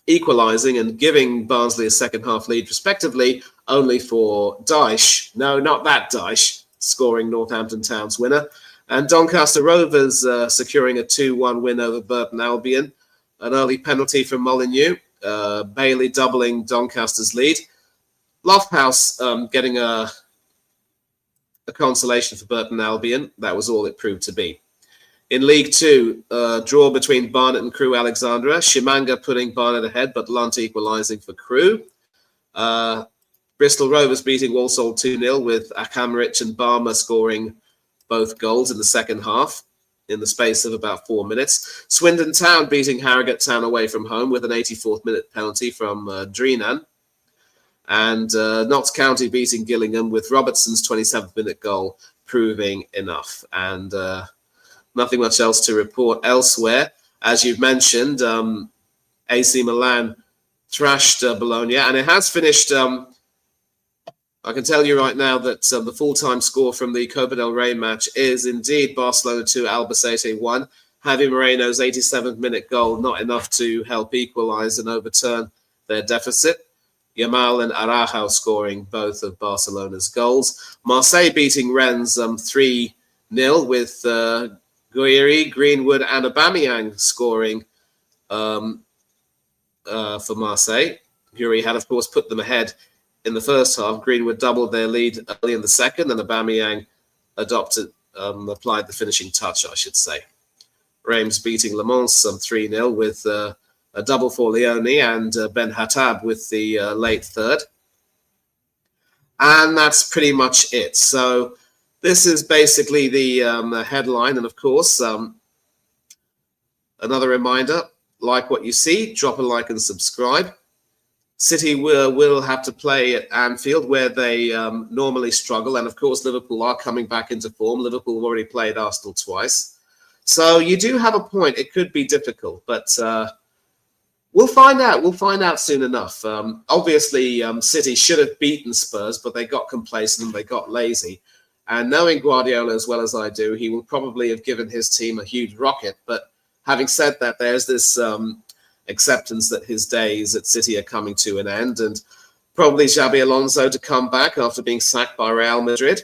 equalising and giving Barnsley a second half lead respectively, only for Dyche, no, not that Dyche, scoring Northampton Town's winner. And Doncaster Rovers securing a 2-1 win over Burton Albion. An early penalty from Molineux, Bailey doubling Doncaster's lead. Lofthouse getting a consolation for Burton Albion. That was all it proved to be. In League Two, draw between Barnet and Crewe Alexandra. Shimanga putting Barnet ahead, but Lunt equalising for Crewe. Bristol Rovers beating Walsall 2-0 with Akamrich and Barmer scoring both goals in the second half. in the space of about 4 minutes. Swindon Town beating Harrogate Town away from home with an 84th minute penalty from Drinan. And Notts County beating Gillingham with Robertson's 27th minute goal proving enough. And nothing much else to report elsewhere. As you've mentioned, AC Milan thrashed Bologna, and it has finished. I can tell you right now that the full-time score from the Copa del Rey match is indeed Barcelona 2, Albacete 1. Javi Moreno's 87th minute goal not enough to help equalise and overturn their deficit. Yamal and Araujo scoring both of Barcelona's goals. Marseille beating Rennes 3-0 with Guiri, Greenwood and Aubameyang scoring for Marseille. Guiri had, of course, put them ahead in the first half. Greenwood doubled their lead early in the second, and Aubameyang applied the finishing touch, I should say. Reims beating Le Mans 3-0 with a double for Leone and Ben Hattab with the late third. And that's pretty much it. So this is basically the headline. And of course, another reminder, like what you see, drop a like and subscribe. City will have to play at Anfield, where they normally struggle. And of course, Liverpool are coming back into form. Liverpool have already played Arsenal twice. So you do have a point. It could be difficult, but we'll find out. We'll find out soon enough. Obviously, City should have beaten Spurs, but they got complacent and they got lazy. And knowing Guardiola as well as I do, he will probably have given his team a huge rocket. But having said that, there's this acceptance that his days at City are coming to an end, and probably Xabi Alonso to come back after being sacked by Real Madrid.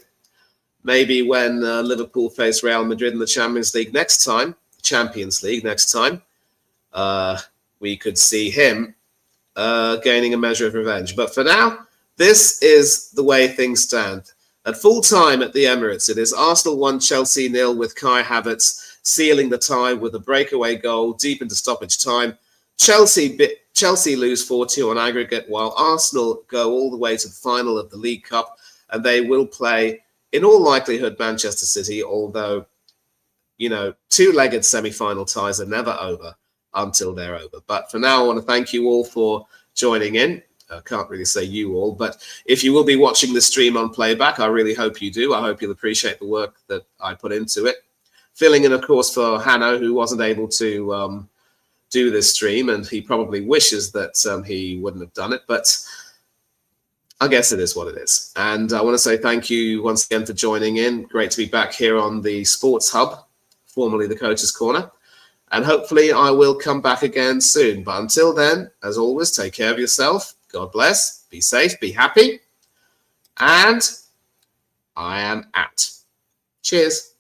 Maybe when Liverpool face Real Madrid in the Champions League next time, we could see him gaining a measure of revenge. But for now, this is the way things stand. At full time at the Emirates, it is Arsenal 1, Chelsea 0 with Kai Havertz sealing the tie with a breakaway goal deep into stoppage time. Chelsea lose 4-2 on aggregate, while Arsenal go all the way to the final of the League Cup, and they will play, in all likelihood, Manchester City, although, you know, two-legged semi-final ties are never over until they're over. But for now, I want to thank you all for joining in. I can't really say you all, but if you will be watching the stream on playback, I really hope you do. I hope you'll appreciate the work that I put into it. Filling in, of course, for Hanno, who wasn't able to do this stream, and he probably wishes that he wouldn't have done it, but I guess it is what it is. And I want to say thank you once again for joining in. Great to be back here on the Sports Hub, formerly the Coach's Corner. And hopefully I will come back again soon. But until then, as always, take care of yourself. God bless. Be safe. Be happy. And I am out. Cheers.